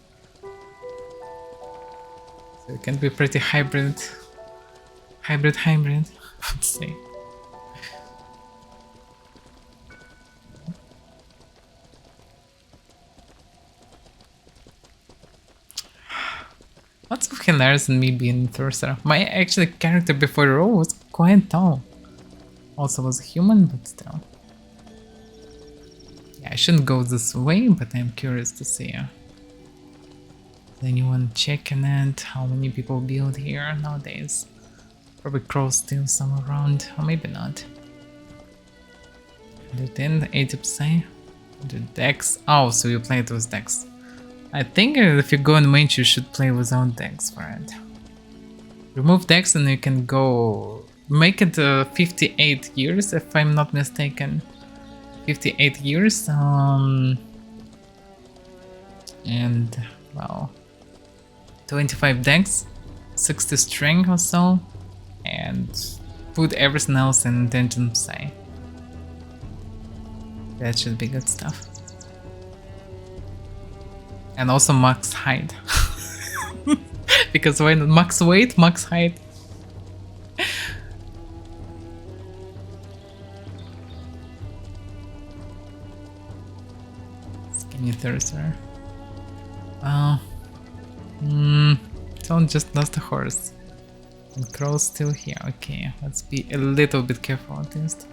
So it can be pretty hybrid, I would say. What's so hilarious in me being Thurser? My actually character before the role was quite tall. Also was a human, but still. Yeah, I shouldn't go this way, but I'm curious to see. Is anyone checking it? How many people build here nowadays? Probably crows still some around, or maybe not. 110, 80%. The decks. Oh, so you play it with decks. I think if you go in mage, you should play without decks for it. Remove decks and you can go... Make it 58 years, if I'm not mistaken. 58 years. And, well... 25 decks, 60 string or so, and put everything else in Dungeon Psi. That should be good stuff. And also max height. Because why not max weight, max height? Skinny Thurser. Well... Don't just lost a horse. And crow's still here. Okay, let's be a little bit careful at least.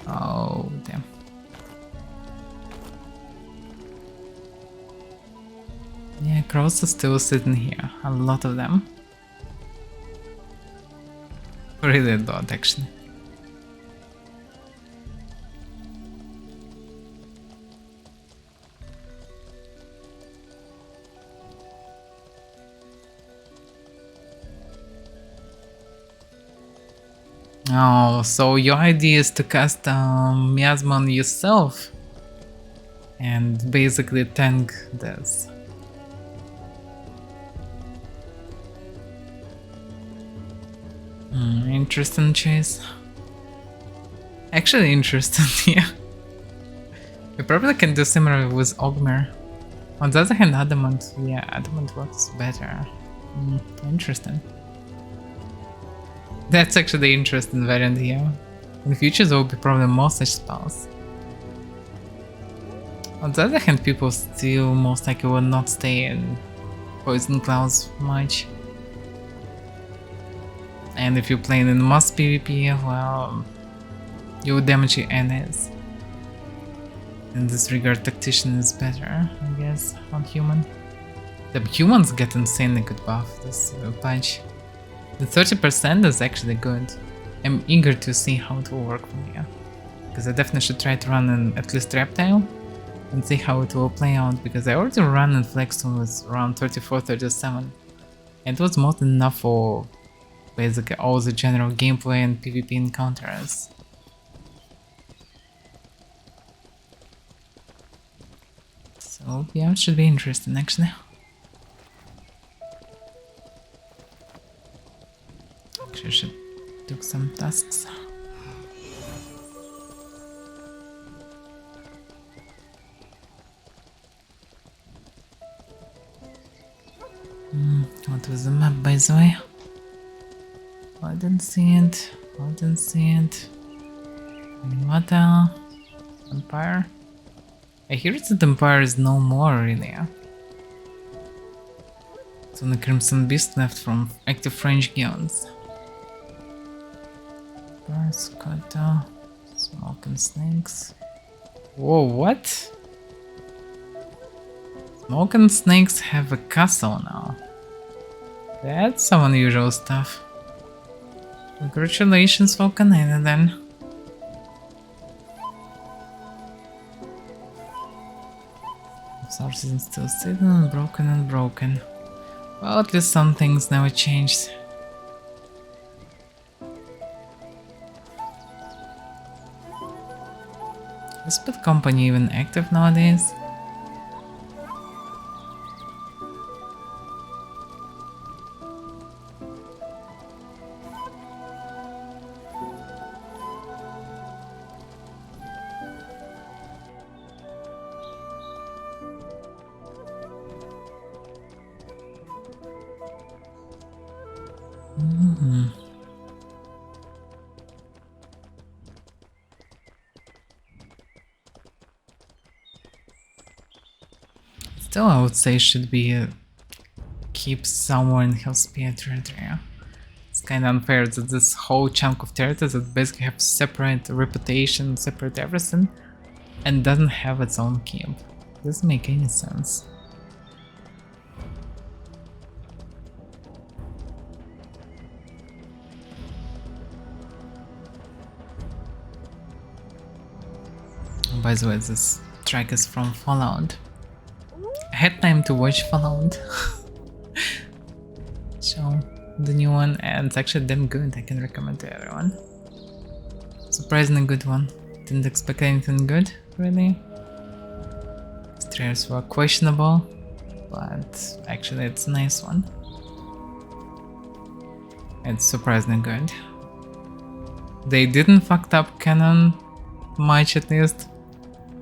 Oh, damn. Yeah, crows are still sitting here. A lot of them. Really a lot, actually. Oh, so your idea is to cast Miasma on yourself and basically tank this. Interesting choice. Actually interesting, yeah. You probably can do similar with Ogmer. On the other hand, Adamant, yeah, Adamant works better. Interesting. That's actually the interesting variant here. In the future there will be probably more such spells. On the other hand, people still most likely will not stay in Poison Clouds much. And if you're playing in mass PvP, well, you will damage your enemies. In this regard, Tactician is better, I guess, on human. The humans get insanely good buff this patch. The 30% is actually good. I'm eager to see how it will work for me. Because I definitely should try to run in at least Reptile and see how it will play out, because I already ran in Flexstone with around 34-37. And it was more than enough for basically all the general gameplay and PvP encounters. So yeah, it should be interesting actually. Actually I should do some tasks. What was the map, by the way? I didn't see it. I didn't see it. Animata. Empire. I hear that the Empire is no more, really. It's only Crimson Beast left from active French guilds. Barskota, Smoking Snakes. Whoa, what? Smoking Snakes have a castle now. That's some unusual stuff. Congratulations, Falconator, then. Sources still sitting and broken. Well, at least some things never changed. Is Pet Company even active nowadays? Still, I would say should be keep somewhere in Hellspear territory. It's kind of unfair that this whole chunk of territory that basically have separate reputation, separate everything, and doesn't have its own keep. Doesn't make any sense. By the way, this track is from Fallout. I had time to watch Fallout. So, the new one, and it's actually damn good. I can recommend to everyone. Surprisingly good one. Didn't expect anything good, really. Stairs were questionable, but actually it's a nice one. It's surprisingly good. They didn't fucked up canon much, at least.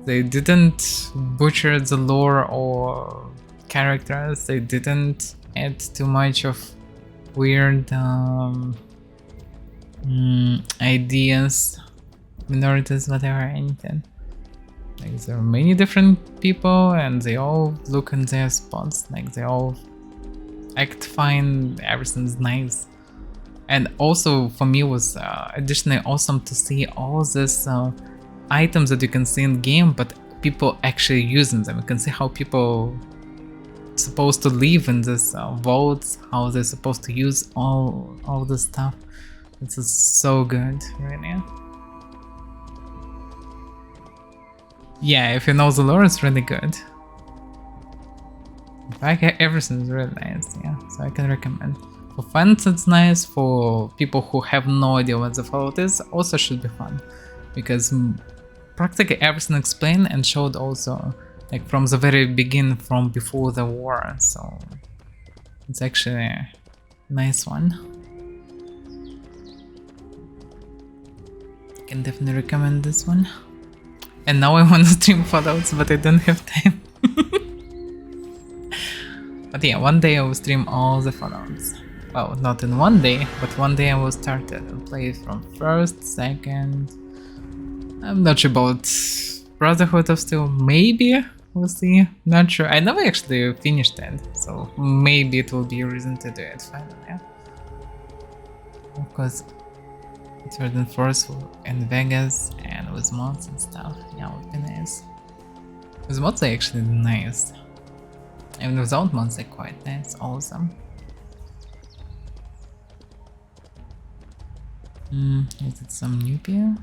They didn't butcher the lore or characters. They didn't add too much of weird ideas, minorities, whatever, anything. Like, there are many different people and they all look in their spots. Like, they all act fine, everything's nice. And also, for me, was additionally awesome to see all this items that you can see in game, but people actually using them. You can see how people supposed to live in this vaults, how they're supposed to use all this stuff. This is so good, really. Yeah, if you know the lore, it's really good. In fact, everything is really nice, yeah, so I can recommend. For fans it's nice, for people who have no idea what the Fallout is, also should be fun. Because practically everything explained and showed also, like, from the very beginning, from before the war, so it's actually a nice one. I can definitely recommend this one. And now I want to stream Fallouts, but I don't have time. But yeah, one day I will stream all the Fallouts. Well, not in one day, but one day I will start it and play it from first, second. I'm not sure about Brotherhood of Steel, maybe, we'll see, not sure. I never actually finished it, so maybe it will be a reason to do it finally. Yeah? Of course, Third and Fourth in Vegas and with mods and stuff, yeah, it would be nice. With mods they're actually nice. Even without mods they're quite nice, awesome. Is it some newbie?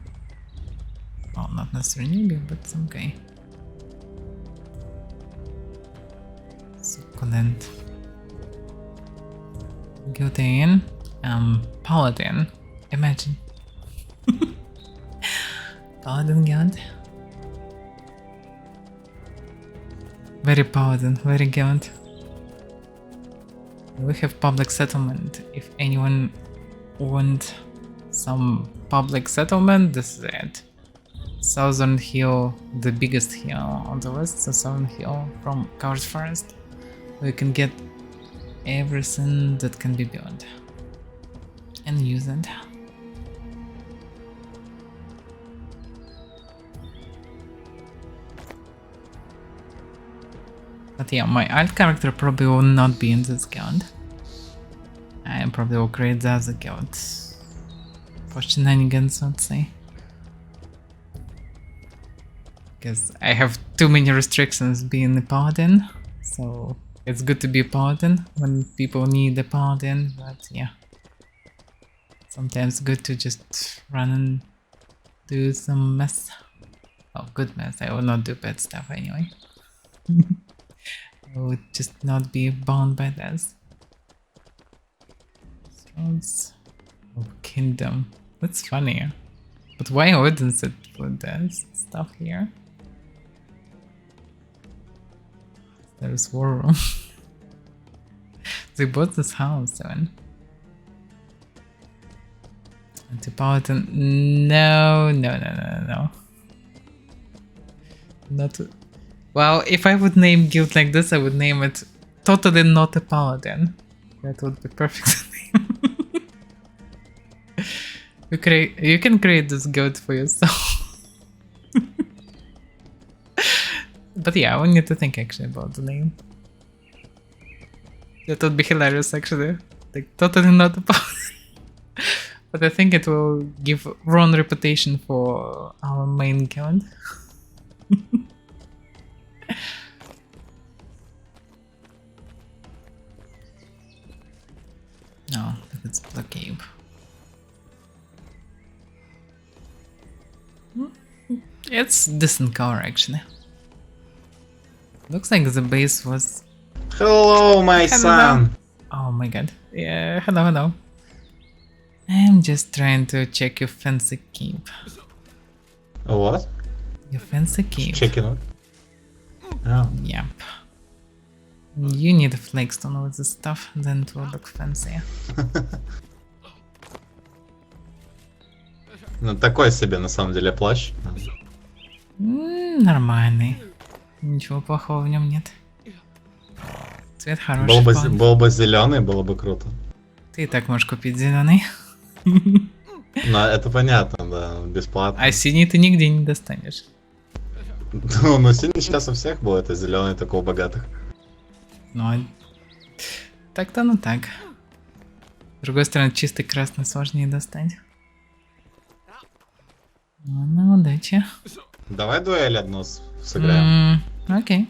Oh, not necessarily newbie, but some guy. Succulent. Guilty Paladin. Imagine. Paladin guild. Very Paladin, very guild. We have public settlement. If anyone want some public settlement, this is it. Southern Hill, the biggest hill on the west, so Southern Hill from Coward Forest. We can get everything that can be built and use it. But yeah, my alt character probably will not be in this guild. I probably will create the other guild. For shenanigans, let's say. Because I have too many restrictions being a paladin. So it's good to be a paladin when people need a paladin, but yeah. Sometimes good to just run and do some mess. Oh, good mess. I will not do bad stuff anyway. I would just not be bound by this. Sounds of Kingdom. That's funny. But why wouldn't it put this stuff here? There's war room. They bought this house then. Anti-Paladin. No. Not. Well, if I would name guild like this, I would name it totally not a paladin. That would be perfect name. You can create this guild for yourself. But yeah, we need to think actually about the name. That would be hilarious actually. Like totally not a paladin. But I think it will give wrong reputation for our main guild. No, it's Blue Cave. It's decent color actually. Looks like the base was...
Hello, my son!
Oh my god. Yeah, hello. I'm just trying to check your fancy keep.
What?
Your fancy keep.
Checking out. Oh.
Yep. You need a flagstone with this stuff, then it will look fancy.
Ну, такой себе, на самом деле, плащ.
Нормальный. Ничего плохого в нем нет. Цвет хороший.
Был бы зеленый, было бы круто.
Ты и так можешь купить зеленый.
Ну, это понятно, да, бесплатно.
А синий ты нигде не достанешь.
Ну, синий сейчас у всех был, это зеленый только у богатых.
Ну, так-то ну так. С другой стороны, чистый красный сложнее достать. Ну, удачи.
Давай дуэль одну сыграем.
Окей.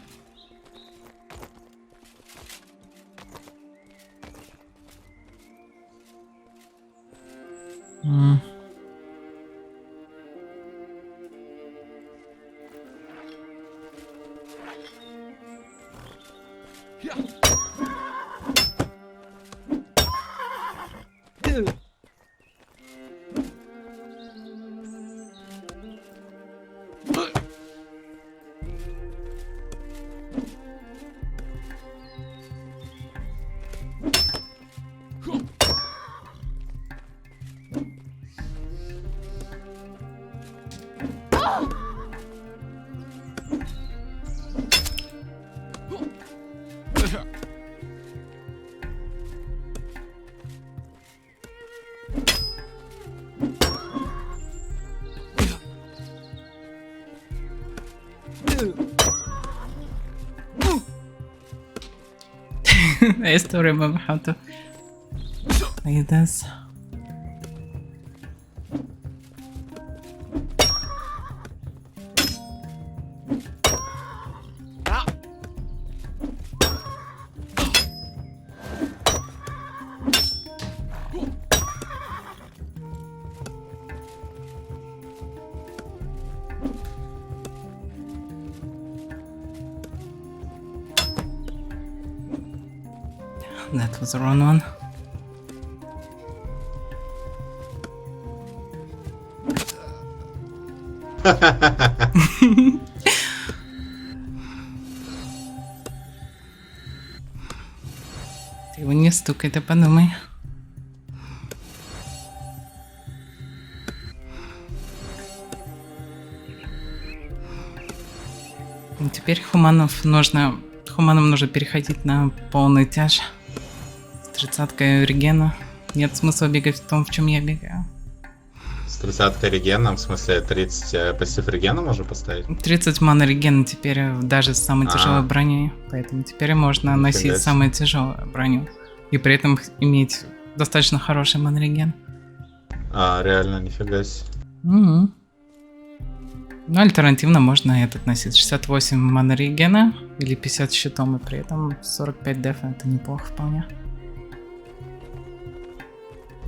I still remember how to play this. That was the wrong one. Ты его не стукай, ты подумай. И теперь хуманам нужно переходить на полный тяж. 30-ка регена. Нет смысла бегать в том, в чем я бегаю.
С 30 регена, в смысле 30 пассив регена можно поставить?
30 мана реген теперь даже с самой
А.
тяжелой броней. Поэтому теперь можно
Нифига
носить
себе.
самую тяжелую броню. И при этом иметь достаточно хороший мана реген.
А, реально, нифига себе.
Мгм. Ну, альтернативно можно этот носить 68 мана регена или 50 щитом, и при этом 45 дефа. Это неплохо вполне.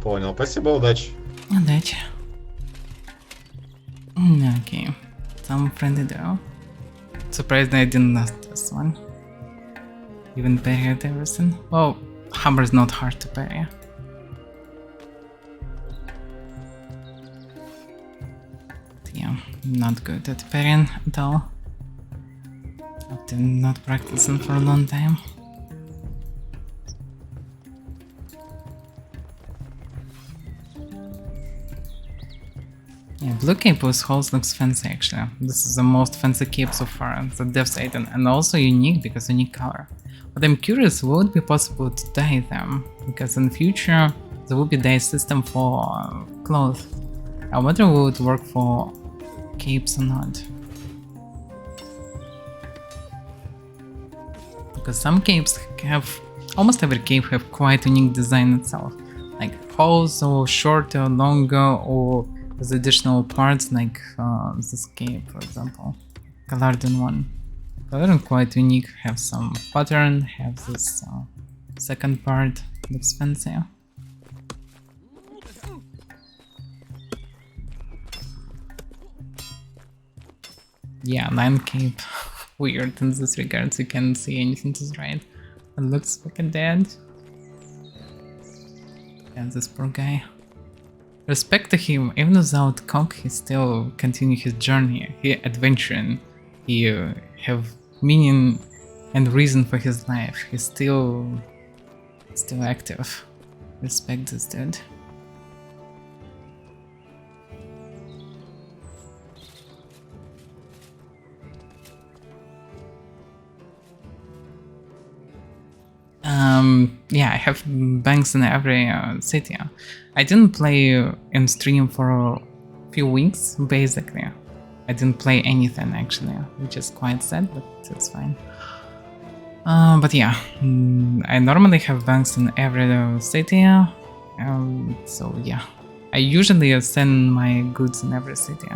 Понял, спасибо, удачи.
Удачи. Окей. Some friendly duo. Surprised I didn't last this one. Even parry at everything. Well, hammer is not hard to parry. But yeah, not good at parrying at all. After not practicing for a long time. Yeah, blue cape with holes looks fancy actually. This is the most fancy cape so far, the Death's Item, and also unique because unique color. But I'm curious, would it be possible to dye them? Because in future there will be dye system for clothes. I wonder would it work for capes or not. Because some capes have, almost every cape have quite unique design itself. Like holes or shorter, longer, or with additional parts like this cape, for example. Paladin one. Paladin quite unique, have some pattern, have this second part, looks fancy. Yeah, 9 cape. Weird in this regard, you can't see anything to the right. It looks fucking dead. And this poor guy. Respect to him, even without cock, he still continue his journey. He adventuring. He have meaning and reason for his life. He's still active. Respect this dude. Yeah, I have banks in every city. I didn't play in stream for a few weeks, basically. I didn't play anything actually, which is quite sad, but it's fine. But yeah, I normally have banks in every city, so yeah. I usually send my goods in every city.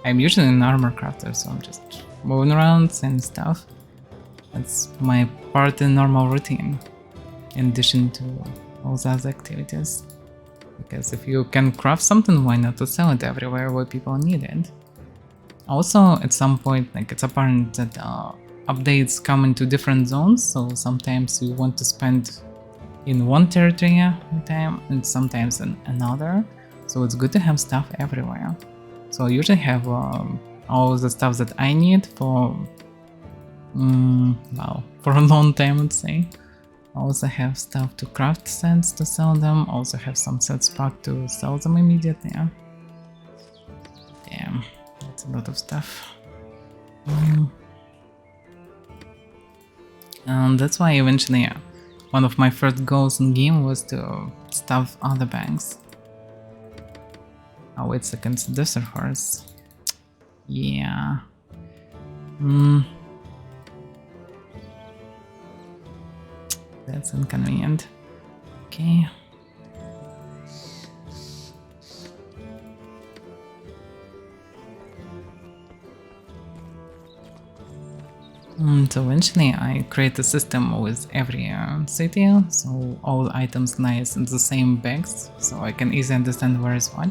I'm usually an armor crafter, so I'm just moving around and stuff. That's my part in normal routine, in addition to all the other activities. Because if you can craft something, why not to sell it everywhere where people need it? Also, at some point, like it's apparent that updates come into different zones, so sometimes you want to spend in one territory at a time, and sometimes in another. So it's good to have stuff everywhere. So I usually have all the stuff that I need for well, for a long time, I'd say. I also have stuff to craft sets to sell them, also have some sets packed to sell them immediately. Damn, that's a lot of stuff. And that's why eventually one of my first goals in game was to stuff other banks. Oh, wait a second, it's a desert horse. Yeah. That's inconvenient. Okay. So eventually I create a system with every city, so all items nice in the same bags, so I can easily understand where is what.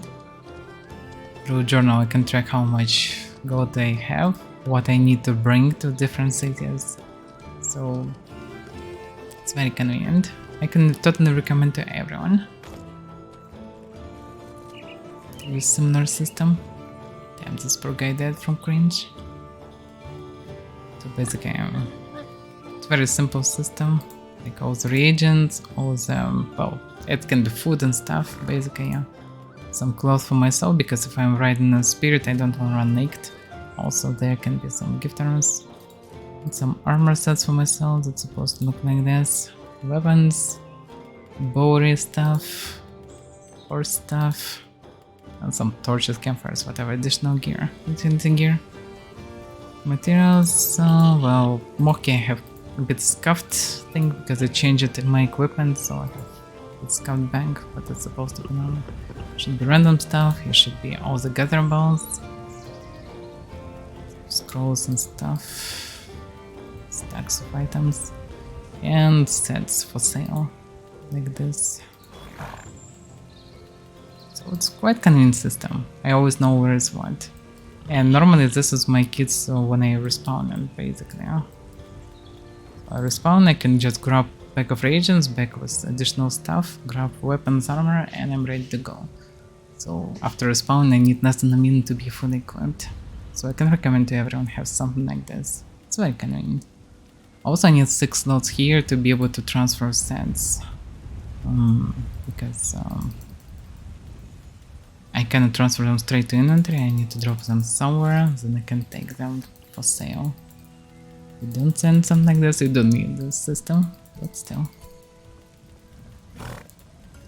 Through journal I can track how much gold I have, what I need to bring to different cities, so it's very convenient. I can totally recommend to everyone. Use similar system. Damn, this poor guy dead from cringe. So basically, it's a very simple system. Like all the reagents, all the, well, it can be food and stuff, basically, yeah. Some clothes for myself, because if I'm riding a spirit, I don't want to run naked. Also, there can be some gift items. Some armor sets for myself that's supposed to look like this. Weapons, bowery stuff, horse stuff, And some torches, campfires, whatever. Additional gear. Utility gear. Materials. Well, Moki I have a bit scuffed thing because I changed it in my equipment, so I have a scuffed bank, but it's supposed to be normal. Should be random stuff. Here should be all the gather balls, scrolls and stuff, stacks of items, and sets for sale, like this. So it's quite convenient system. I always know where is what. And normally this is my kit, so when I respawn it, basically. I respawn, I can just grab bag of reagents, bag with additional stuff, grab weapons, armor, and I'm ready to go. So after respawn I need less than a minute to be fully equipped. So I can recommend to everyone have something like this. It's very convenient. Also I need 6 slots here to be able to transfer sets. Because I cannot transfer them straight to inventory, I need to drop them somewhere, then I can take them for sale. You don't send something like this, you don't need this system, but still.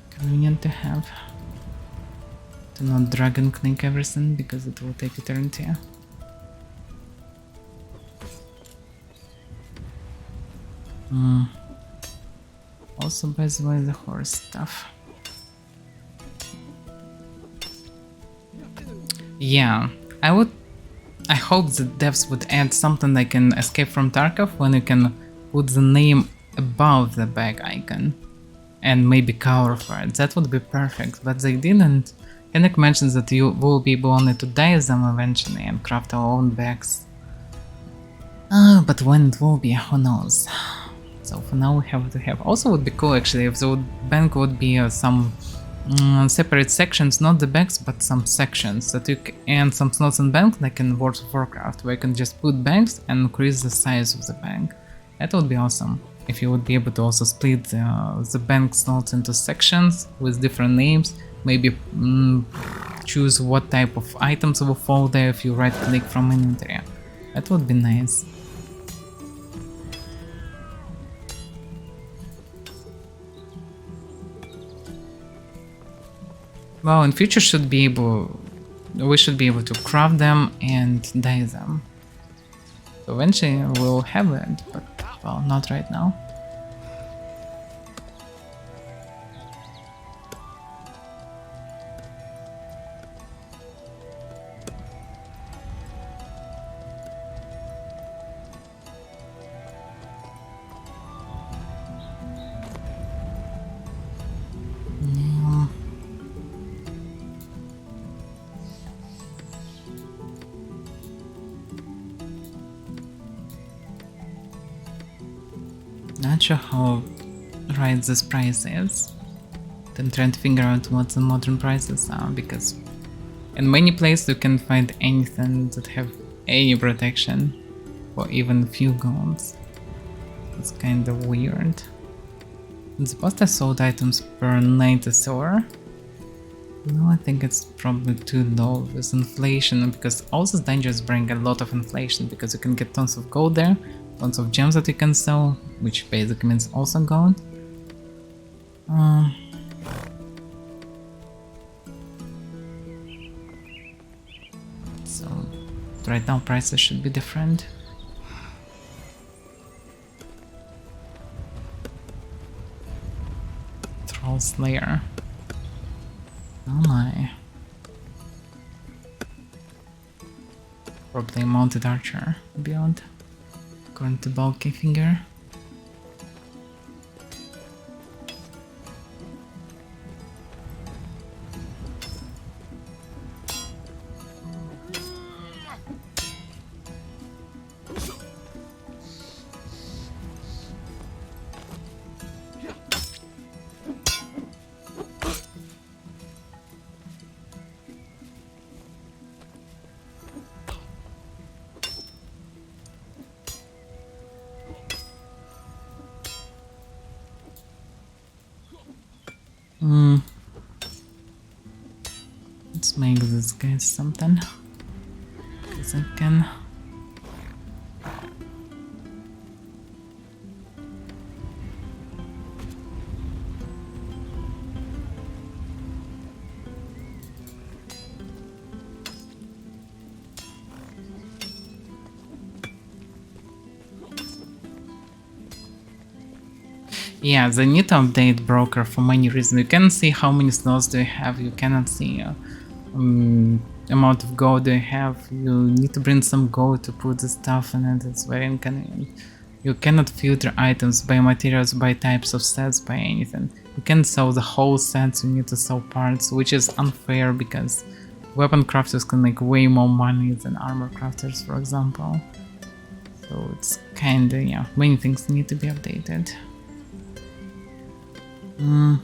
Convenient to have. Do not drag and click everything because it will take eternity. Also, by the way, the horse stuff. Yeah, I hope the devs would add something like an Escape from Tarkov when you can put the name above the bag icon and maybe cover for it. That would be perfect, but they didn't. Henrik mentions that you will be able only to dye them eventually and craft our own bags. But when it will be, who knows. So for now we have to have. Also would be cool actually if the bank would be some separate sections, not the bags, but some sections that you and some slots in bank, like in World of Warcraft, where you can just put banks and increase the size of the bank. That would be awesome. If you would be able to also split the bank slots into sections with different names, maybe choose what type of items will fall there if you right click from inventory. That would be nice. Well, in future we should be able to craft them and dye them. So eventually we'll have it, but well, not right now. Not sure how right this price is. I'm trying to figure out what the modern prices are, because in many places you can find anything that have any protection for even few golds. It's kind of weird. In the past I sold items per 90 silver. No, I think it's probably too low with inflation, because all these dungeons bring a lot of inflation, because you can get tons of gold there, tons of gems that you can sell, which basically means also gold. So right now prices should be different. Troll Slayer. Oh my. Probably a mounted archer beyond. According to bulky finger. Let's make this guy something, because I can. Yeah, they need to update broker for many reasons. You can see how many slots do you have. You cannot see amount of gold do you have. You need to bring some gold to put the stuff in it. It's very inconvenient. You cannot filter items by materials, by types of sets, by anything. You can't sell the whole sets, you need to sell parts, which is unfair because weapon crafters can make way more money than armor crafters, for example. So it's kinda, yeah, many things need to be updated. Oh,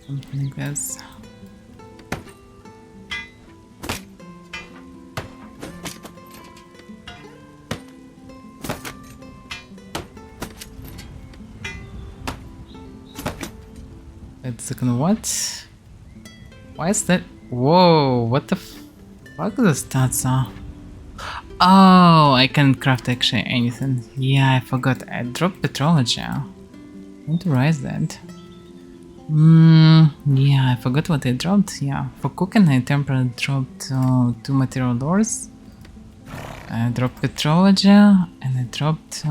something like this. Wait a second, what? Why is that? Whoa, what the fuck the stats are? Oh, I can craft actually anything. Yeah, I forgot. I dropped petrology. I want to rise that. Yeah, I forgot what I dropped. Yeah, for cooking I temporarily dropped 2 material doors. I dropped petrology and I dropped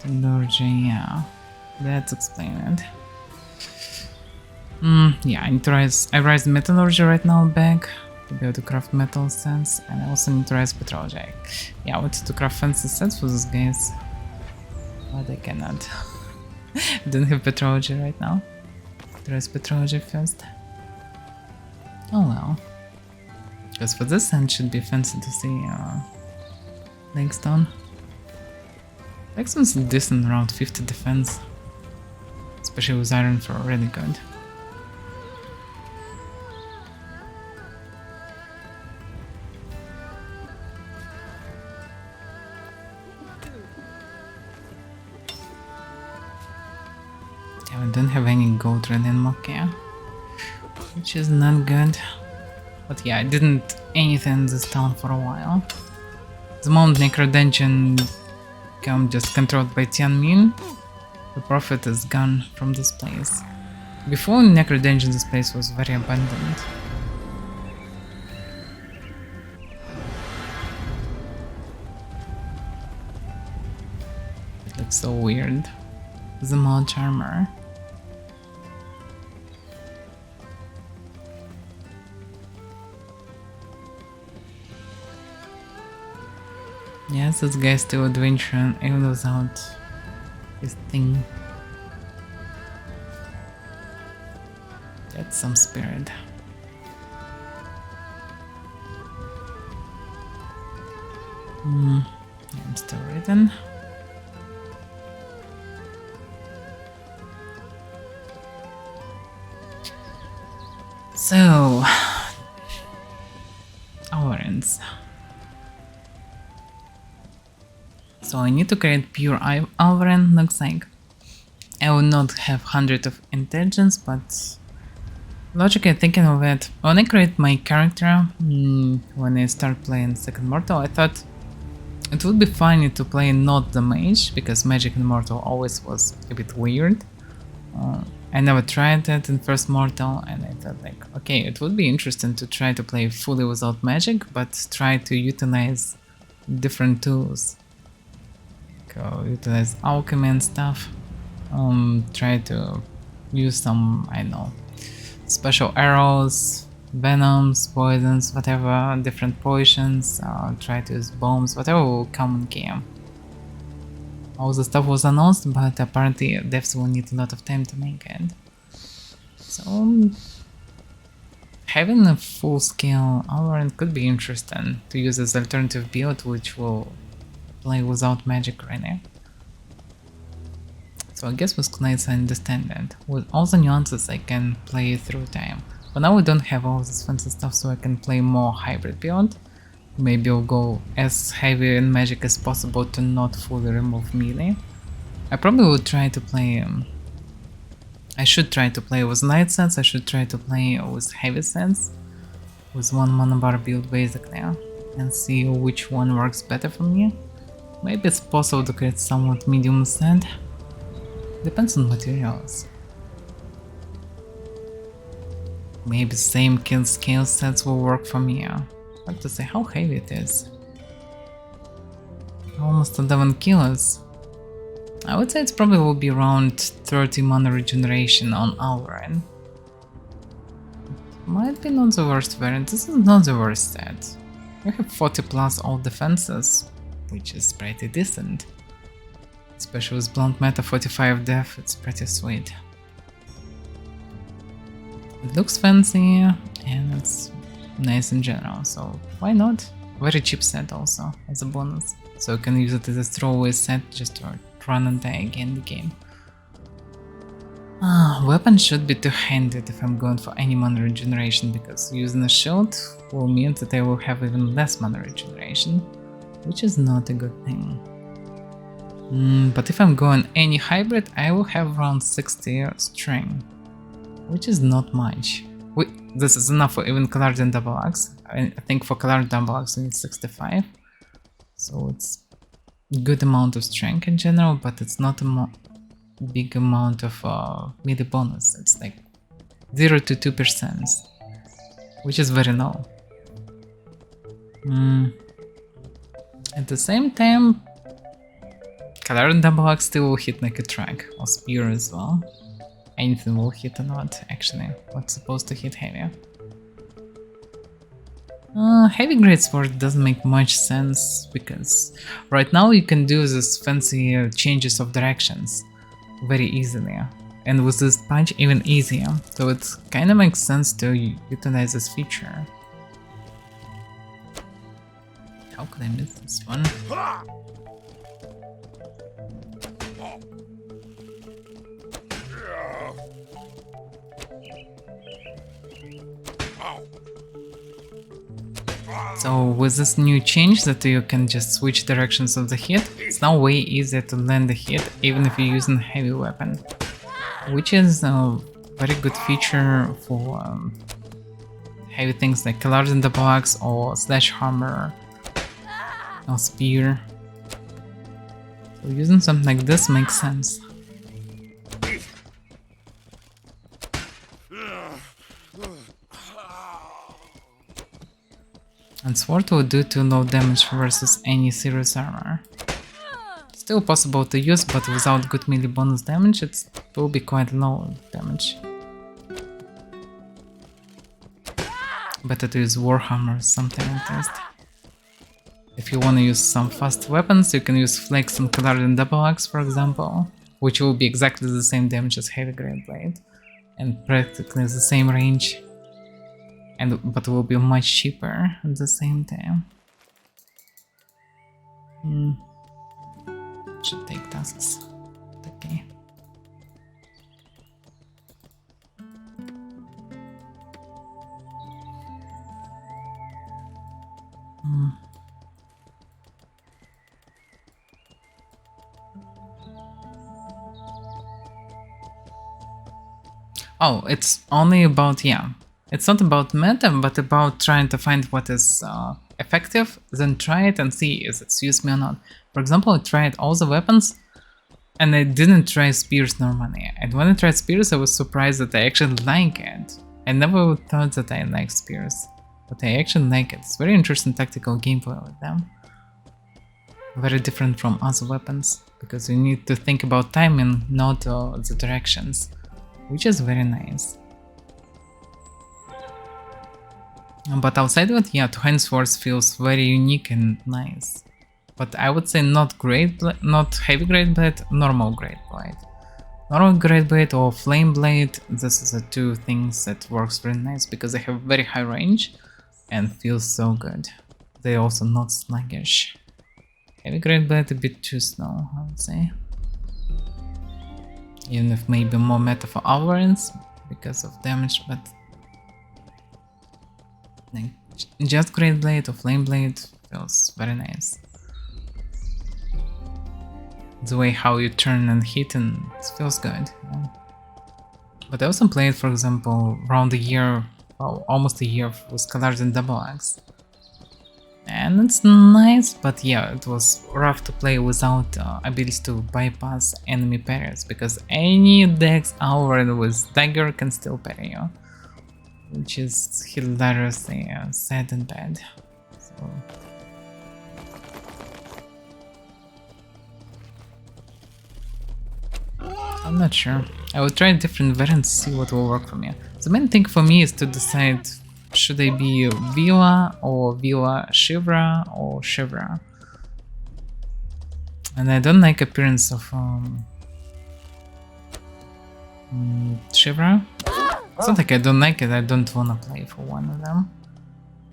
metallurgy. Yeah, that's explained. Yeah, I need to rise. I rise metallurgy right now back to be able to craft metal sets, and I also need to rise petrology. Yeah, I wanted to craft fancy sets for these guys, but I cannot. I don't have petrology right now. To rise petrology first. Oh well. Because for this end should be fancy to see Lakestone. Lakestone's decent, around 50 defense. Especially with iron for really good. Yeah, we don't have any gold red in Mokia, which is not good. But yeah, I didn't anything in this town for a while. The moment Necro Dungeon become just controlled by Tianmin, the profit is gone from this place. Before Necro Dungeon, this place was very abundant. It looks so weird. The mod charmer. Yes, this guy's still adventuring even without his thing. That's some spirit. I'm still reading. So, Awarens. So I need to create pure Alvaran, looks like. I will not have 100 of intelligence, but logically thinking of it, when I create my character, when I start playing Second Mortal, I thought it would be funny to play not the mage, because magic in Mortal always was a bit weird. I never tried it in First Mortal, and I thought like, okay, it would be interesting to try to play fully without magic, but try to utilize different tools. Utilize alchemy and stuff. Try to use some, I don't know, special arrows, venoms, poisons, whatever, different potions, try to use bombs, whatever will come in game. All the stuff was announced, but apparently devs will need a lot of time to make it. So having a full-scale Alvaran could be interesting to use as alternative build, which will play without magic right now. So I guess with Knights I understand that. With all the nuances I can play through time. But now we don't have all this fancy stuff, so I can play more hybrid build. Maybe I'll go as heavy in magic as possible to not fully remove melee. I probably will try to play... I should try to play with light sets, I should try to play with heavy sets. With one mana bar build basically. and see which one works better for me. Maybe it's possible to create somewhat medium sand. Depends on materials. Maybe same kill scale sets will work for me. Hard to say how heavy it is. Almost 11 kilos. I would say it probably will be around 30 mana regeneration on Avaira. Might be not the worst variant. This is not the worst stat. We have 40 plus all defenses, which is pretty decent. Especially with blunt meta 45 def, it's pretty sweet. It looks fancy and it's nice in general, so why not? Very cheap set also as a bonus, so you can use it as a throwaway set just to run and die again in the game. Weapon should be two-handed if I'm going for any mana regeneration, because using a shield will mean that I will have even less mana regeneration, which is not a good thing. But if I'm going any hybrid, I will have around 60 string, which is not much. This is enough for even Paladin double axe. I think for Paladin double axe we need 65, so it's a good amount of strength in general, but it's not a big amount of melee bonus. It's like 0 to 2%, which is very low. At the same time, Paladin double axe still will hit like a track or spear as well. Anything will hit or not, actually. What's supposed to hit heavier? Heavy greatsword doesn't make much sense, because right now you can do this fancy changes of directions very easily, and with this punch even easier, so it kinda makes sense to utilize this feature. How could I miss this one? So with this new change that you can just switch directions of the hit, it's now way easier to land the hit even if you're using a heavy weapon, which is a very good feature for heavy things like Paladin double axe or slash hammer or spear. So using something like this makes sense. And sword will do 2 low damage versus any serious armor. Still possible to use, but without good melee bonus damage it will be quite low damage. Better to use Warhammer or something like that. If you want to use some fast weapons, you can use Flex and Paladin double axe, for example, which will be exactly the same damage as Heavy Great Blade, and practically the same range. But will be much cheaper at the same time. Should take tasks. Okay. Oh, it's only about, it's not about meta, but about trying to find what is effective, then try it and see if it suits me or not. For example, I tried all the weapons, and I didn't try spears normally. And when I tried spears, I was surprised that I actually like it. I never thought that I like spears, but I actually like it. It's very interesting tactical gameplay with them. Very different from other weapons, because you need to think about timing, not the directions, which is very nice. But outside of it, two-hand swords feels very unique and nice. But I would say not not heavy great blade, normal great blade. Normal great blade or flame blade, this is the two things that works very nice because they have very high range and feels so good. They're also not sluggish. Heavy great blade a bit too slow, I would say. Even if maybe more meta for Avaira because of damage, but like, just great blade or flame blade feels very nice. The way how you turn and hit, and it feels good. But I also played, for example, around a year, well, almost a year with Paladin double axe, and and it's nice, but yeah, it was rough to play without ability to bypass enemy parries, because any dex Avaira with dagger can still parry you, which is hilariously sad and bad. So I'm not sure. I will try different variants to see what will work for me. The main thing for me is to decide, should I be Vila or Vila Shivra or Shivra? And I don't like appearance of Shivra. It's not like I don't like it, I don't wanna play for one of them.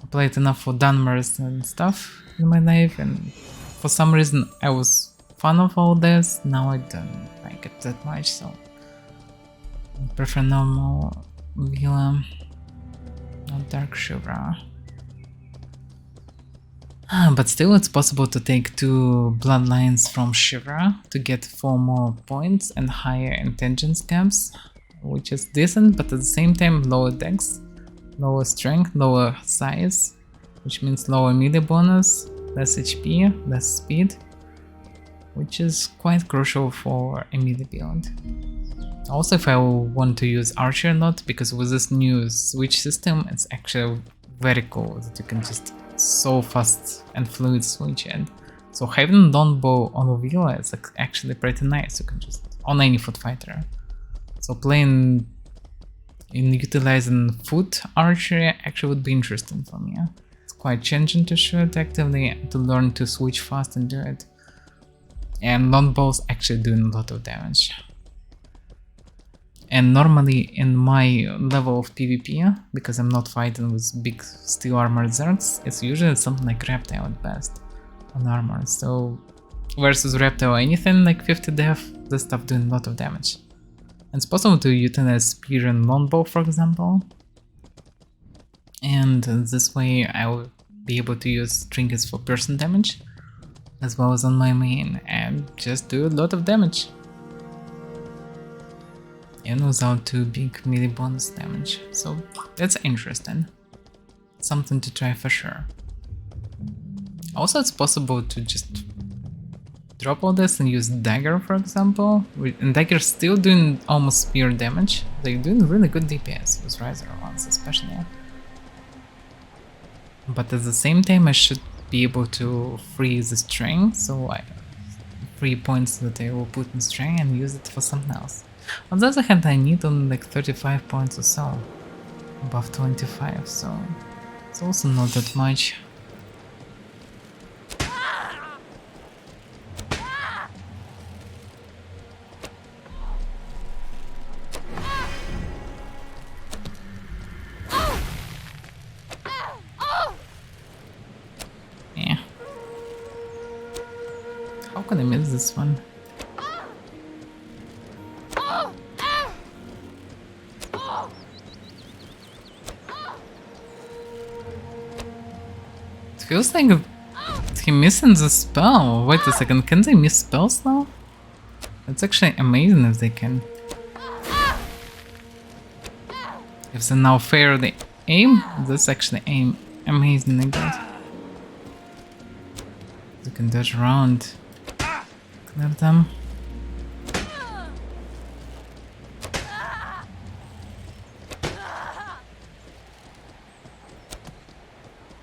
I played enough for Dunmers and stuff in my life, and for some reason I was fan of all this. Now I don't like it that much, so I prefer normal Vila, not Dark Shivra. But still, it's possible to take 2 bloodlines from Shivra to get 4 more points and higher intelligence caps, which is decent, but at the same time lower dex, lower strength, lower size, which means lower melee bonus, less HP, less speed, which is quite crucial for a melee build. Also, if I want to use Archer a lot, because with this new switch system, it's actually very cool that you can just so fast and fluid switch it. So having longbow on Vila is actually pretty nice. You can just on any foot fighter. So playing in utilizing foot archery actually would be interesting for me. It's quite challenging to shoot actively, to learn to switch fast and do it. And longbow's actually doing a lot of damage. And normally in my level of PvP, because I'm not fighting with big steel armored zergs, it's usually something like reptile at best on armor. So versus reptile anything like 50 def, this stuff doing a lot of damage. And it's possible to utilize spear and longbow, for example. And this way I will be able to use trinkets for person damage, as well as on my main, and just do a lot of damage. And without too big melee bonus damage. So that's interesting. Something to try for sure. Also, it's possible to just drop all this and use dagger, for example. And dagger still doing almost spear damage. They're doing really good DPS with riser ones, especially. But at the same time, I should be able to free the string, so I free points that I will put in string and use it for something else. On the other hand, I need only like 35 points or so, above 25, so it's also not that much. Yeah. How can I miss this one? Feels like he missing the spell. Wait a second, can they miss spells now? It's actually amazing if they can. If they now fair the aim, that's actually aim amazingly good. You can dodge around, clear them.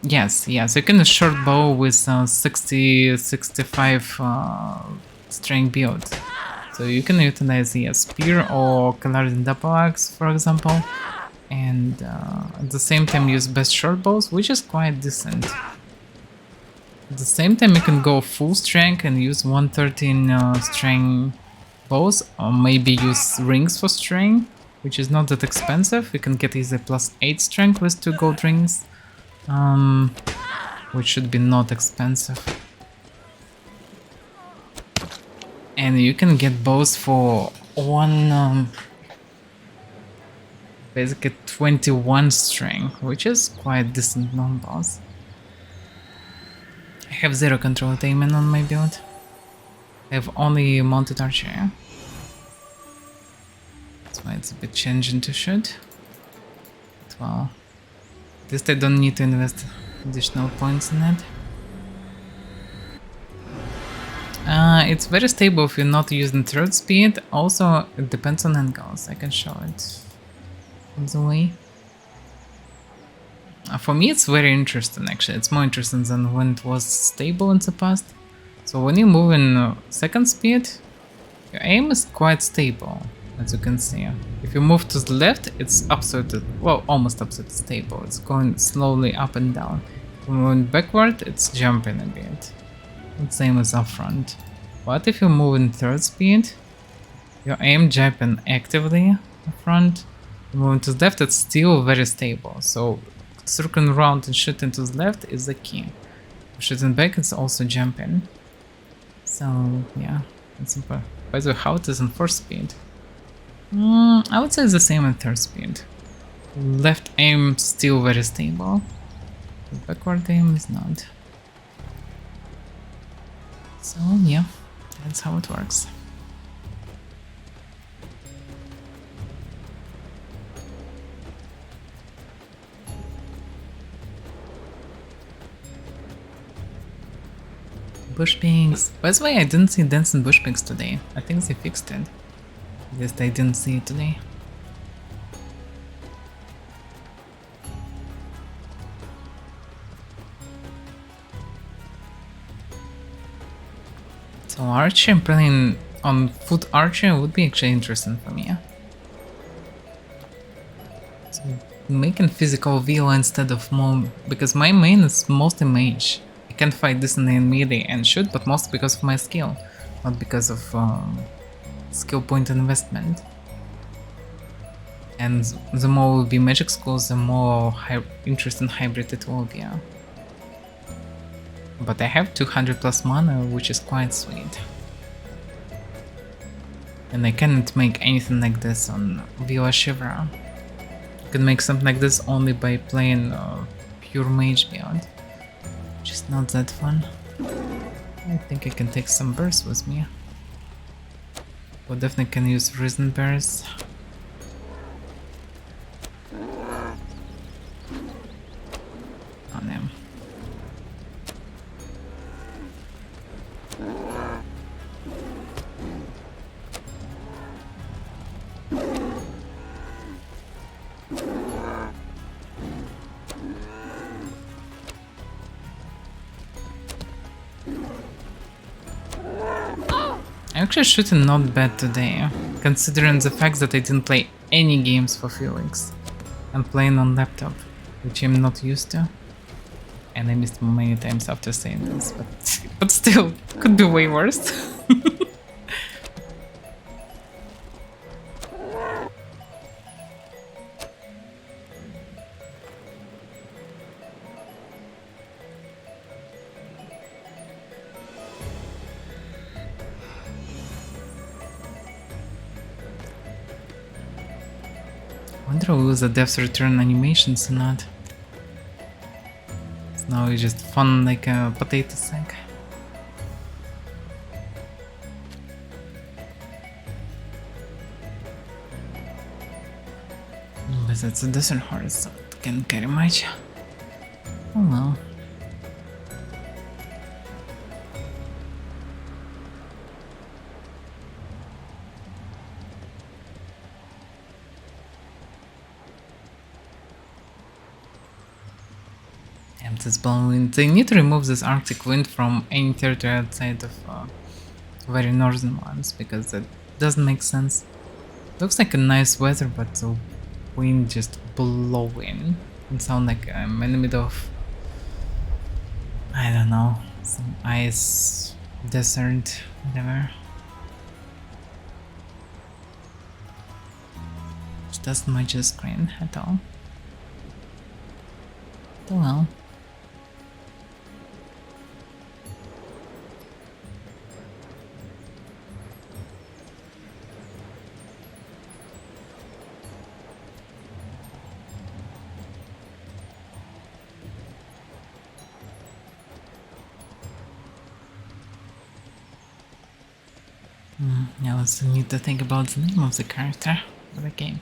Yes, you can short bow with 60-65 strength build. So you can utilize a spear or Paladin double axe, for example, and at the same time use best short bows, which is quite decent. At the same time, you can go full strength and use 113 strength bows, or maybe use rings for strength, which is not that expensive. You can get easy +8 strength with 2 gold rings. Which should be not expensive. And you can get bows for one, basically 21 strength, which is quite decent non-boss. I have 0 control attainment on my build. I have only mounted archer. That's why it's a bit challenging to shoot. But well, at least I don't need to invest additional points in it. it's very stable if you're not using third speed. Also, it depends on angles. I can show it on the way. For me, it's very interesting actually. It's more interesting than when it was stable in the past. So when you move in second speed, your aim is quite stable, as you can see. If you move to the left, it's absolutely, well, almost absolutely stable. It's going slowly up and down. When moving backward, it's jumping a bit. And same as up front. But if you move in third speed, your aim jumping actively up front. Moving to the left, it's still very stable. So circling around and shooting to the left is the key. Shooting back, it's also jumping. So yeah, it's important. By the way, how it is in fourth speed? I would say it's the same in third speed. Left aim still very stable. The backward aim is not. So yeah, that's how it works. Bush pings. By the way, I didn't see dancing bush pings today. I think they fixed it. Just I didn't see it today. So archer, playing on foot archer would be actually interesting for me. So making physical VO instead of more, because my main is mostly mage. I can fight decently in melee and shoot, but mostly because of my skill, not because of skill point investment. And the more will be magic schools, the more interesting hybrid it will be. But I have 200 plus mana, which is quite sweet. And I cannot make anything like this on Villa Shivra. You can make something like this only by playing pure mage build, which is not that fun. I think I can take some bursts with me. But definitely can use risen bears. On him. Actually shooting not bad today, considering the fact that I didn't play any games for a few weeks. I'm playing on laptop, which I'm not used to. And I missed many times after saying this, but still, could be way worse. I wonder if it was a Death's Return animations or not. So now it's just fun like a potato sack. But it's a desert horse, so it can't carry much. Oh well. This blowing wind. They need to remove this Arctic wind from any territory outside of very northern ones, because that doesn't make sense. Looks like a nice weather, but the wind just blowing and sound like I'm in the middle of, I don't know, some ice, desert, whatever. Which doesn't match the screen at all. Oh well. I also need to think about the name of the character for the game.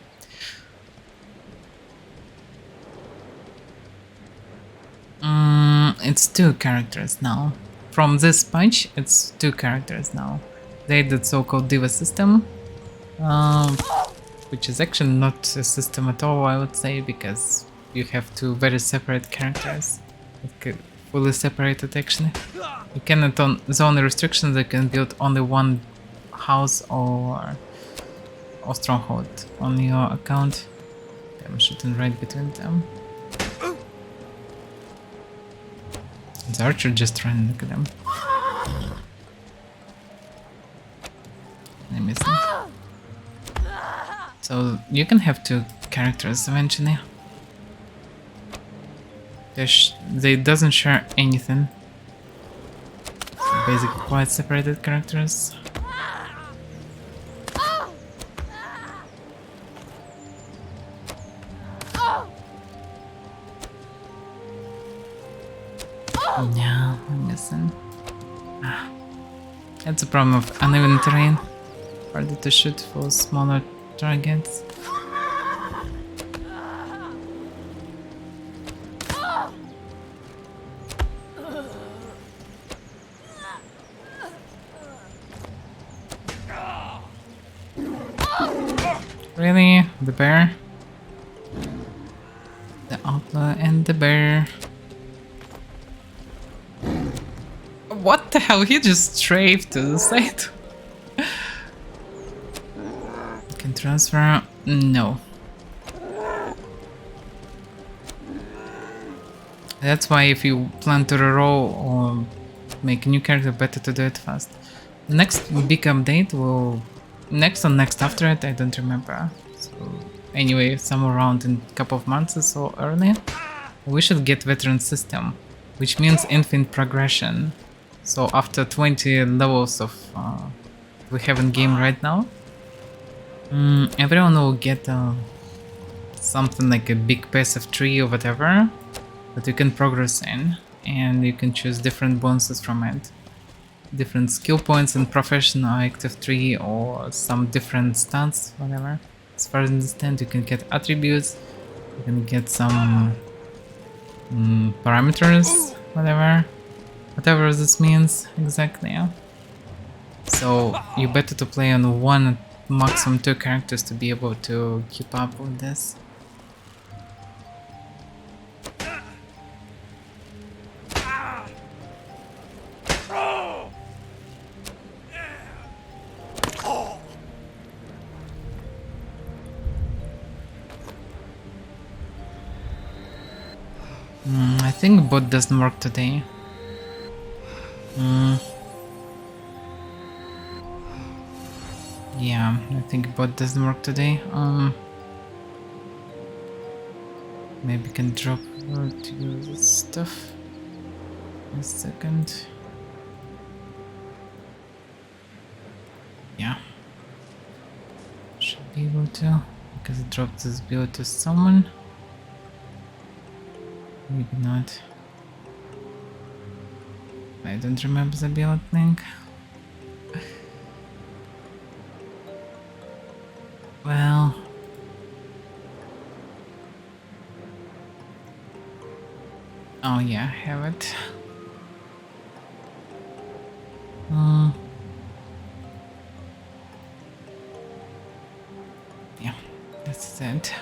It's two characters now. from this patch, it's 2 characters now. They did so-called Diva system, which is actually not a system at all, I would say, because you have 2 very separate characters, like fully separated actually. You cannot on the only restrictions, you can build only one house or stronghold on your account. I'm shooting right between them. The archer just ran, look at them. I missed him. So you can have 2 characters eventually. They doesn't share anything. So basically quite separated characters. Yeah, I'm missing. That's a problem of uneven terrain. Harder to shoot for smaller targets. Really? The bear? The outlaw and the bear. What the hell? He just strafed to the side. Can transfer? No. That's why if you plan to reroll or make a new character, better to do it fast. Next big update will... Next or next after it, I don't remember. So anyway, somewhere around in a couple of months or so early, we should get veteran system, which means infinite progression. So after 20 levels of we have in game right now, everyone will get something like a big passive tree or whatever that you can progress in, and you can choose different bonuses from it. Different skill points in professional active tree or some different stats, whatever. As far as I understand, you can get attributes, you can get some parameters, whatever this means exactly. Yeah? So you better to play on 1, maximum 2 characters to be able to keep up with this. I think bot doesn't work today. Yeah, I think bot doesn't work today. Maybe can drop to use this stuff. A second. Yeah. Should be able to, because it dropped this build to someone. Maybe not. I don't remember the build link. Well, oh yeah, I have it. Yeah, that's it.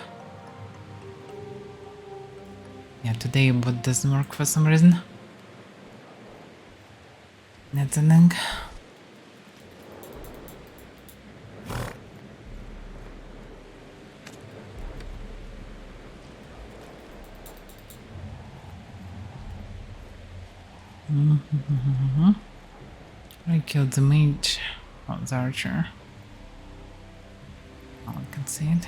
Yeah, today bot doesn't work for some reason. That's a link. I killed the mage. Oh, the archer. Oh, I can see it.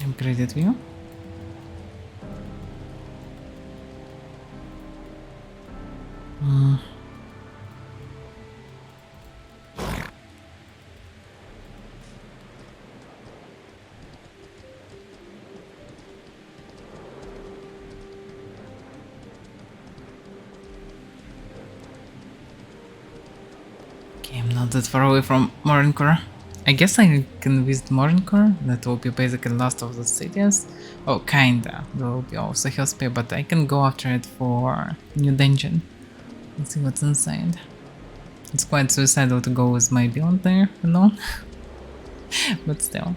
Upgraded view. Okay, I'm not that far away from Morincore. I guess I can visit Morincore. That will be basically last of the cities. Oh, kinda. There will be also Hellspear, but I can go after it for new dungeon. Let's see what's inside. It's quite suicidal to go with my build there alone. But still.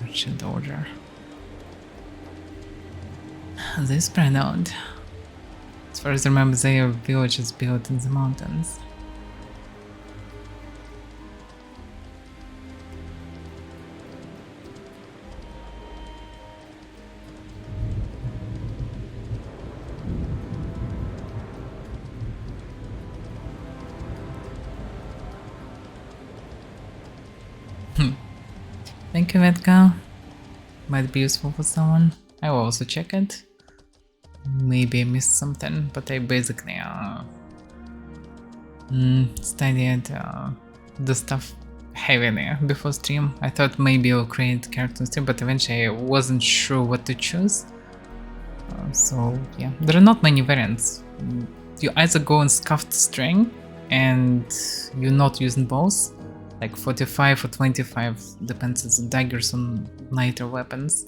Merchant order. They spread out. As far as I remember, their village is built in the mountains. Thank you, Vedka. Might be useful for someone. I will also check it. Maybe I missed something, but I basically studied the stuff heavily before stream. I thought maybe I'll create character stream, but eventually I wasn't sure what to choose. So yeah, there are not many variants. You either go in scuffed string and you're not using bows, like 45 or 25, depends on the daggers on lighter weapons.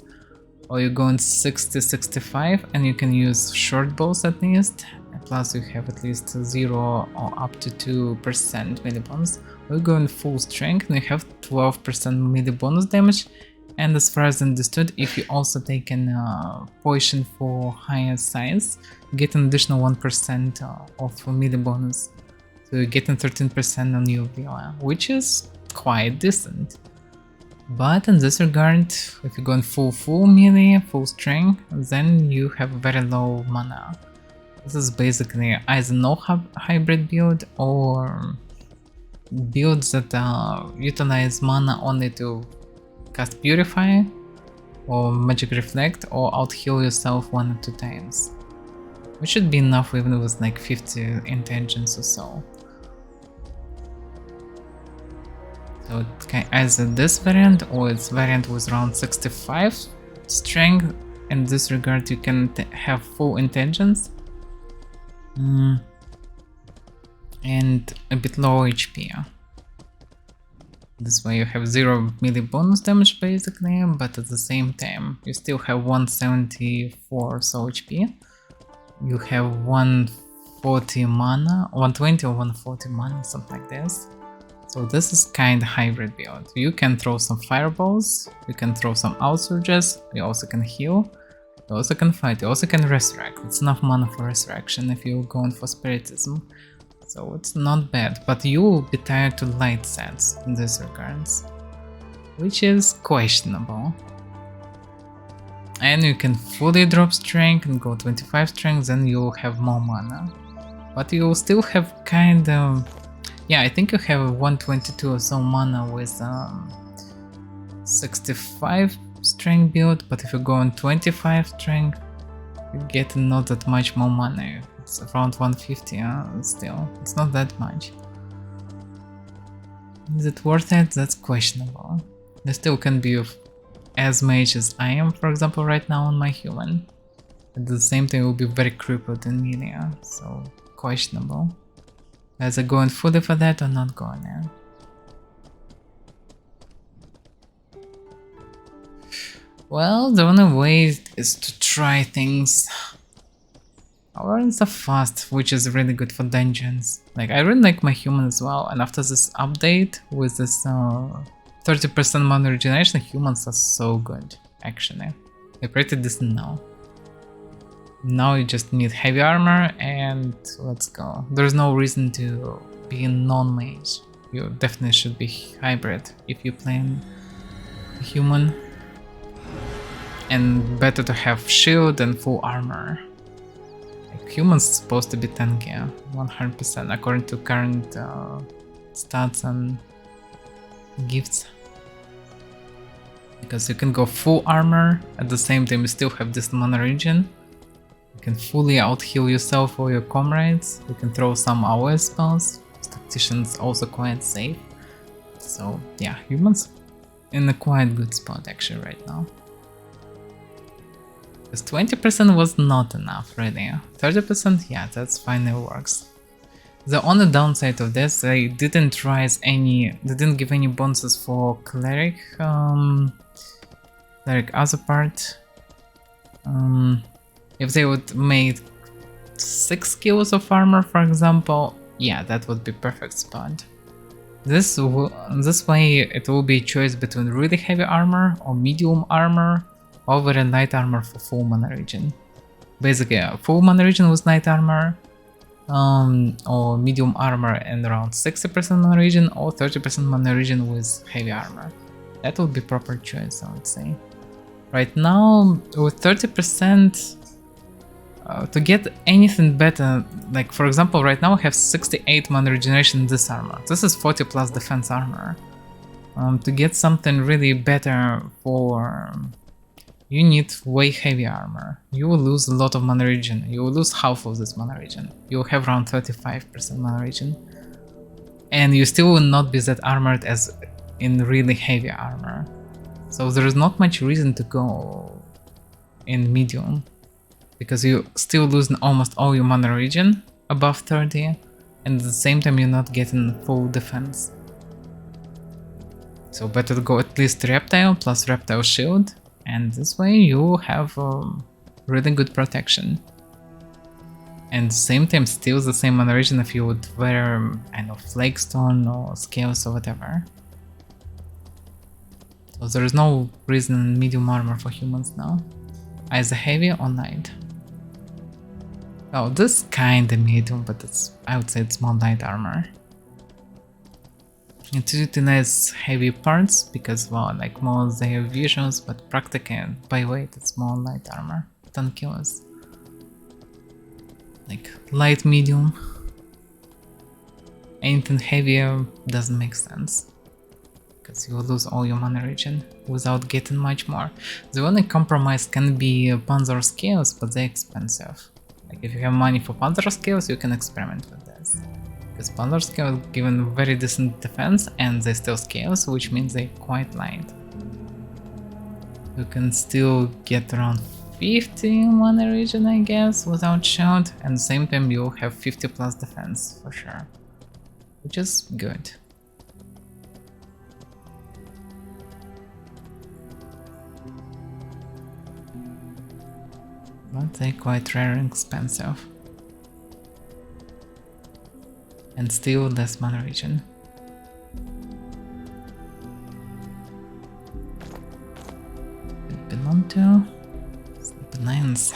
Or you go in 60-65 and you can use short bows at least, plus you have at least 0 or up to 2% melee bonus. Or you go in full strength and you have 12% melee bonus damage, and as far as understood, if you also take a potion for higher size, you get an additional 1% of melee bonus. So you're getting 13% on your Villa, which is quite decent. But in this regard, if you go in full melee, full strength, then you have very low mana. This is basically either no hybrid build or builds that utilize mana only to cast Purify or Magic Reflect or out-heal yourself 1 or 2 times. Which should be enough even with like 50 intelligence or so. So it's either this variant or it's variant with around 65 strength. In this regard you can have full intelligence and a bit low HP. This way you have 0 melee bonus damage basically, but at the same time you still have 174 or so HP. You have 140 mana, 120 or 140 mana, something like this. So this is kind of hybrid build. You can throw some fireballs, you can throw some outsurges, you also can heal, you also can fight, you also can resurrect. It's enough mana for resurrection if you're going for spiritism. So it's not bad, but you will be tired to light sets in this regards, which is questionable. And you can fully drop strength and go 25 strength, then you'll have more mana. But you'll still have kind of... Yeah, I think you have 122 or so mana with 65 strength build, but if you go on 25 strength, you get not that much more mana. It's around 150 still. It's not that much. Is it worth it? That's questionable. There still can be as mage as I am, for example, right now on my human. At the same time, it will be very crippled in melee, so questionable. Either going fully for that or not going in. Well, the only way is to try things. Our runs are fast, which is really good for dungeons. Like, I really like my human as well, and after this update with this 30% mana regeneration, humans are so good, actually. They're pretty decent now. Now you just need heavy armor and let's go. There's no reason to be a non-mage. You definitely should be hybrid if you're playing human. And better to have shield and full armor. Like, humans supposed to be tanky, 100% according to current stats and gifts. Because you can go full armor, at the same time you still have this mana regen. You can fully out-heal yourself or your comrades. You can throw some AoE spells. Tactician's also quite safe. So yeah, humans in a quite good spot actually right now. Because 20% was not enough really. 30%, yeah, that's fine, it works. The only downside of this, they didn't give any bonuses for cleric, cleric other part. If they would make 6 skills of armor, for example, yeah, that would be perfect spot. This way, it will be a choice between really heavy armor or medium armor or very light armor for full mana regen. Basically, full mana regen with light armor, or medium armor and around 60% mana regen, or 30% mana regen with heavy armor. That would be proper choice, I would say. Right now, with 30%, to get anything better, like for example, right now I have 68 mana regeneration in this armor. This is 40 plus defense armor. To get something really better for... you need way heavy armor. You will lose a lot of mana regen. You will lose half of this mana regen. You will have around 35% mana regen. And you still will not be that armored as in really heavy armor. So there is not much reason to go in medium, because you still lose almost all your mana regen above 30, and at the same time you're not getting full defense. So better to go at least reptile plus reptile shield, and this way you have really good protection. And at the same time still the same mana regen if you would wear, I know, flagstone or scales or whatever. So there is no reason in medium armor for humans now, either heavy or light. Oh, this kinda medium, but I would say it's more light armor. It utilizes heavy parts because, well, like more they have visions, but practically by weight it's more light armor. 10 kilos. Like light medium. Anything heavier doesn't make sense, because you will lose all your mana regen without getting much more. The only compromise can be panzer scales, but they're expensive. Like if you have money for panzer scales, you can experiment with this. Because panzer scales given very decent defense and they still scales, which means they're quite light. You can still get around 50 mana regen, I guess, without shield, and at the same time you'll have 50 plus defense for sure, which is good. But they're quite rare and expensive. And still less mana regen. Belong to Sleepy Lions.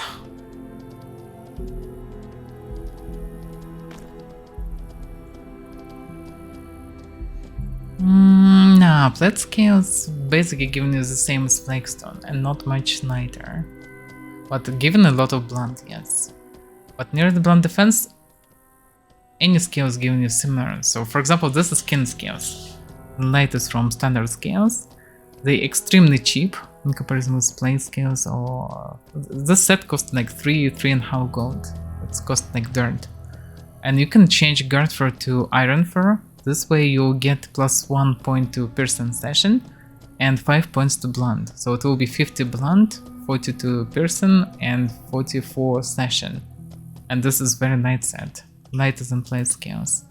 Nah, plate scales basically giving you the same as flagstone and not much lighter. But given a lot of blunt, yes. But near the blunt defense, any scale is giving you similar. So for example, this is skin scales. The lightest from standard scales. They're extremely cheap in comparison with plate scales, or... this set costs like 3.5 gold. It's cost like dirt. And you can change guard fur to iron fur. This way you'll get plus 1 point to piercing session and 5 points to blunt. So it will be 50 blunt, 42 piercing and 44 session. And this is very light set. Lighter than plate scales.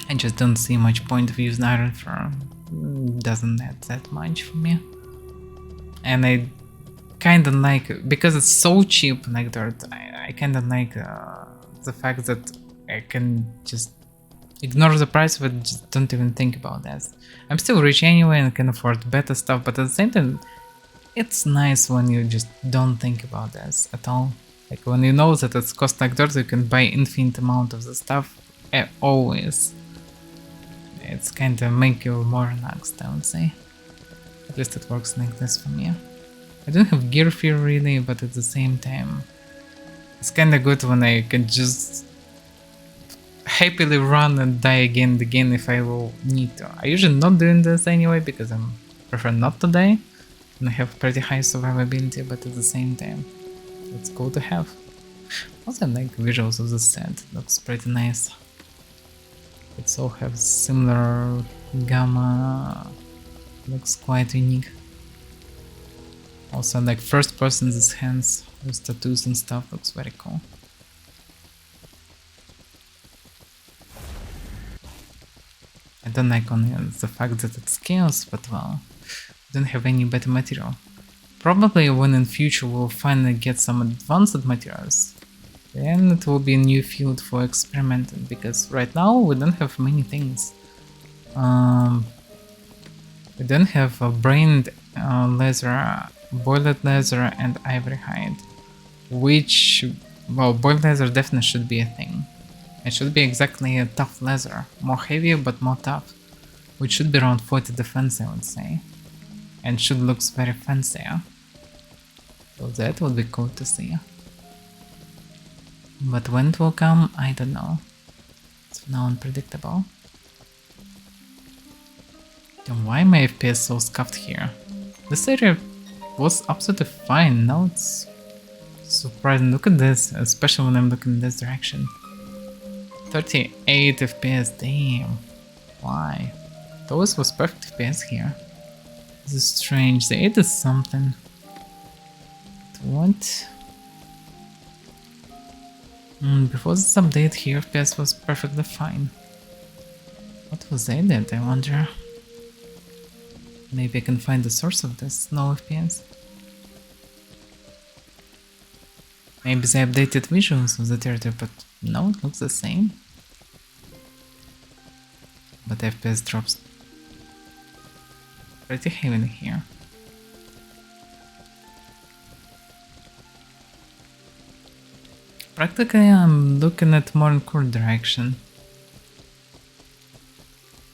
I just don't see much point of using iron fur. Doesn't add that much for me. And I kinda like, because it's so cheap like dirt, I kinda like the fact that I can just ignore the price of it, just don't even think about that. I'm still rich anyway and can afford better stuff, but at the same time, it's nice when you just don't think about this at all. Like when you know that it's cost like dirt, you can buy infinite amount of the stuff always. It's kinda make you more relaxed, I would say. At least it works like this for me. I don't have gear fear really, but at the same time, it's kinda good when I can just happily run and die again and again if I will need to. I usually not doing this anyway because I prefer not to die and I have pretty high survivability, but at the same time, it's cool to have. Also I like visuals of this set, it looks pretty nice. It all has similar gamma, looks quite unique. Also, like first person's hands with tattoos and stuff looks very cool. I don't like only the fact that it scales, but well, we don't have any better material. Probably when in future we'll finally get some advanced materials, then it will be a new field for experimenting, because right now we don't have many things. We don't have a brained leather, boiled leather and ivory hide, which, well, boiled leather definitely should be a thing. It should be exactly a tough leather, more heavy but more tough, which should be around 40 defense, I would say, and should looks very fancy. So that would be cool to see. But when it will come, I don't know. It's now unpredictable. Then why my FPS so scuffed here? This area was absolutely fine, now it's surprising. Look at this, especially when I'm looking in this direction. 38 FPS, damn. Why? It always was perfect FPS here. This is strange, they added something. What? Before this update here, FPS was perfectly fine. What was added, I wonder? Maybe I can find the source of this no FPS. Maybe they updated visuals of the territory, but no, it looks the same. But FPS drops pretty heavily here. Practically I'm looking at more in core direction.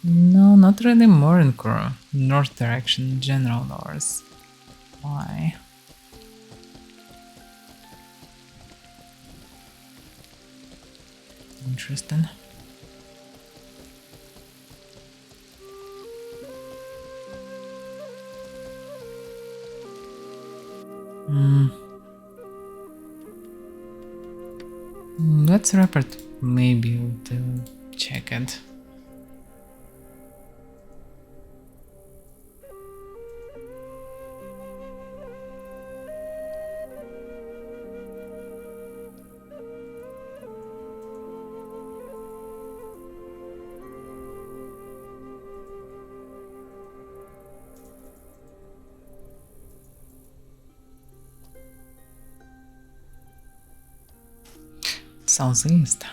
No, not really more in core. North direction, general lores. Why? Interesting. Let's report maybe to check it. Southeast.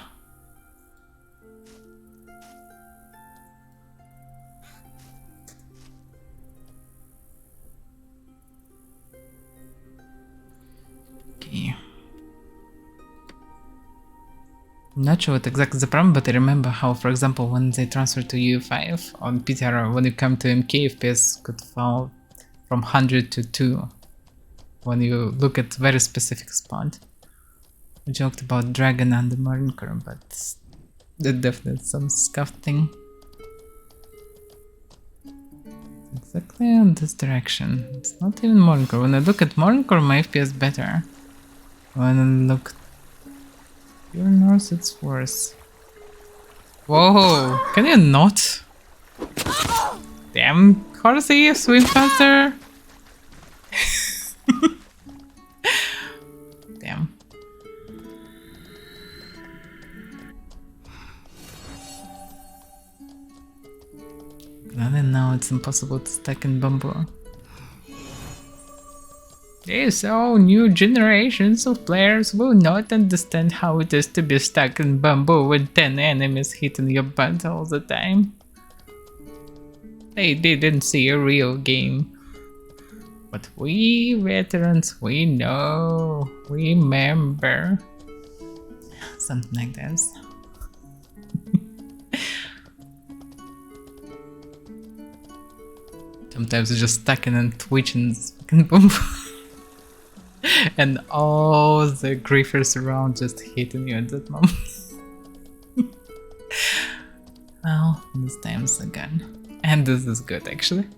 Okay. Not sure what exactly the problem, but I remember how, for example, when they transfer to U5 on PTR, when you come to MK, FPS could fall from 100 to 2 when you look at very specific spot. We joked about Dragon and the Marine Corps, but that definitely some scuffed thing. Exactly on this direction. It's not even Marine Corps. When I look at Marine Corps, my FPS better. When I look pure north, it's worse. Whoa! Can you not? Damn, horsey, swim faster! Damn. And now it's impossible to stack in bamboo. So new generations of players will not understand how it is to be stuck in bamboo with 10 enemies hitting your butt all the time. They didn't see a real game. But we veterans, we know, we remember. Something like this. Sometimes you're just stacking and twitching fucking boom. And all the griefers around just hitting you at that moment. Well, this time's a gun. And this is good actually.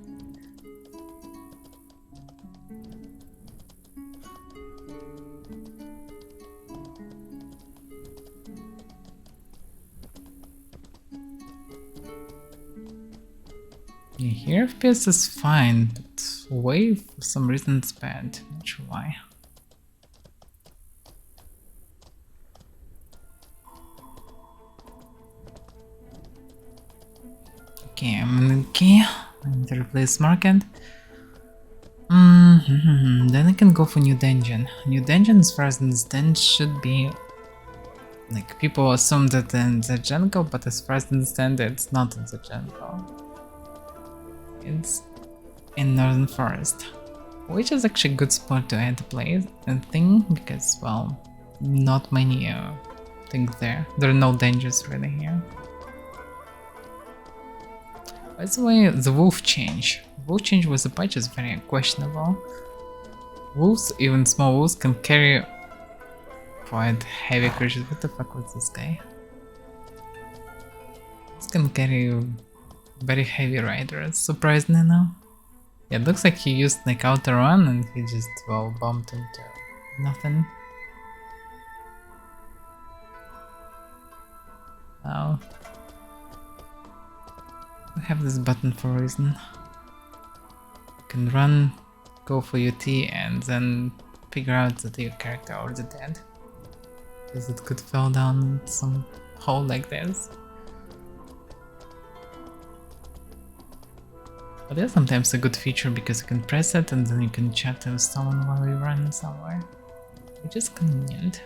Yeah, here FPS is fine, but way for some reason it's bad. Not sure why. Okay, I'm in the key. I need to replace market. Then I can go for new dungeon. New dungeon, as far as I understand, should be like people assume that in the jungle, but as far as I understand, it's not in the jungle. It's in Northern Forest, which is actually a good spot to add a place and thing because, well, not many things there. There are no dangers really here. By the way, the wolf change. Wolf change with the patch is very questionable. Wolves, even small wolves, can carry quite heavy creatures. What the fuck was this guy? This can carry very heavy riders, surprisingly now. Yeah, it looks like he used like outer run and he just, well, bumped into nothing. Now, we have this button for a reason. You can run, go for your T, and then figure out that your character already dead. Because it could fall down some hole like this. But yeah, sometimes a good feature because you can press it and then you can chat with someone while you run somewhere. Which is convenient.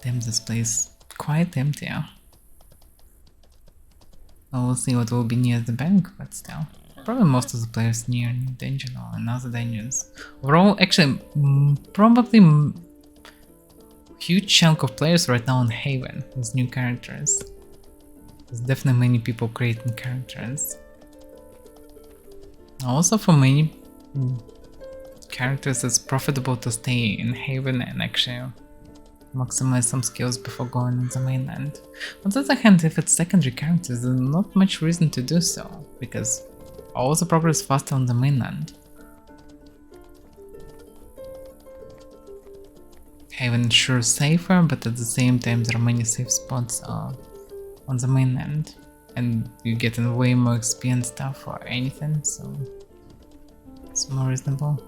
Damn, this place quite empty. Well, we'll see what will be near the bank, but still. Probably most of the players near New Dungeon or another dungeons. Overall, actually, probably huge chunk of players right now on Haven with new characters. There's definitely many people creating characters. Also for many characters it's profitable to stay in Haven and actually maximize some skills before going on the mainland. On the other hand, if it's secondary characters, there's not much reason to do so, because all the progress is faster on the mainland. Haven is sure safer, but at the same time there are many safe spots on the mainland, and you get way more XP and stuff or anything, so it's more reasonable.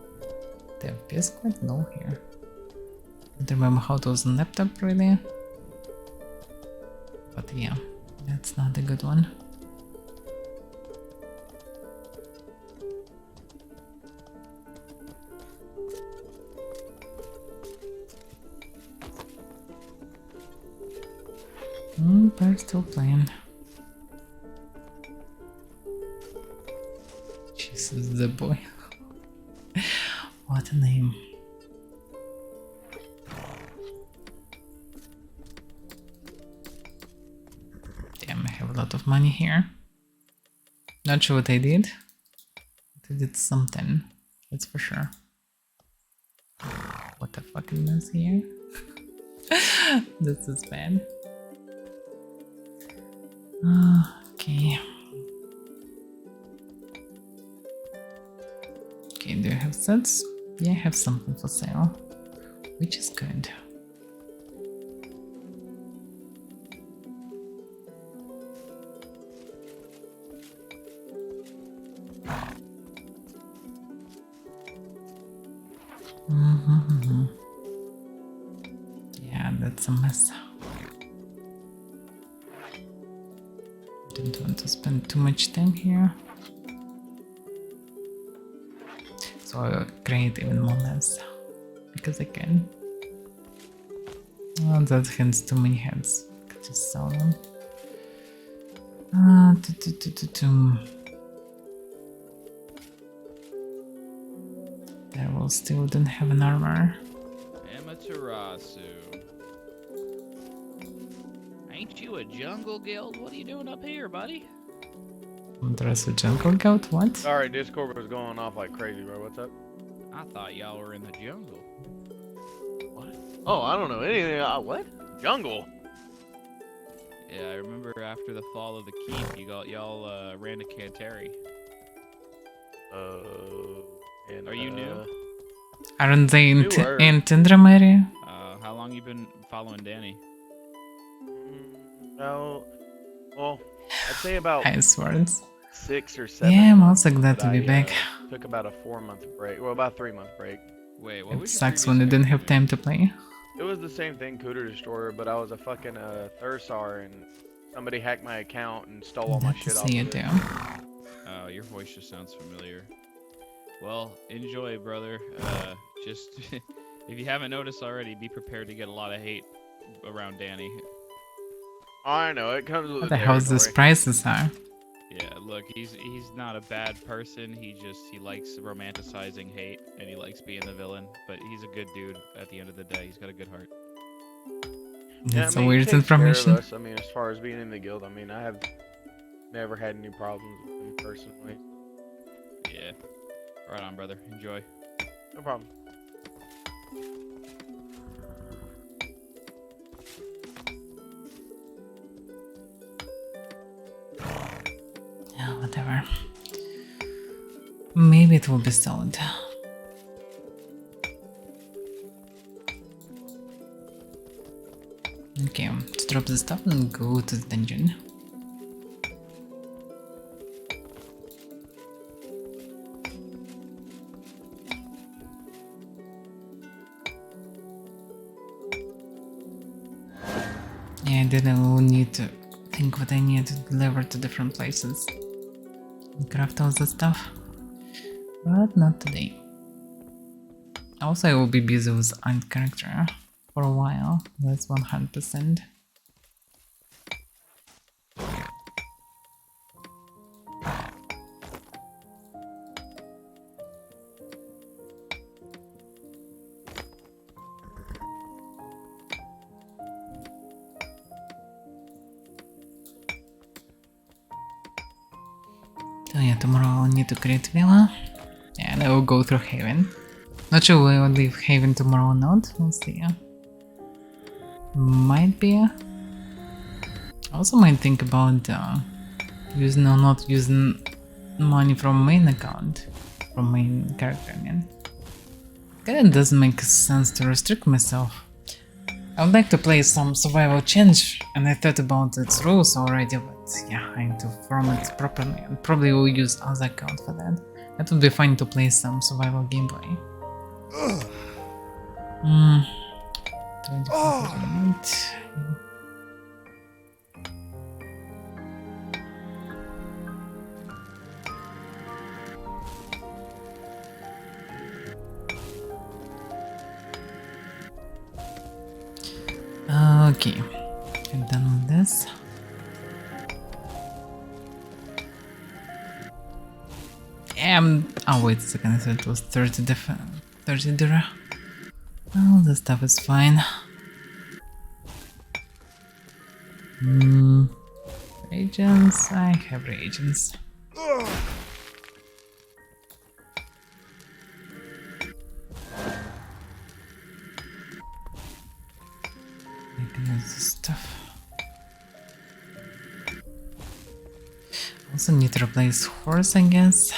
The FPS is quite low here. I don't remember how it was on laptop really, but yeah, that's not a good one. But still playing. Jesus, the boy. What a name. Damn, I have a lot of money here. Not sure what I did. But I did something, that's for sure. What the fuck is this here? This is bad. Okay. Okay, do you have sets? Yeah, I have something for sale, which is good. Yeah, that's a mess. Don't want to spend too much time here. So I'll create even more mess. Because I can. Oh, that has too many heads. I could just sell them. There will still don't have an armor.
Amaterasu. Ain't you a jungle guild? What are you doing up here, buddy?
There's a jungle goat? What?
Sorry, Discord was going off like crazy, bro. What's up?
I thought y'all were in the jungle.
What? Oh, I don't know anything. What? Jungle?
Yeah, I remember after the fall of the keep, y'all ran to Canteri.
And,
Are you new?
Aren't they in
Newer.
Tindram area?
How long you been following Danny?
No. Well, I'd say about
Ice words.
6 or 7.
Yeah, I'm also
months,
glad
but
to be
I,
back.
Took about a 4-month break. Well, about a 3-month break.
Wait, what
It
was your
sucks
previous
when you didn't
character
have time to play.
It was the same thing, Cooter Destroyer, but I was a fucking Thursar, and somebody hacked my account and stole all my
Glad to
shit off
see you
of it.
too.
Oh, your voice just sounds familiar. Well, enjoy, brother. Just if you haven't noticed already, be prepared to get a lot of hate around Danny.
I know, it comes with
What
the
the hell's
territory.
these prices are?
Yeah, look, he's not a bad person. He likes romanticizing hate and he likes being the villain. But he's a good dude. At the end of the day, he's got a good heart.
That's
I
some
mean, he
weird
takes care of
information.
us. I mean, as far as being in the guild, I mean, I have never had any problems with him personally.
Yeah. Right on, brother. Enjoy.
No problem.
Yeah, whatever. Maybe it will be sold. Okay, let's drop the stuff and go to the dungeon. Yeah, then I will need to think what I need to deliver to different places. And craft all the stuff. But not today. Also, I will be busy with Ant character for a while. That's 100%. So yeah, tomorrow I'll need to create Villa. And I will go through Haven. Not sure we will leave Haven tomorrow or not. We'll see. Might be. I also might think about using or not using money from main account. From main character, I mean. Kinda doesn't make sense to restrict myself. I would like to play some survival change, and I thought about its rules already, but yeah, I need to form it properly, and probably will use other account for that. It would be fun to play some survival gameplay. 24:38. Okay, I'm done with this. Oh wait a second, I said it was 30 dira. Oh, the stuff is fine. Reagents, I have reagents. Stuff. Also need to replace horse, I guess.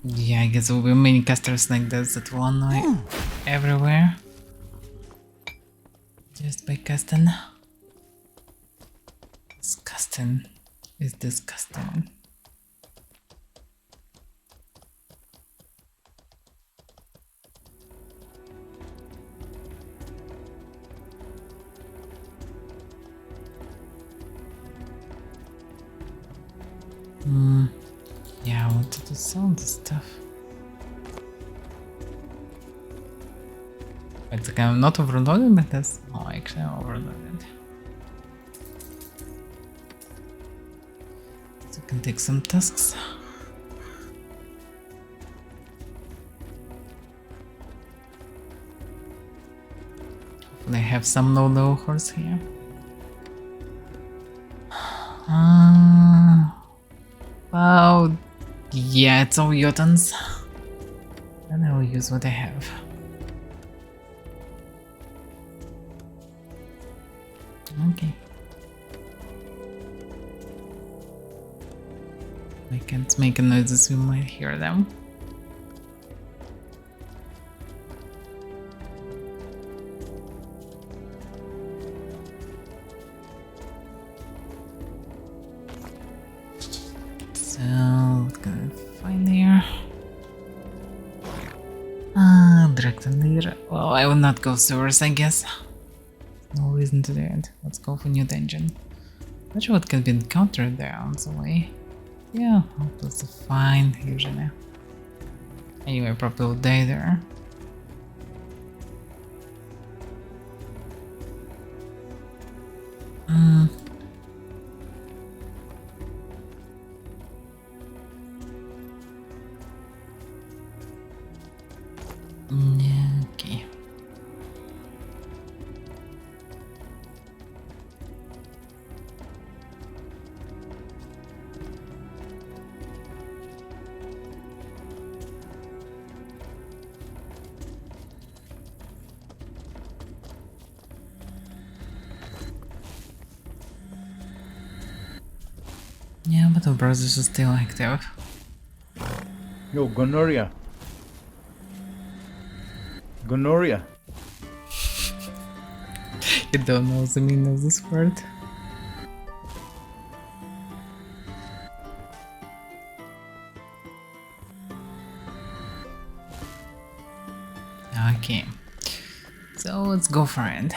Yeah, I guess there will be many casters like this that will annoy everywhere. Just by casting. Disgusting. It's disgusting. Yeah, I wanted to sell this stuff. It's like I'm not overloaded with this. Oh, actually, I'm overloaded. So I can take some tasks. Hopefully, I have some low horse here. Wow. Yeah, it's all Jotuns. And I will use what I have. Okay. I can't make a noises, we might hear them. direct and leader. Well, I will not go sewers, I guess. No reason to do it. Let's go for new dungeon. Not sure what can be encountered there on the way. Yeah, that's fine, usually. Anyway, probably will die there. Okay. Yeah, but the brothers are still active.
Yo, gonorrhea. Gonorrhea.
You don't know the meaning of this word. Okay, so let's go for it.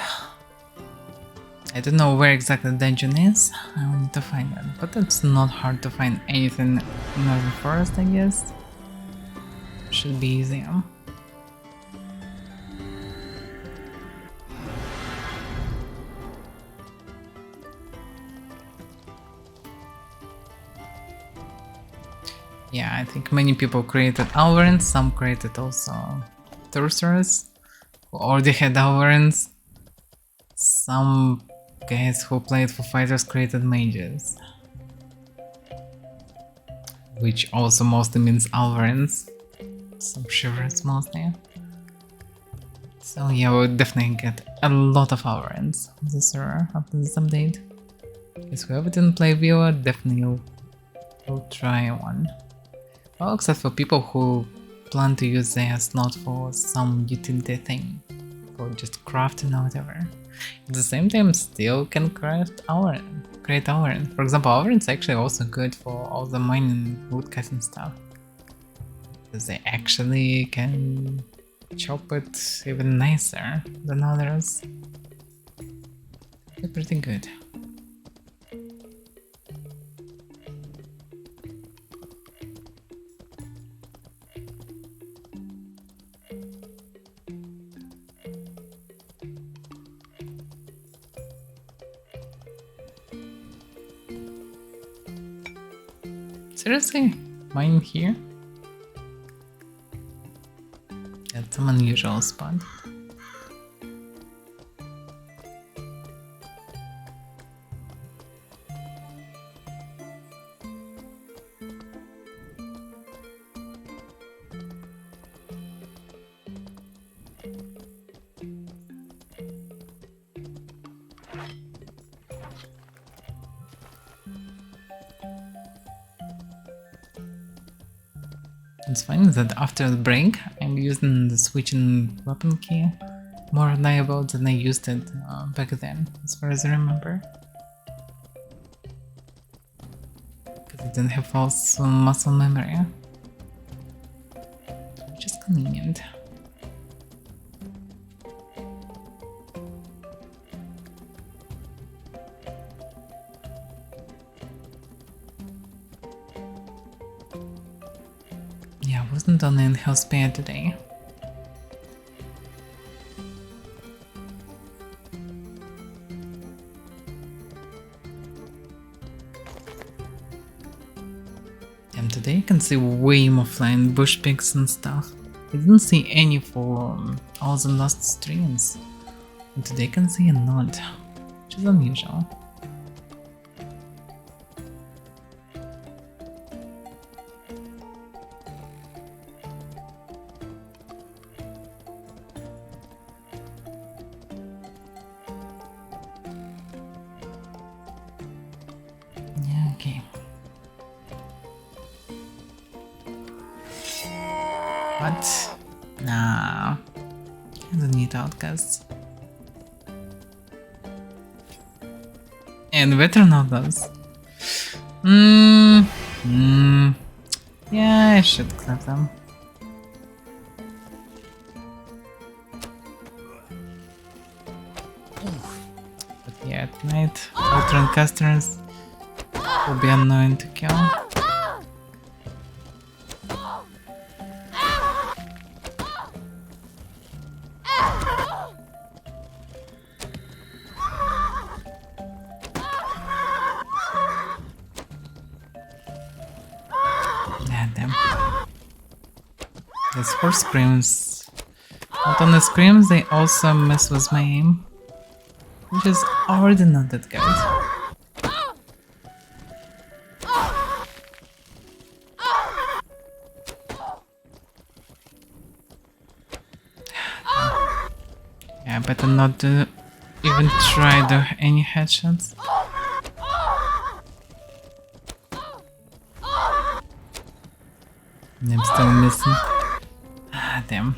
I don't know where exactly the dungeon is. I will need to find it, but it's not hard to find anything in Northern Forest, I guess. Should be easy. Yeah, I think many people created Alvarins, some created also Sorcerers who already had Alvarins. Some guys who played for fighters created mages, which also mostly means Alvarins. Some shivers mostly. So yeah, we'll definitely get a lot of Alvarins on the server after this update. Because whoever didn't play Viewer definitely will try one. Well, except for people who plan to use their slot for some utility thing, or just crafting or whatever. At the same time, still can create Alvarin. For example, Alvarin's actually also good for all the mining, woodcutting stuff, because they actually can chop it even nicer than others. They're pretty good. Seriously? Mine here? That's some unusual spot. It's funny that after the break, I'm using the switching weapon key more reliable than I used it back then, as far as I remember. Because I didn't have false muscle memory, which is convenient. Yeah, I wasn't on in-house spare today. And today I can see way more flying bush pigs and stuff. I didn't see any for all the last streams. And today I can see a lot, which is unusual. Okay. What? Nah. I don't need outcasts. And veteran outlaws. Yeah, I should clap them. at night. Veteran customers will be annoying to kill. Damn. There's 4 screams. Not only screams, they also mess with my aim. Which is already not that good. Yeah, better not to even try to any headshots. I'm still missing. Ah, damn.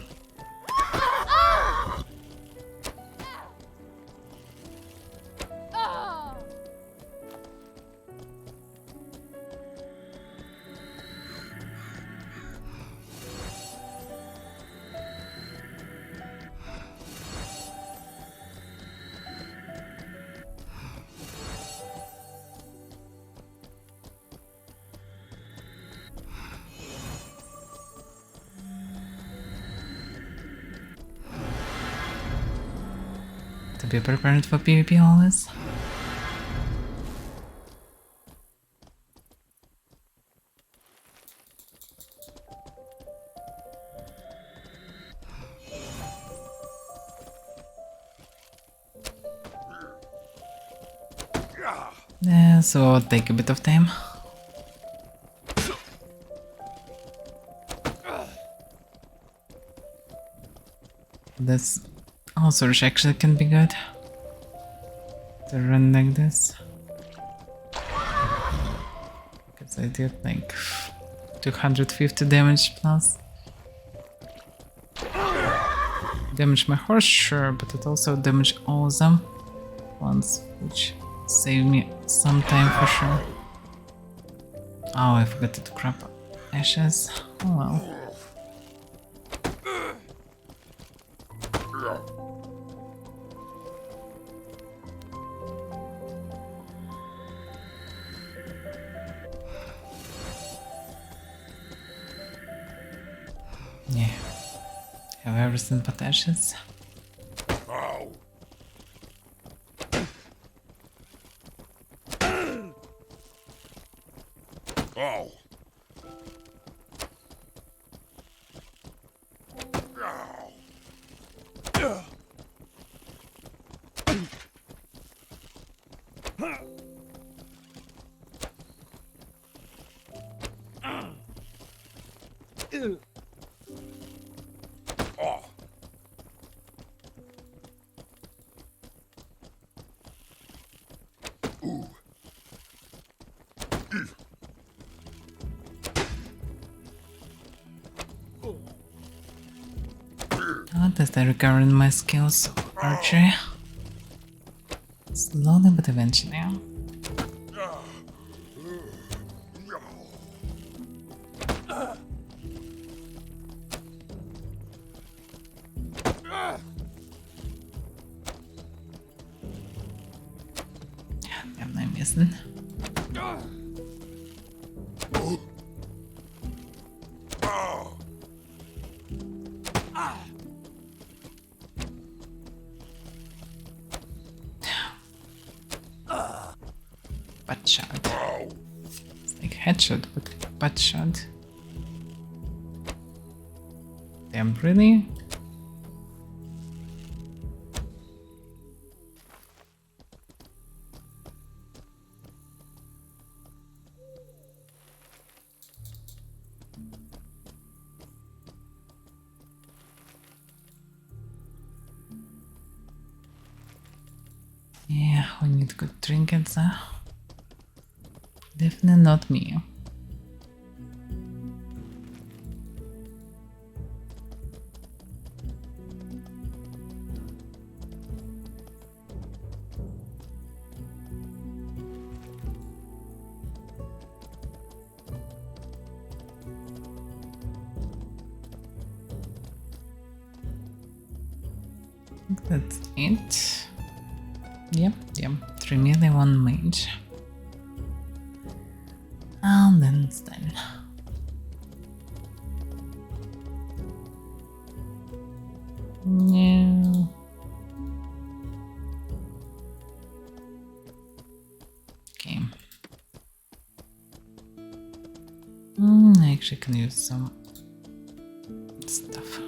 To be prepared for PvP always. Yeah, so take a bit of time. This also actually can be good to run like this, because I did like 250 damage plus. Damage my horse, sure, but it also damaged all of them once, which saved me some time for sure. Oh, I forgot to crop ashes. Oh well. Yeah, have everything but ashes. At least I recovering my skills of archery. Slowly but eventually. Damn, I'm missing. Butt shot. It's like headshot, but butt shot. Damn, really? Yeah, we need good trinkets, huh? Definitely not me. I think that's it. Yep, 3 melee, 1 mage. And then it's done. No. Okay. I actually can use some stuff.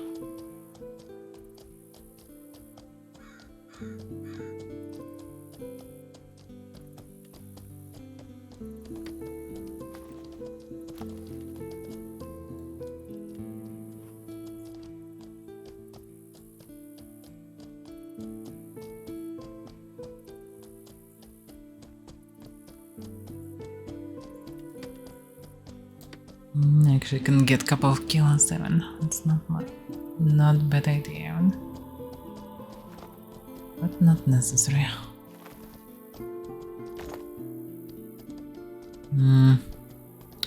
Actually can get a couple of kills on 7. It's not a bad idea. But not necessary.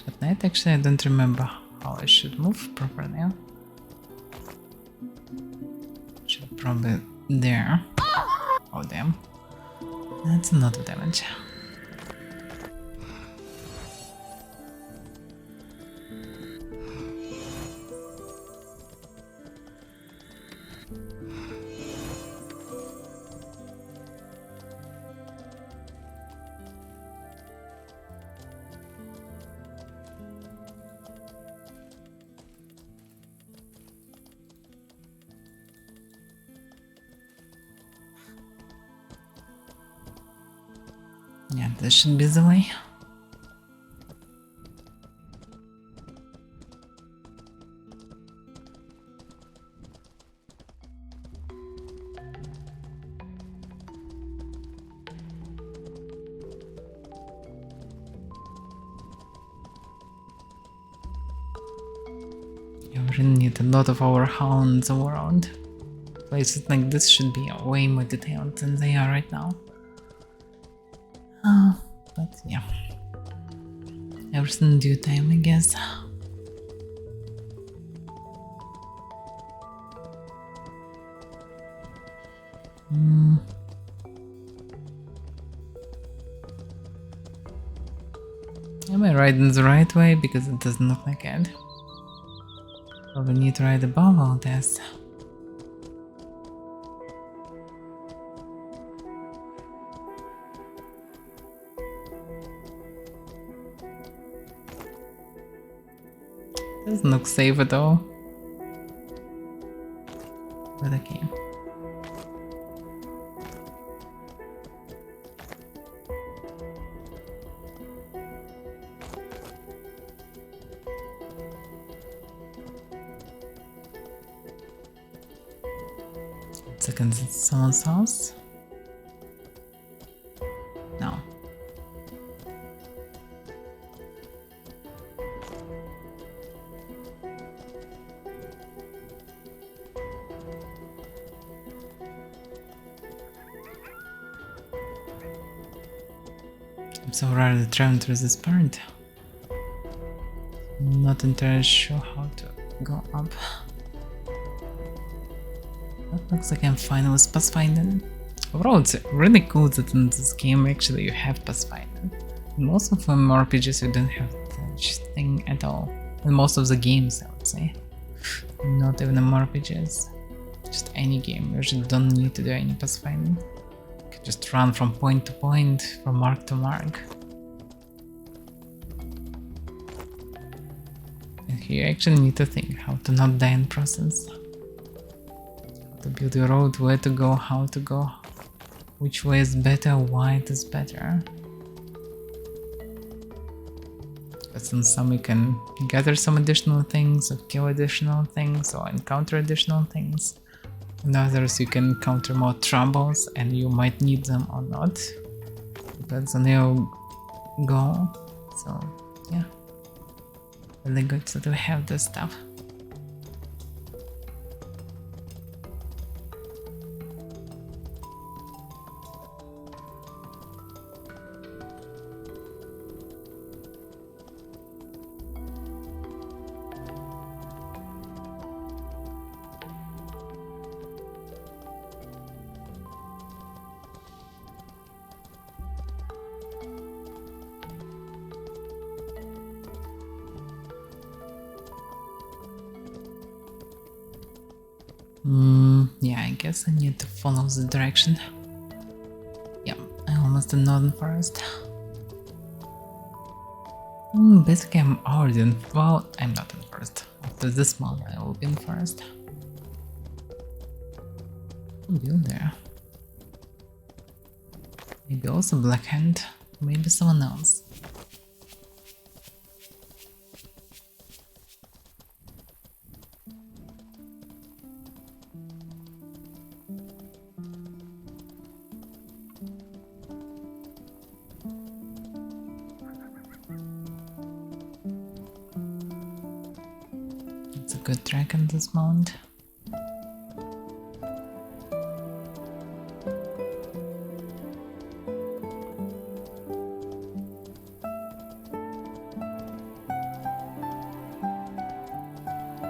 At night actually I don't remember how I should move properly. Should probably there. Oh damn. That's a lot of damage. Yeah, this should be the way. You really need a lot of our hounds around. Places like this should be way more detailed than they are right now. But yeah, everything in due time, I guess. Am I riding the right way? Because it doesn't look like it. Probably need to ride above all this. Doesn't look safe at all. But okay. Second, it's someone's house. No. I'm so rarely traveling through this part. I'm not entirely sure how to go up. That looks like I'm fine with pathfinding. Overall, it's really cool that in this game actually you have pathfinding. In most of them RPGs you don't have such thing at all. In most of the games, I would say. Not even MMORPGs. Just any game, you usually don't need to do any pathfinding. You can just run from point to point, from mark to mark. And here you actually need to think how to not die in process. How to build your road, where to go, how to go, which way is better, why it is better. Because in some you can gather some additional things, or kill additional things, or encounter additional things. In others you can encounter more troubles and you might need them or not. Depends on your goal. So yeah. Really good that we have this stuff. Yeah, I guess I need to follow the direction. Yeah, I'm almost in northern forest. Basically, I'm already in. Well, I'm not in forest. After this one, I will be in forest. Build there. Maybe also Black Hand. Maybe someone else. It's a good track in this mount.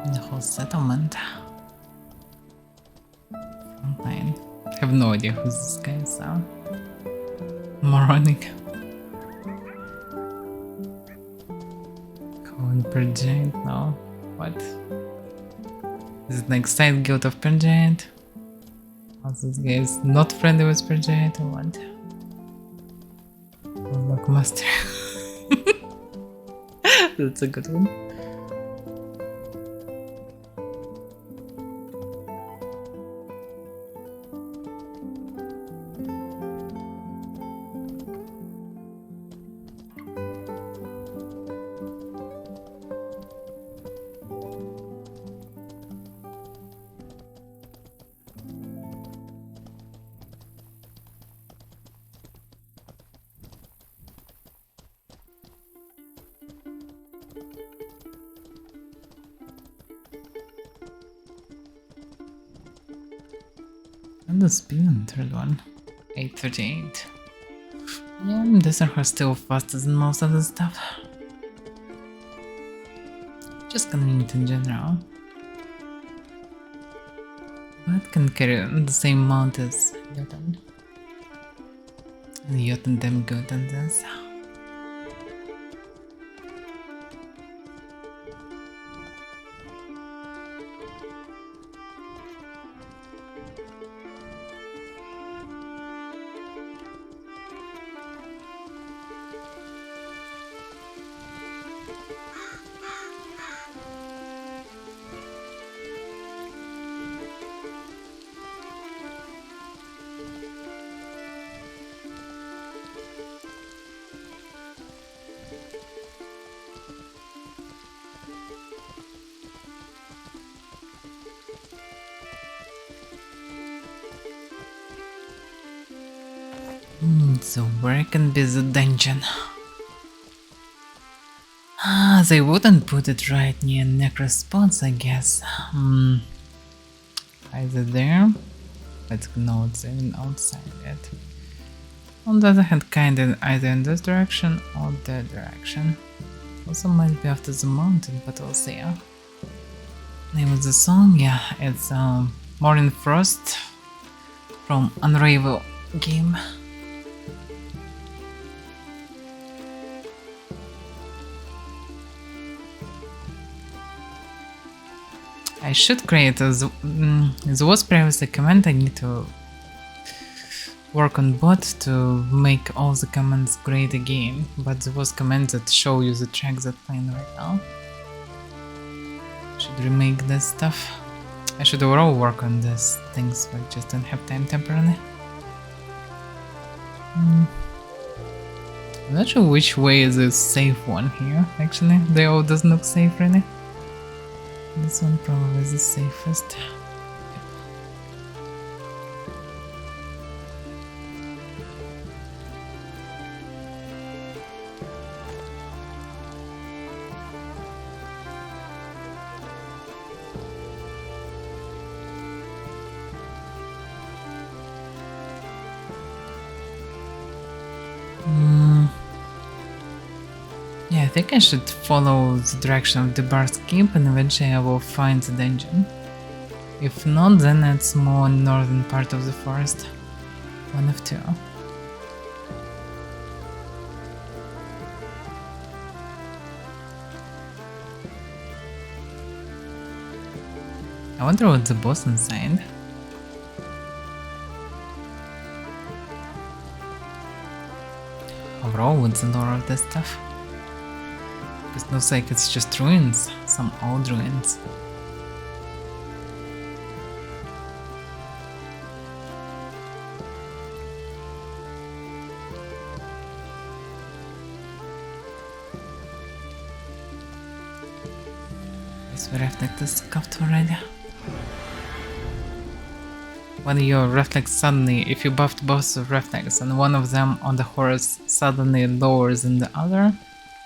The whole settlement. Fine. I have no idea who this guy is. Moronic. Cohen per giant? No. What? Is it like side guild of per giant? Or this guy is not friendly with per giant or what? Warlock master. That's a good one. And the speed on the third one. 8:38. Yeah, these are still faster than most of the stuff. Just convenient in general. But can carry the same amount as Jotun. And Jotun damn good on this. So where can be the dungeon? They wouldn't put it right near necro spots, I guess. Either there, but no, it's even outside it. On the other hand, kinda either in this direction or that direction. Also might be after the mountain, but we'll see. Name of the song, yeah, it's Morning Frost from Unravel game. I should create as there was previously a comment. I need to work on bot to make all the commands great again, but there was comments that show you the tracks that playing right now. Should remake this stuff. I should overall work on these things, but just don't have time temporarily. I'm not sure which way is the safe one here, actually. They all doesn't look safe really. This one probably is the safest. Yeah, I think I should follow the direction of the bar's keep and eventually I will find the dungeon. If not, then it's more northern part of the forest. One of two. I wonder what's the boss inside. Overall, what's the lore of this stuff? It looks like it's just ruins, some old ruins. This reflect is scuffed already. When your reflex suddenly, if you buffed both reflex and one of them on the horse suddenly lowers than the other,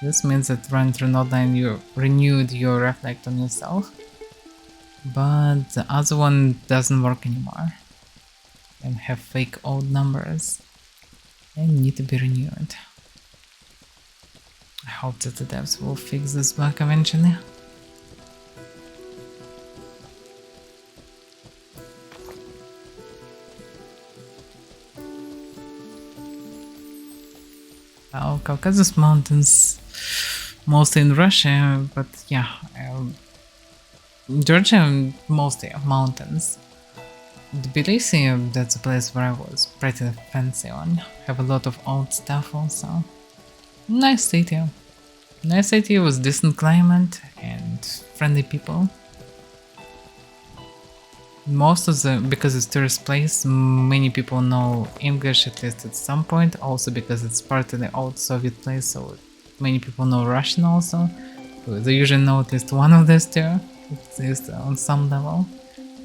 this means that running through Nodline you renewed your reflect on yourself, but the other one doesn't work anymore and have fake old numbers and need to be renewed. I hope that the devs will fix this bug eventually. Well, Caucasus Mountains, mostly in Russia, but yeah, Georgia, mostly mountains. Tbilisi, that's a place where I was pretty fancy on. Have a lot of old stuff also. Nice city. Nice city with decent climate and friendly people. Most of the, because it's tourist place, many people know English at least at some point, also because it's part of the old Soviet place, so many people know Russian also. They usually know at least one of these two, at least on some level.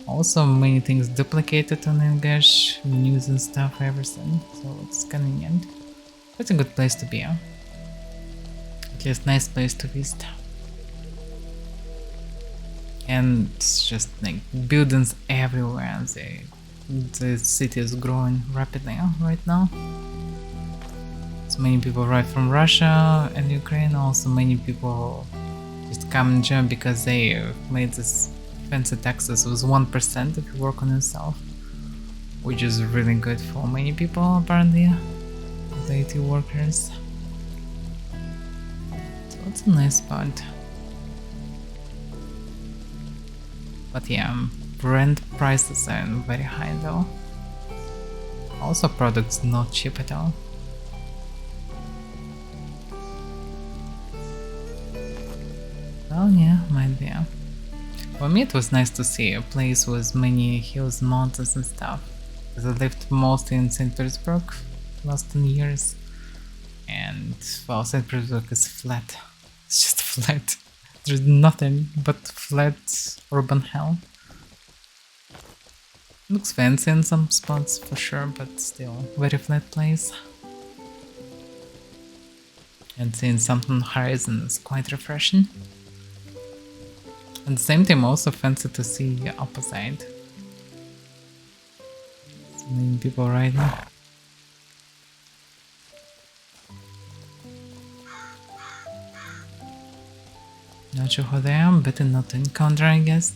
Also many things duplicated on English, news and stuff, everything, so it's convenient. It's a good place to be. At least nice place to visit. And it's just like buildings everywhere. The city is growing rapidly right now. So many people right from Russia and Ukraine. Also many people just come and join because they made this fancy taxes with 1% if you work on yourself, which is really good for many people apparently, the IT workers. So it's a nice spot. But yeah, rent prices are very high though. Also products not cheap at all. Well yeah, might be. For me it was nice to see a place with many hills, mountains and stuff. Because I lived mostly in St. Petersburg last 10 years. And well, St. Petersburg is flat. It's just flat. There's nothing but flat urban hell. Looks fancy in some spots for sure, but still very flat place. And seeing something on the horizon is quite refreshing. At the same time also fancy to see the opposite. So many people riding. Not sure who they are, better not to encounter, I guess.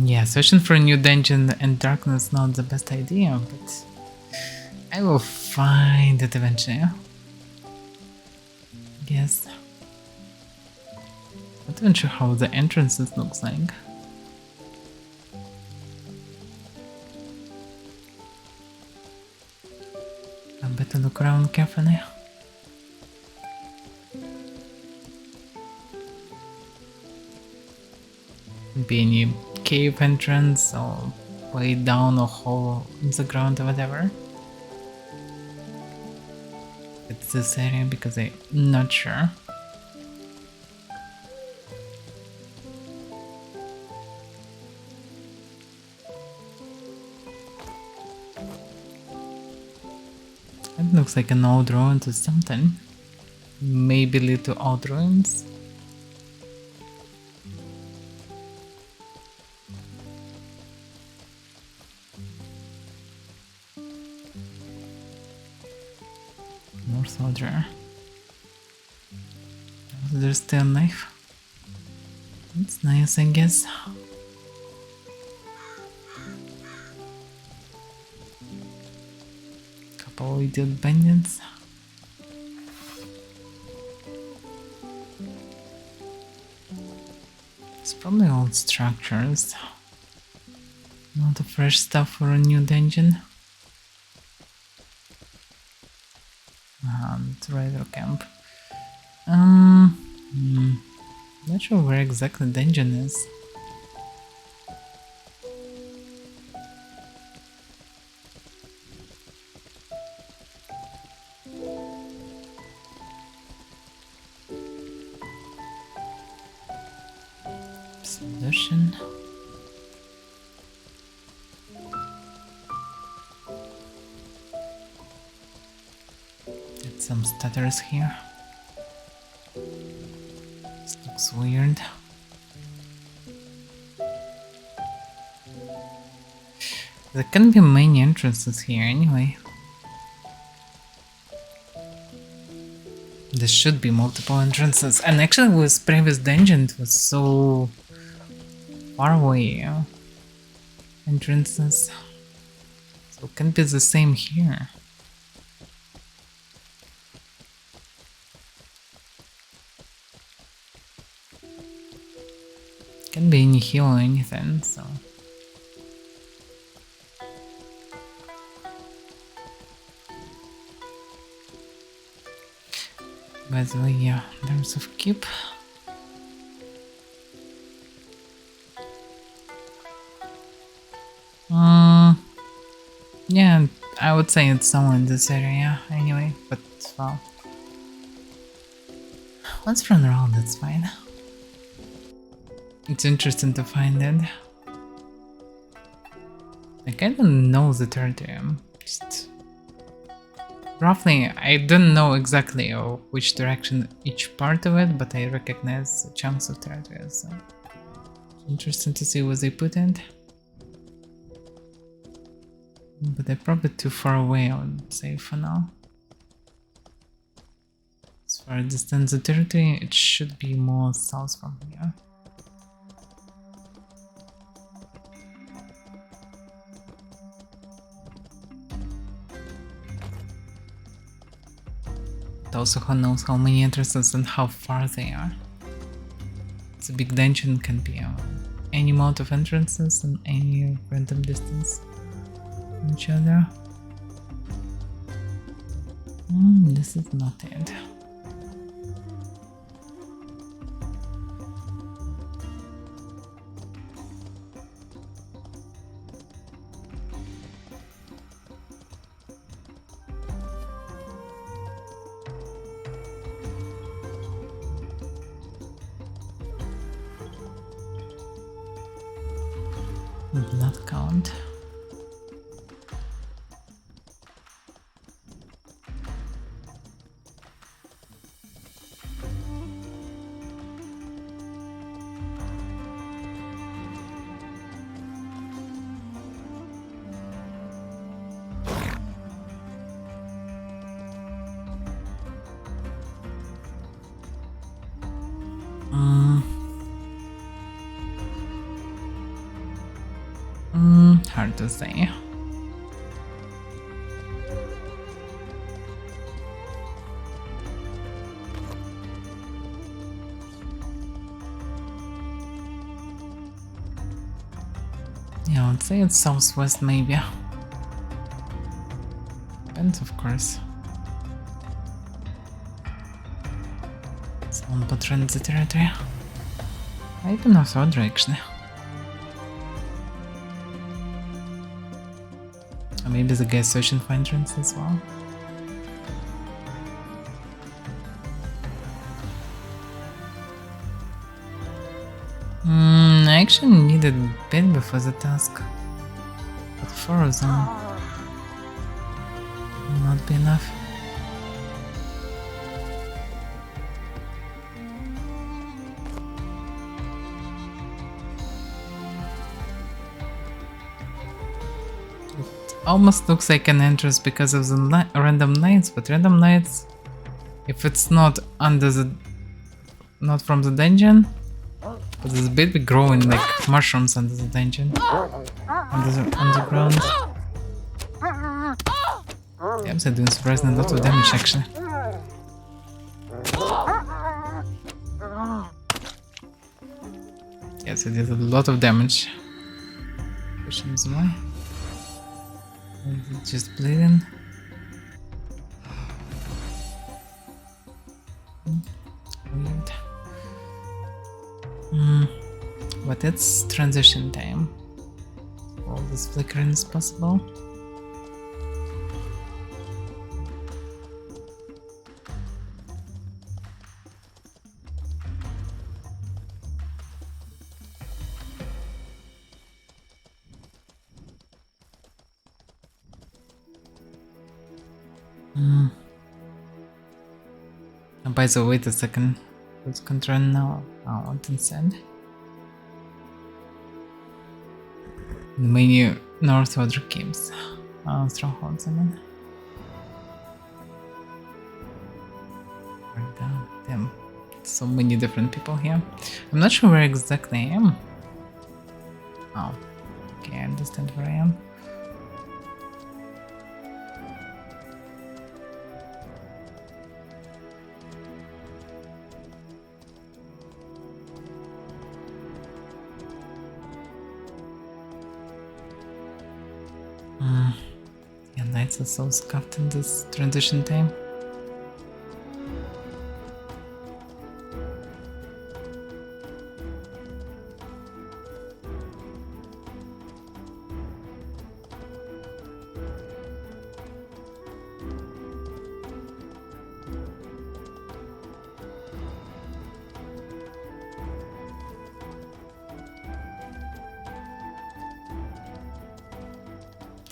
Yeah, searching for a new dungeon in darkness is not the best idea, but I will find it eventually. Yes. Not even sure how the entrances looks like. I better look around carefully. Be any cave entrance or way down or hole in the ground or whatever. It's this area because I'm not sure. It looks like an old ruin or something. Maybe little old ruins. More soldier. There's still a knife. It's nice, I guess. Couple idiot bandits. It's probably old structures. Not the fresh stuff for a new dungeon. It's Raider camp. Not sure where exactly the dungeon is. Solution. Get some stutters here. This looks weird. There can be many entrances here anyway. There should be multiple entrances, and actually with previous dungeon it was so far away entrances, so it can be the same here. Can be any hill or anything, so. By the way, yeah, there's a keep. Yeah, I would say it's somewhere in this area anyway, but well. Let's run around, that's fine. It's interesting to find it. I kinda know the territory, just roughly, I don't know exactly which direction each part of it, but I recognize chunks of territory, so interesting to see what they put in. But they're probably too far away, I would say, for now. As far as distance the territory, it should be more south from here. But also, who knows how many entrances and how far they are. It's a big dungeon, can be any amount of entrances and any random distance from each other. This is not it. Blood count. Hard to say. Yeah, I would say it's southwest maybe. Depends, of course. Someone patrolled the territory. I even know third direction. Or maybe the guy searching for entrance as well. I actually needed a bit before the task. But 4 of them will not be enough. Almost looks like an entrance because of the random lights, but random lights, if it's not under the, not from the dungeon, but there's a bit growing like mushrooms under the dungeon, under the underground. Yeah, they're doing surprisingly a lot of damage actually. Yes, it did a lot of damage. Questions why? Is it just bleeding? Weird. But it's transition time. All this flickering is possible. And by the way, wait a second. Who's controlling now? Oh, what instead? The menu North Order Games. Strongholds, I mean. Right down. Damn. So many different people here. I'm not sure where exactly I am. Oh. Okay, I understand where I am. Yeah, knights are so scuffed in this transition time.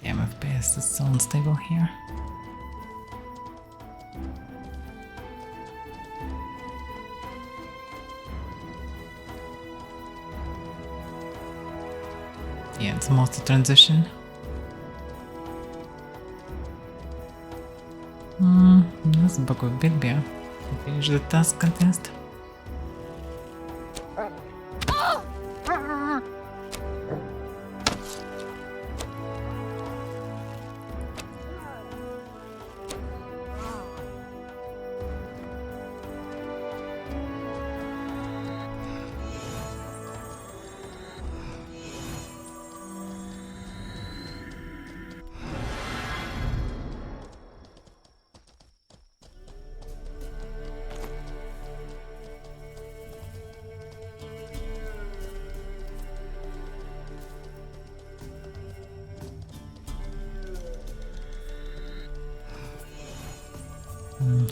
Damn, FPS is so unstable here. Yeah, it's multi-transition. Let's back with Big Bear to finish the task contest.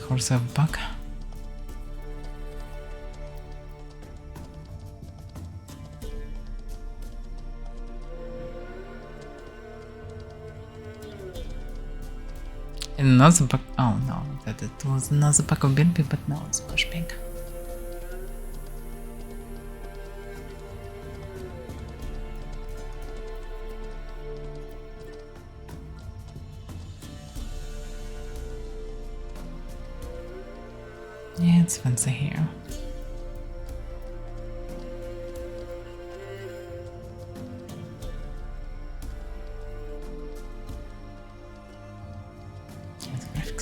Horse have bug. Another pack. Oh no, that it was another pack of Bilby, but now it's push pink. Yeah, it's fancy here.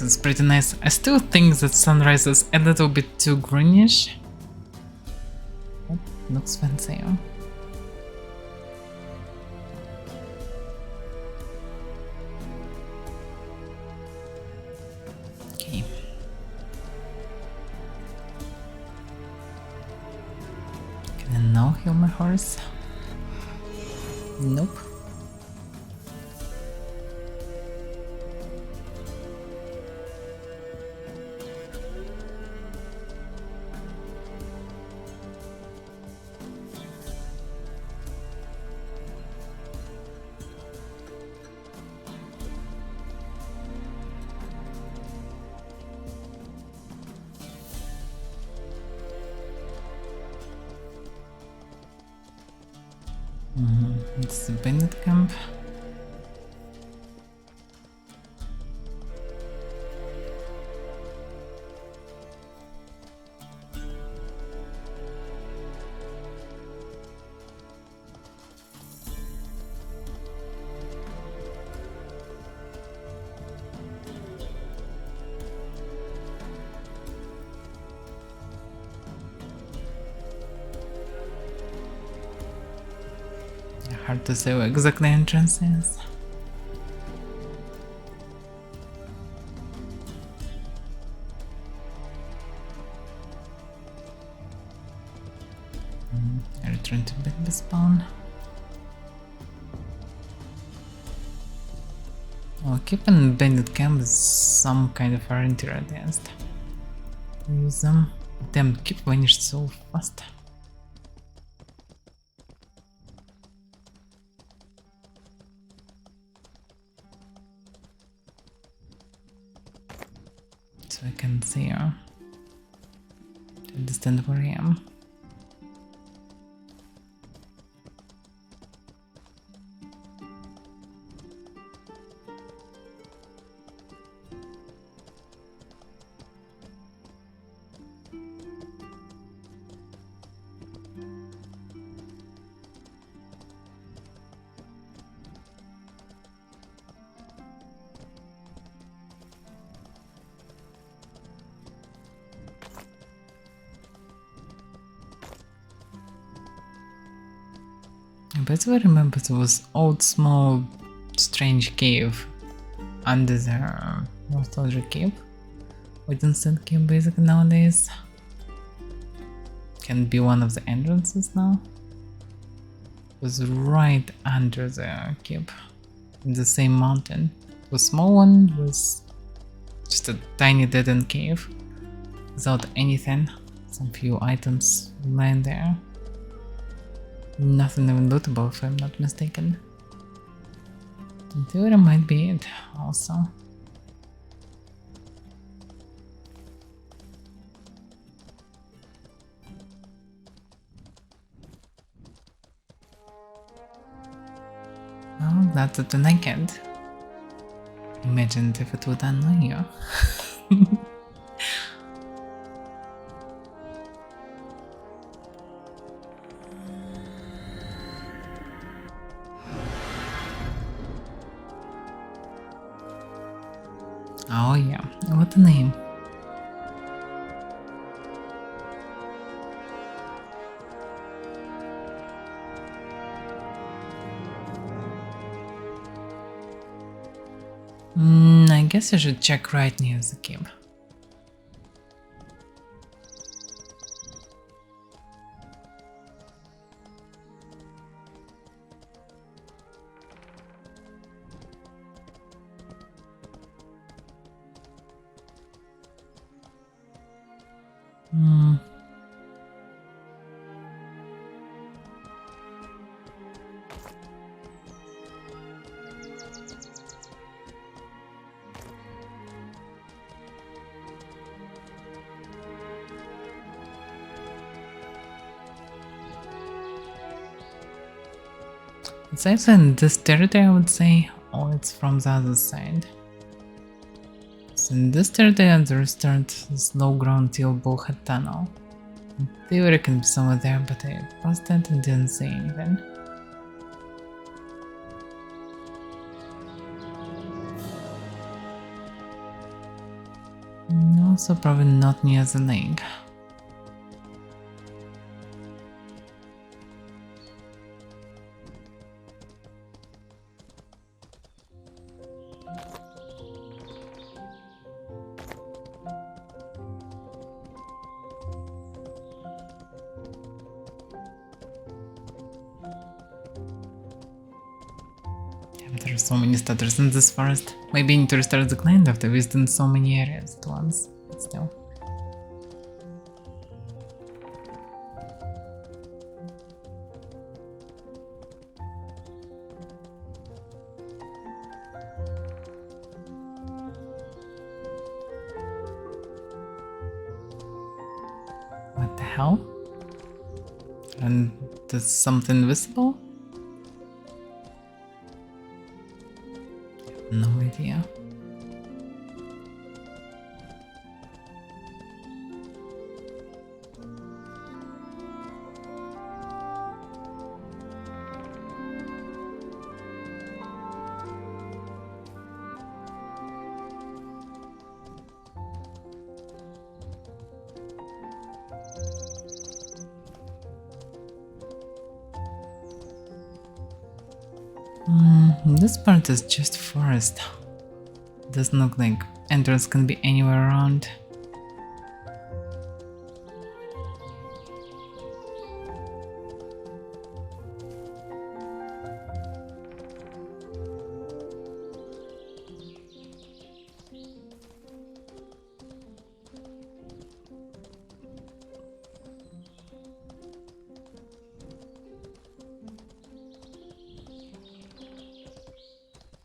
It's pretty nice. I still think that sunrise is a little bit too greenish. It looks fancy. Huh? Okay. Can I now heal my horse? Nope. It's the bandit camp. Hard to say where exactly entrance is. I return to baby spawn. Oh, keeping bandit camp is some kind of warranty against. Use them. Damn, keep vanished so fast. So I can see her. To understand where I am. But I remember there was old small strange cave under the nostalgia cave. We don't send cave basically nowadays. Can be one of the entrances now. It was right under the cave. In the same mountain. It was a small one, was just a tiny dead end cave. Without anything. Some few items lying there. Nothing even lootable if I'm not mistaken. In theory might be it also. Oh, that's it when I can't. Imagine if it would annoy you. Oh yeah, what a name. I guess I should check right near the cave. It's either in this territory, I would say, or it's from the other side. So in this territory, there starts this low ground till Bullhead Tunnel. In theory, it can be somewhere there, but I passed it and didn't say anything. Also, probably not near the lake. There are so many stutters in this forest. Maybe I need to restart the client after visiting so many areas at once, but still. What the hell? And there's something visible? No idea. This part is just forest. Doesn't look like entrance can be anywhere around.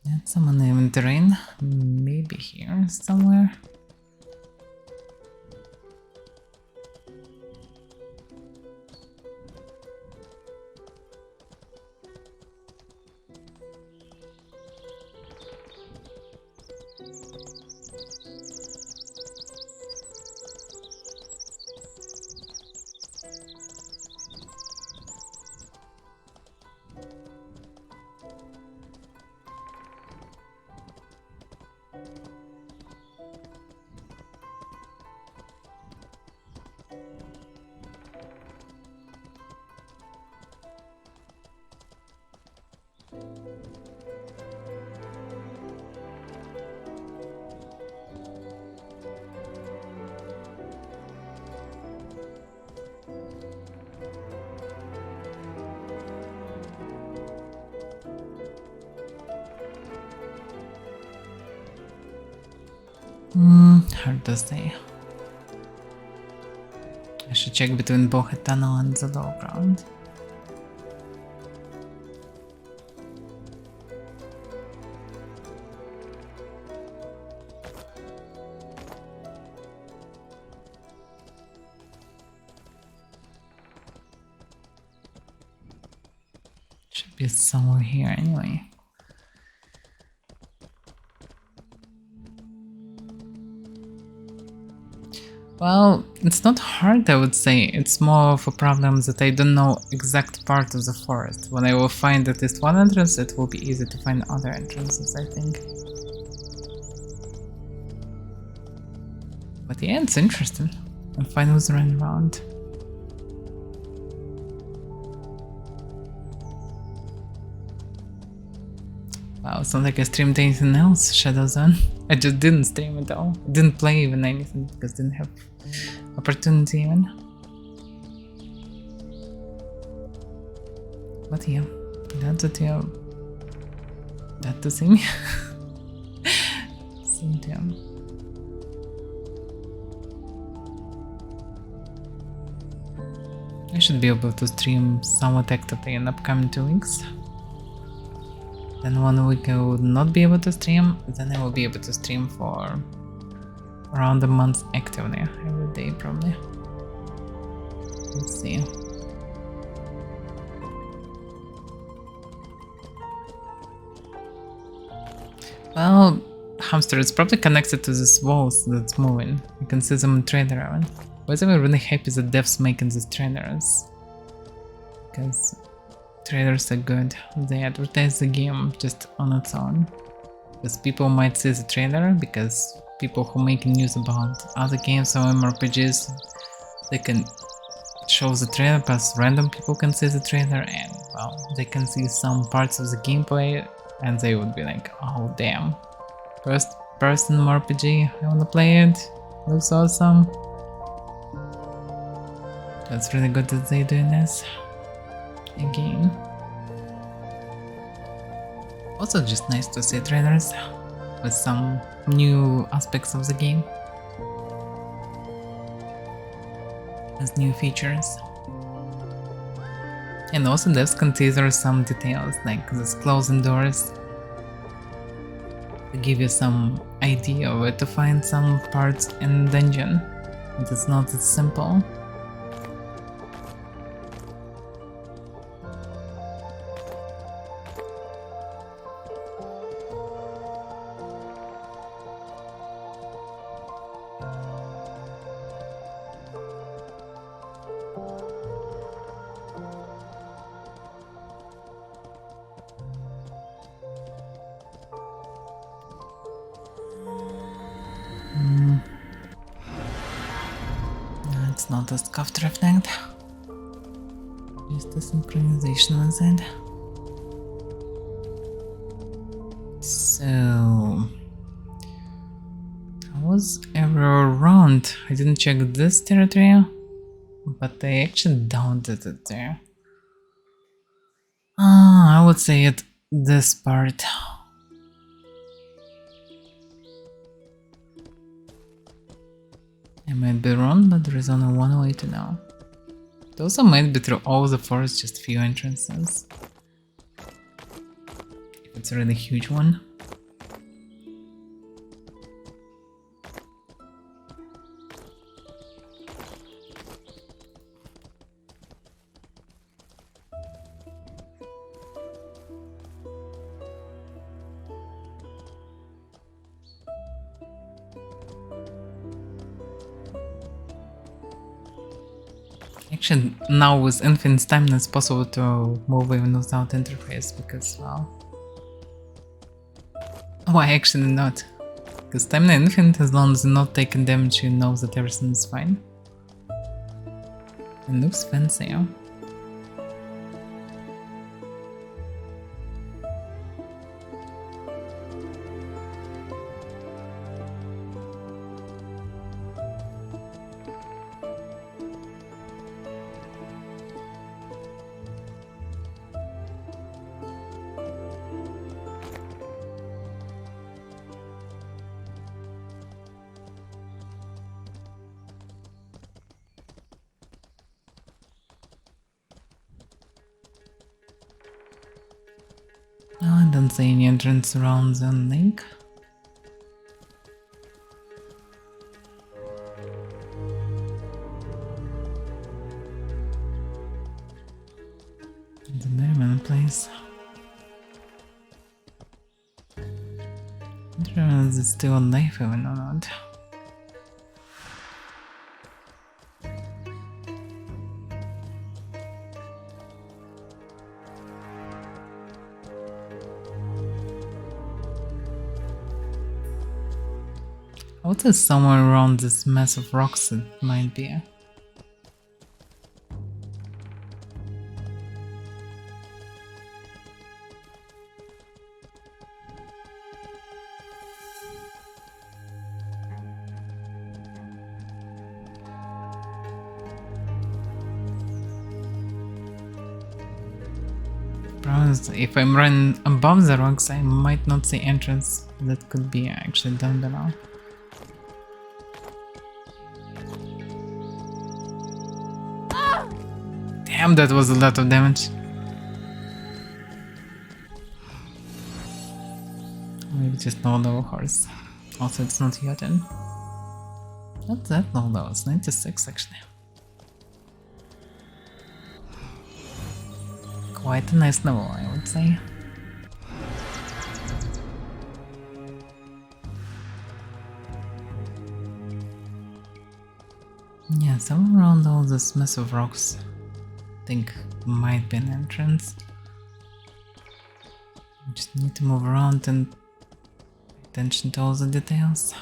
That's some uneven terrain. Maybe here somewhere. Hard to say. I should check between Bowhead Tunnel and the low ground. Should be somewhere here anyway. Well, it's not hard, I would say. It's more of a problem that I don't know exact part of the forest. When I will find at least one entrance, it will be easy to find other entrances, I think. But yeah, it's interesting. I'm fine with running around. Wow, it's not like I streamed anything else, Shadow Zone. I just didn't stream at all. I didn't play even anything because I didn't have opportunity even. But yeah, glad that you're glad to see me. Same to you. I should be able to stream somewhat actively in upcoming 2 weeks. Then 1 week I would not be able to stream, then I will be able to stream for around a month actively, every day probably. Let's see. Well, hamster is probably connected to this walls that's moving. You can see them in trader around. By the way, I'm really happy that devs making these trainers. Because traders are good. They advertise the game just on its own. Because people might see the trailer, because people who make news about other games or mmorpgs, they can show the trailer, plus random people can see the trailer, and well, they can see some parts of the gameplay and they would be like, oh damn, first person mmorpg, I wanna play it, looks awesome. That's really good that they're doing this again. Also just nice to see trailers with some new aspects of the game, with new features. And also devs can teaser some details like these closing doors to give you some idea where to find some parts in the dungeon. It's not that simple. It's not a scuffed reflect, just a synchronization with it. So I was ever around. I didn't check this territory, but I actually downed it there. I would say it this part. I might be wrong, but there is only one way to know. It also might be through all the forest, just few entrances. If it's a really huge one. Actually, now with infinite stamina it's possible to move even without interface because, well... Why actually not? Because stamina infinite, as long as you're not taking damage, you know that everything is fine. It looks fancy, yeah? No, I don't see any entrance around the lake. It's a merman place. I don't know if it's still on Nave even or not. What is somewhere around this mess of rocks it might be? If I'm running above the rocks, I might not see entrance that could be actually down below. Damn, that was a lot of damage. Maybe just no low horse. Also, it's not Jotun. Not that low though, it's 96 actually. Quite a nice level, I would say. Yeah, somewhere around all this mess of rocks, I think might be an entrance. Just need to move around and pay attention to all the details.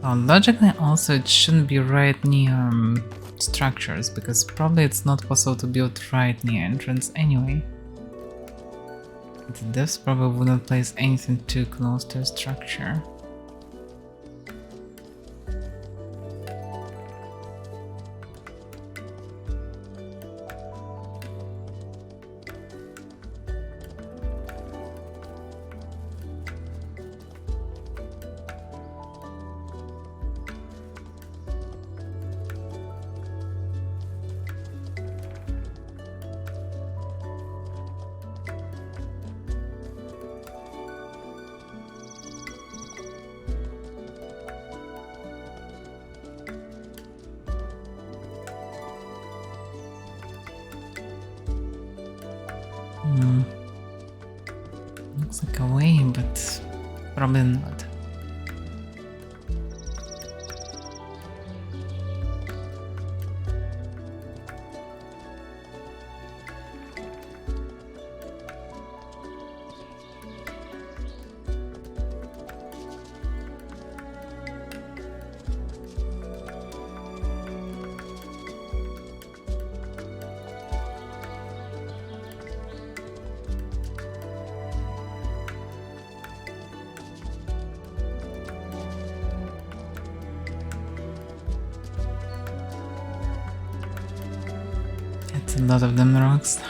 Logically, also it shouldn't be right near structures, because probably it's not possible to build right near entrance anyway. This probably wouldn't place anything too close to a structure. Looks like a way, but probably not. A lot of them rocks.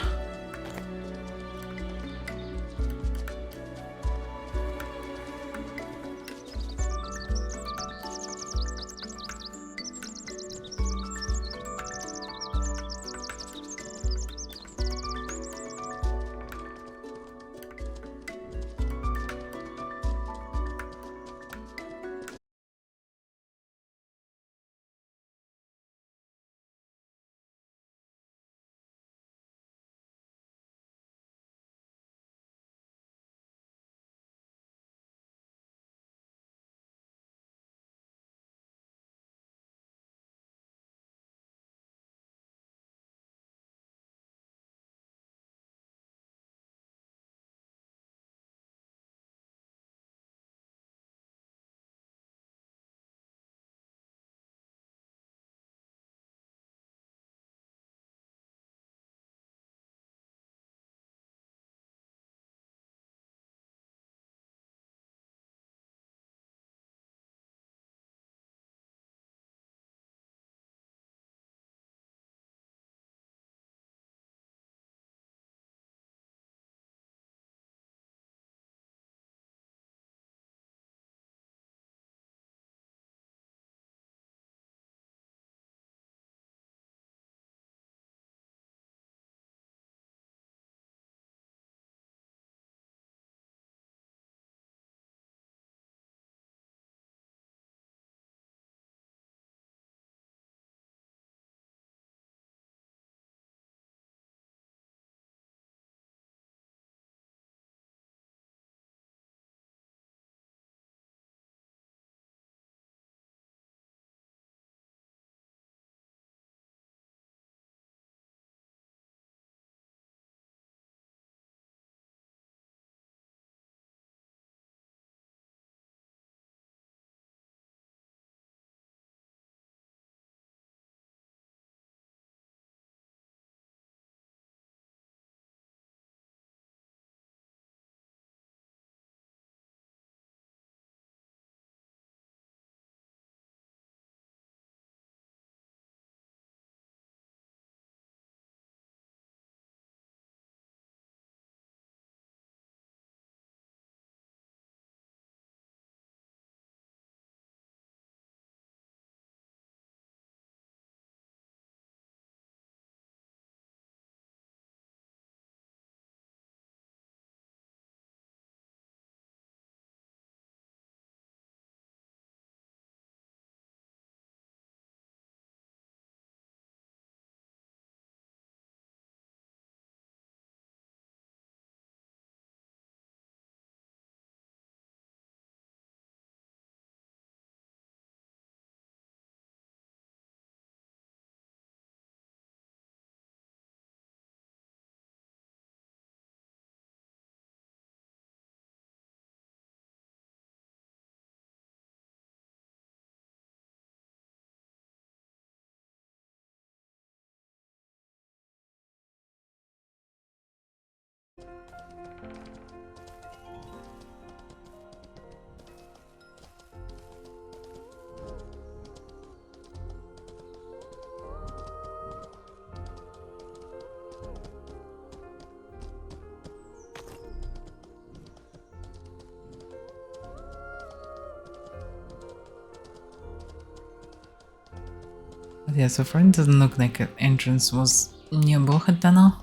But yeah, so far it doesn't look like an entrance was nearby the tunnel.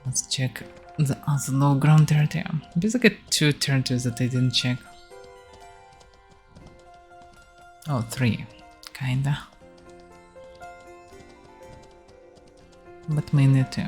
Let's check the other low ground territory. Basically 2 territories that I didn't check. Oh, 3, kinda. But mainly 2.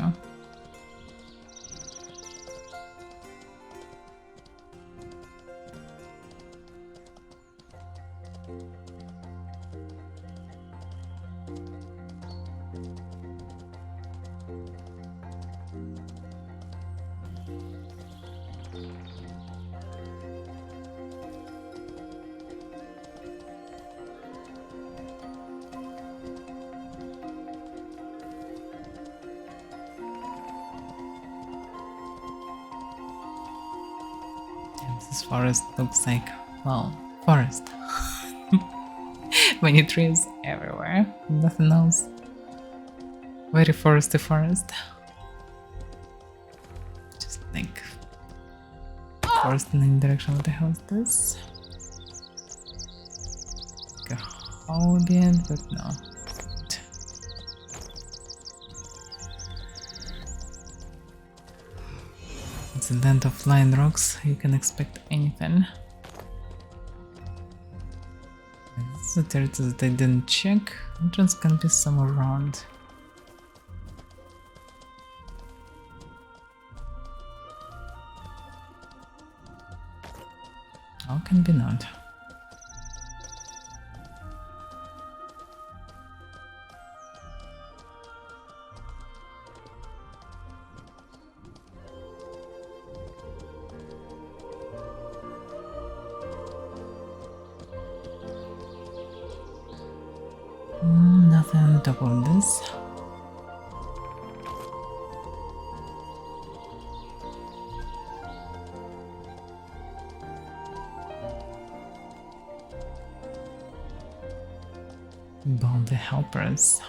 This forest looks like, well, forest. Many trees everywhere. Nothing else. Very foresty forest. Just like forest in any direction. What the hell is this? Like a hole bit, but no. It's a land of flying rocks. You can expect anything. This is a territory that I didn't check. Entrance can be somewhere around. How can be not? Nothing on top of this. Bounty helpers.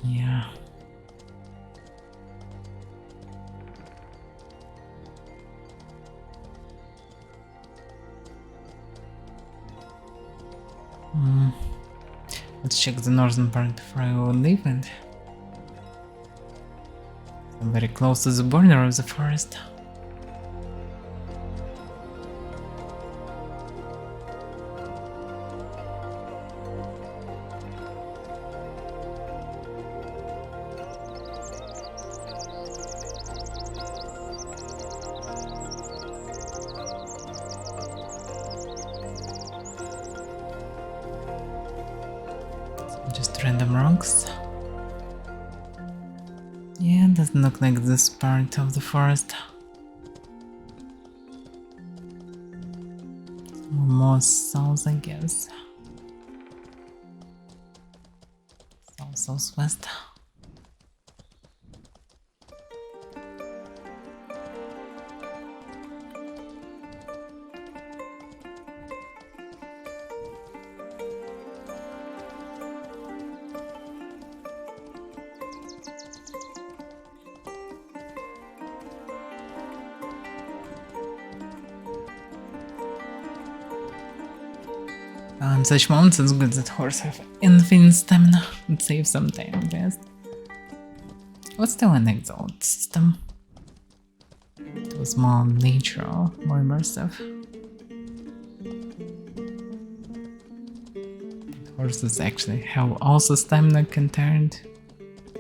Yeah. Let's check the northern part before I go leave it. I'm very close to the border of the forest. Just random rocks. Yeah, doesn't look like this part of the forest. More south, I guess. Southwest. In such moments, it's good that horse have infinite stamina and save some time, I guess. What's the one exalt system? It was more natural, more immersive. Horses actually have also stamina can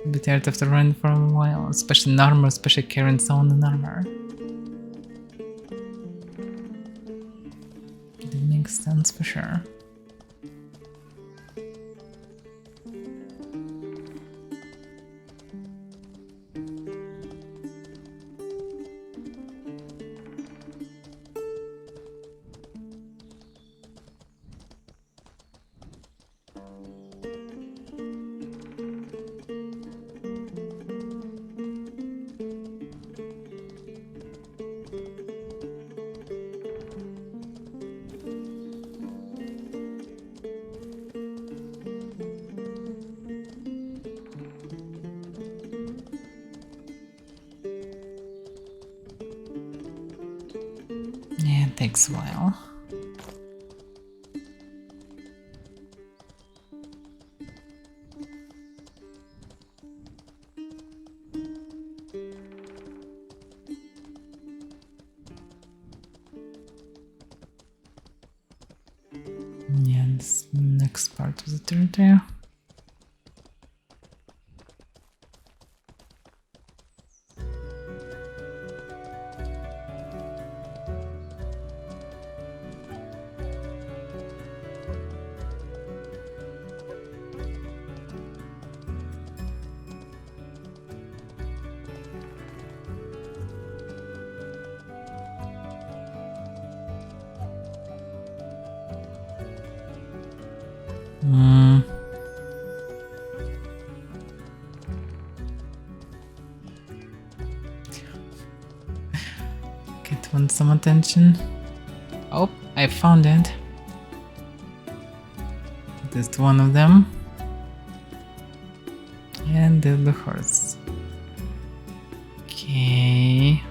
be tired after running for a while, especially in armor, especially carrying someone in armor. It makes sense for sure. Yeah, it takes a while. Yeah, this next part of the territory. Hmm. It wants some attention. Oh, I found it. Just one of them. And the horse. Okay.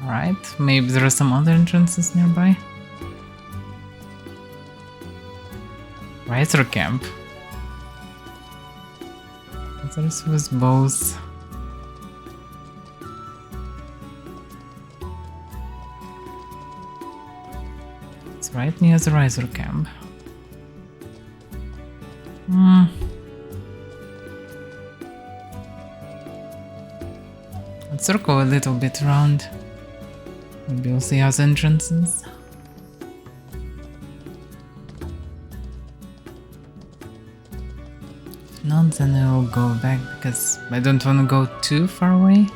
Alright, maybe there are some other entrances nearby. Riser camp. There's with bows. It's right near the riser camp. Let's circle a little bit around. Maybe we'll see other entrances. If not, then I will go back because I don't want to go too far away.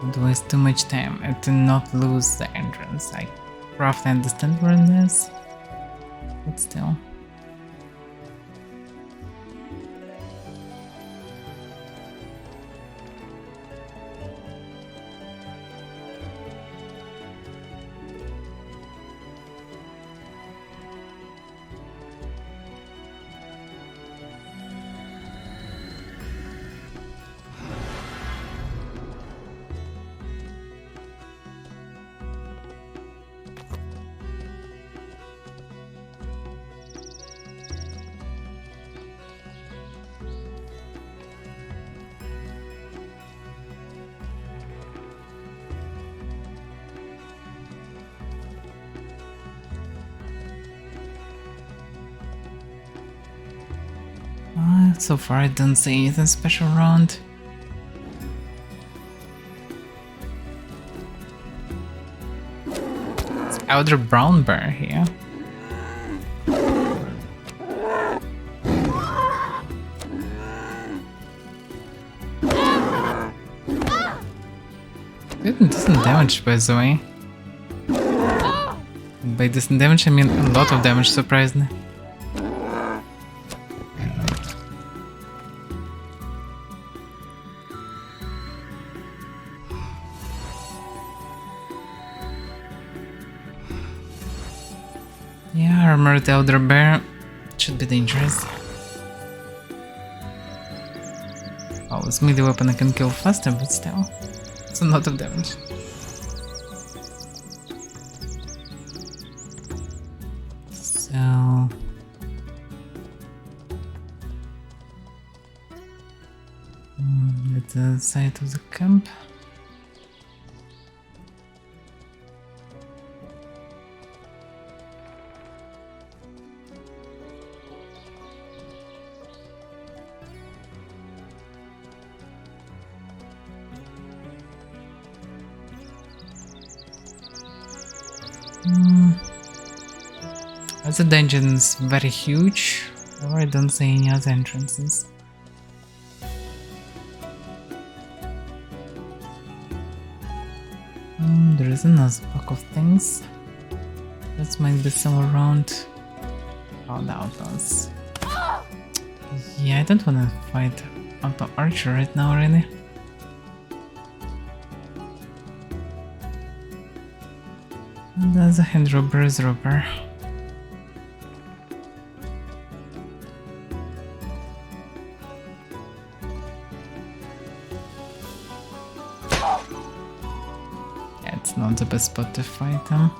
Don't waste too much time and to not lose the entrance. I roughly understand where it is, but still. So far I don't see anything special around. It's outer brown bear here. Did decent damage, by the way. By decent damage I mean a lot of damage, surprisingly. Yeah, armored elder bear should be dangerous. Oh, with melee weapon I can kill faster, but still, it's a lot of damage. So at the side of the camp. As the dungeon is very huge, or I don't see any other entrances. There is another pack of things. That might be somewhere around. Oh, the outlaws. Yeah, I don't want to fight outlaw archer right now, really. And there's a hand robber is robber. Yeah, it's not the best spot to fight them.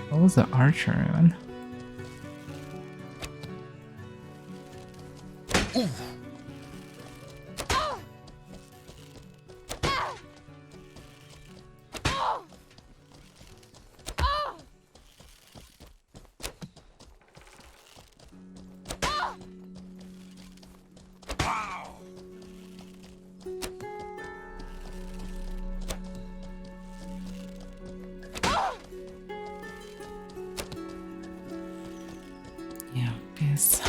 What was the archer even? Nice.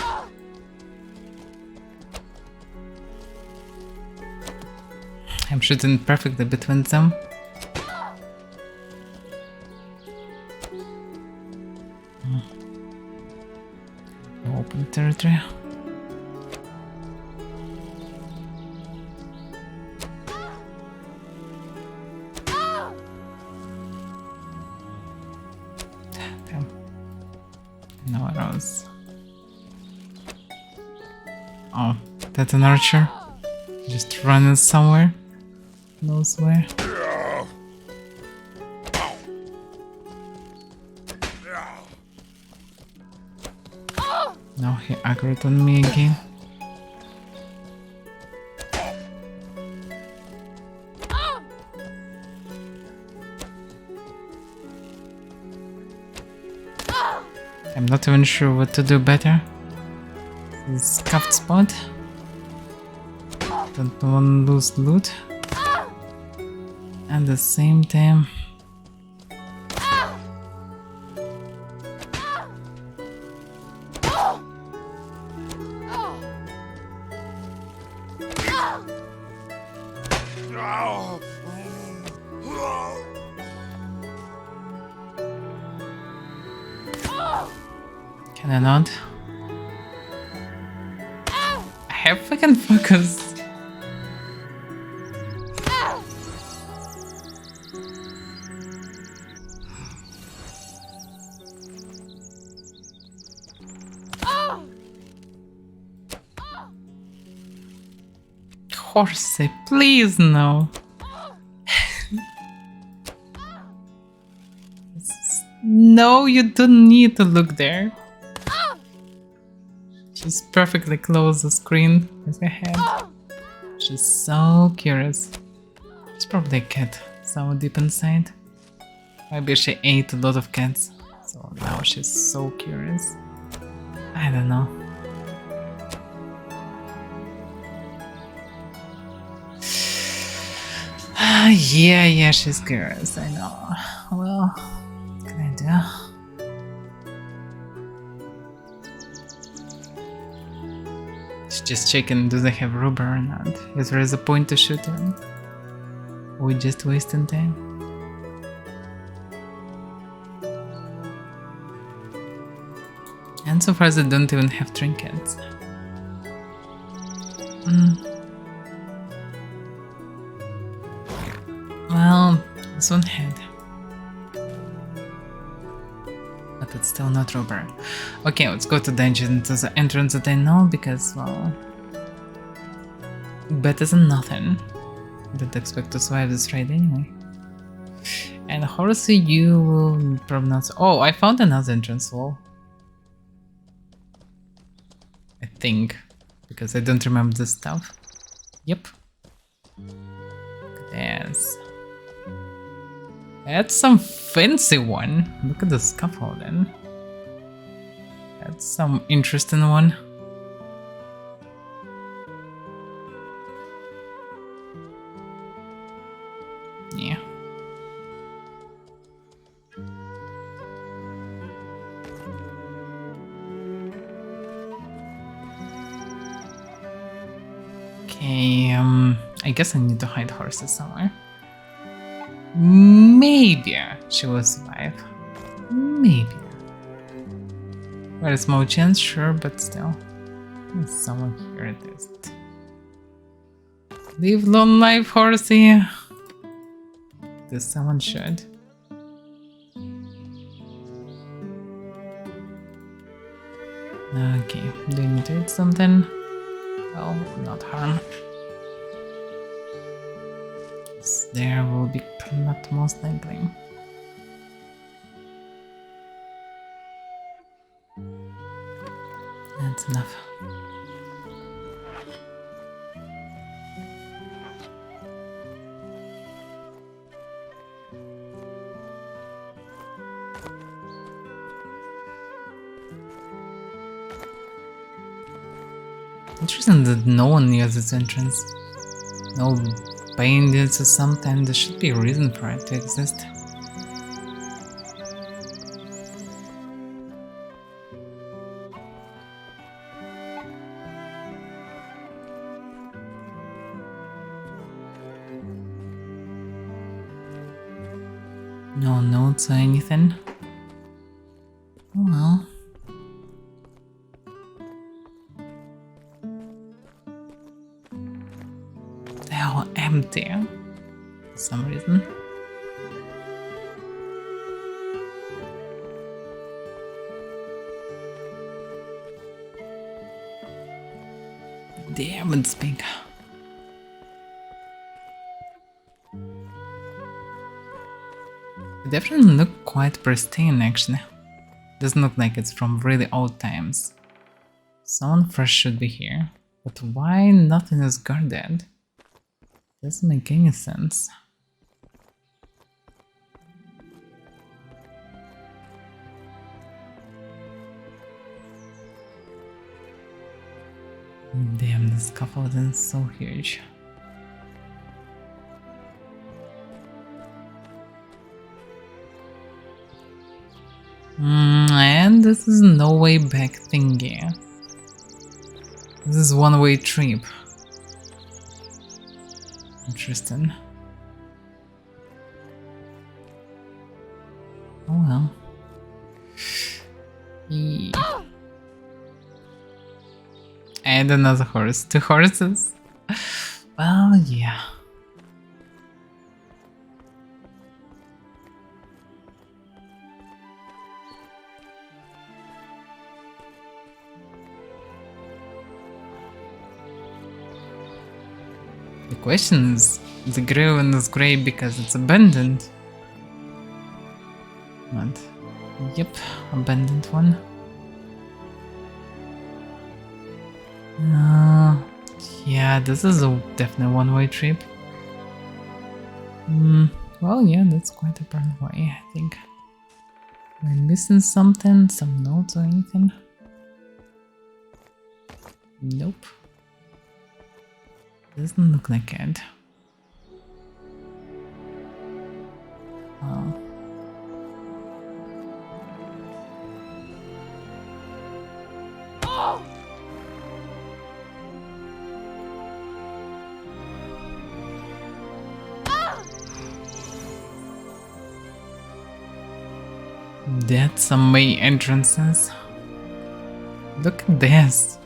I'm shooting perfectly between them. Open territory. Damn. No arrows. Oh, that's an archer. Just running somewhere. Knows where. Now he aggroed on me again. I'm not even sure what to do better. This scuffed spot. Don't want to lose loot. At the same time. Can I not? I have fucking focus. Horsey, please no. No, you don't need to look there. She's perfectly close the screen with her head. She's so curious. She's probably a cat, so deep inside. Maybe she ate a lot of cats, so now she's so curious. I don't know. Yeah, she's curious, I know. Well, what can I do? She's just checking, do they have rubber or not? Is there a point to shoot them? Or we just wasting time? And so far they don't even have trinkets. Well, this one had. But it's still not rubber. Okay, let's go to dungeon, to the entrance that I know, because, well, better than nothing. Don't expect to survive this raid anyway. And Horsey, you will probably not. Oh, I found another entrance wall. I think, because I don't remember this stuff. Yep. Yes. That's some fancy one. Look at the scaffolding. That's some interesting one. Yeah. Okay, I guess I need to hide horses somewhere. Maybe she will survive. Maybe. Very small chance, sure, but still. There's someone here at least. Live long life, Horsey. This someone should. Okay, do you need to eat something? Well, not harm. There will be not most likely. That's enough. Interesting that no one nears this entrance. No bandits or something. There should be a reason for it to exist. No notes or anything. Oh well. They are empty for some reason. Damn, it's big. It definitely look quite pristine actually. Doesn't look like it's from really old times. Someone fresh should be here. But why nothing is guarded? Doesn't make any sense. Damn, the scaffolding is so huge. And this is no way back thingy. This is one-way trip. Interesting. Oh well. And another horse. 2 horses? Well, yeah. The question is, the grey one is grey because it's abandoned. What? Yep, abandoned one. Yeah, this is a definitely one-way trip. Well, yeah, that's quite a burn way, I think. Am I missing something? Some notes or anything? Nope. Doesn't look like it. Oh. That's some main entrances. Look at this.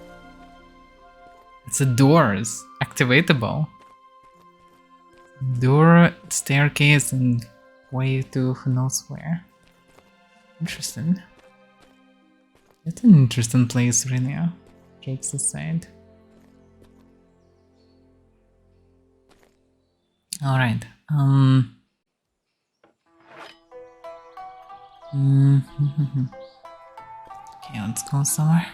It's a doors, activatable. Door, staircase, and way to who knows where. Interesting. It's an interesting place, really. Jokes aside. Alright, okay, let's go somewhere.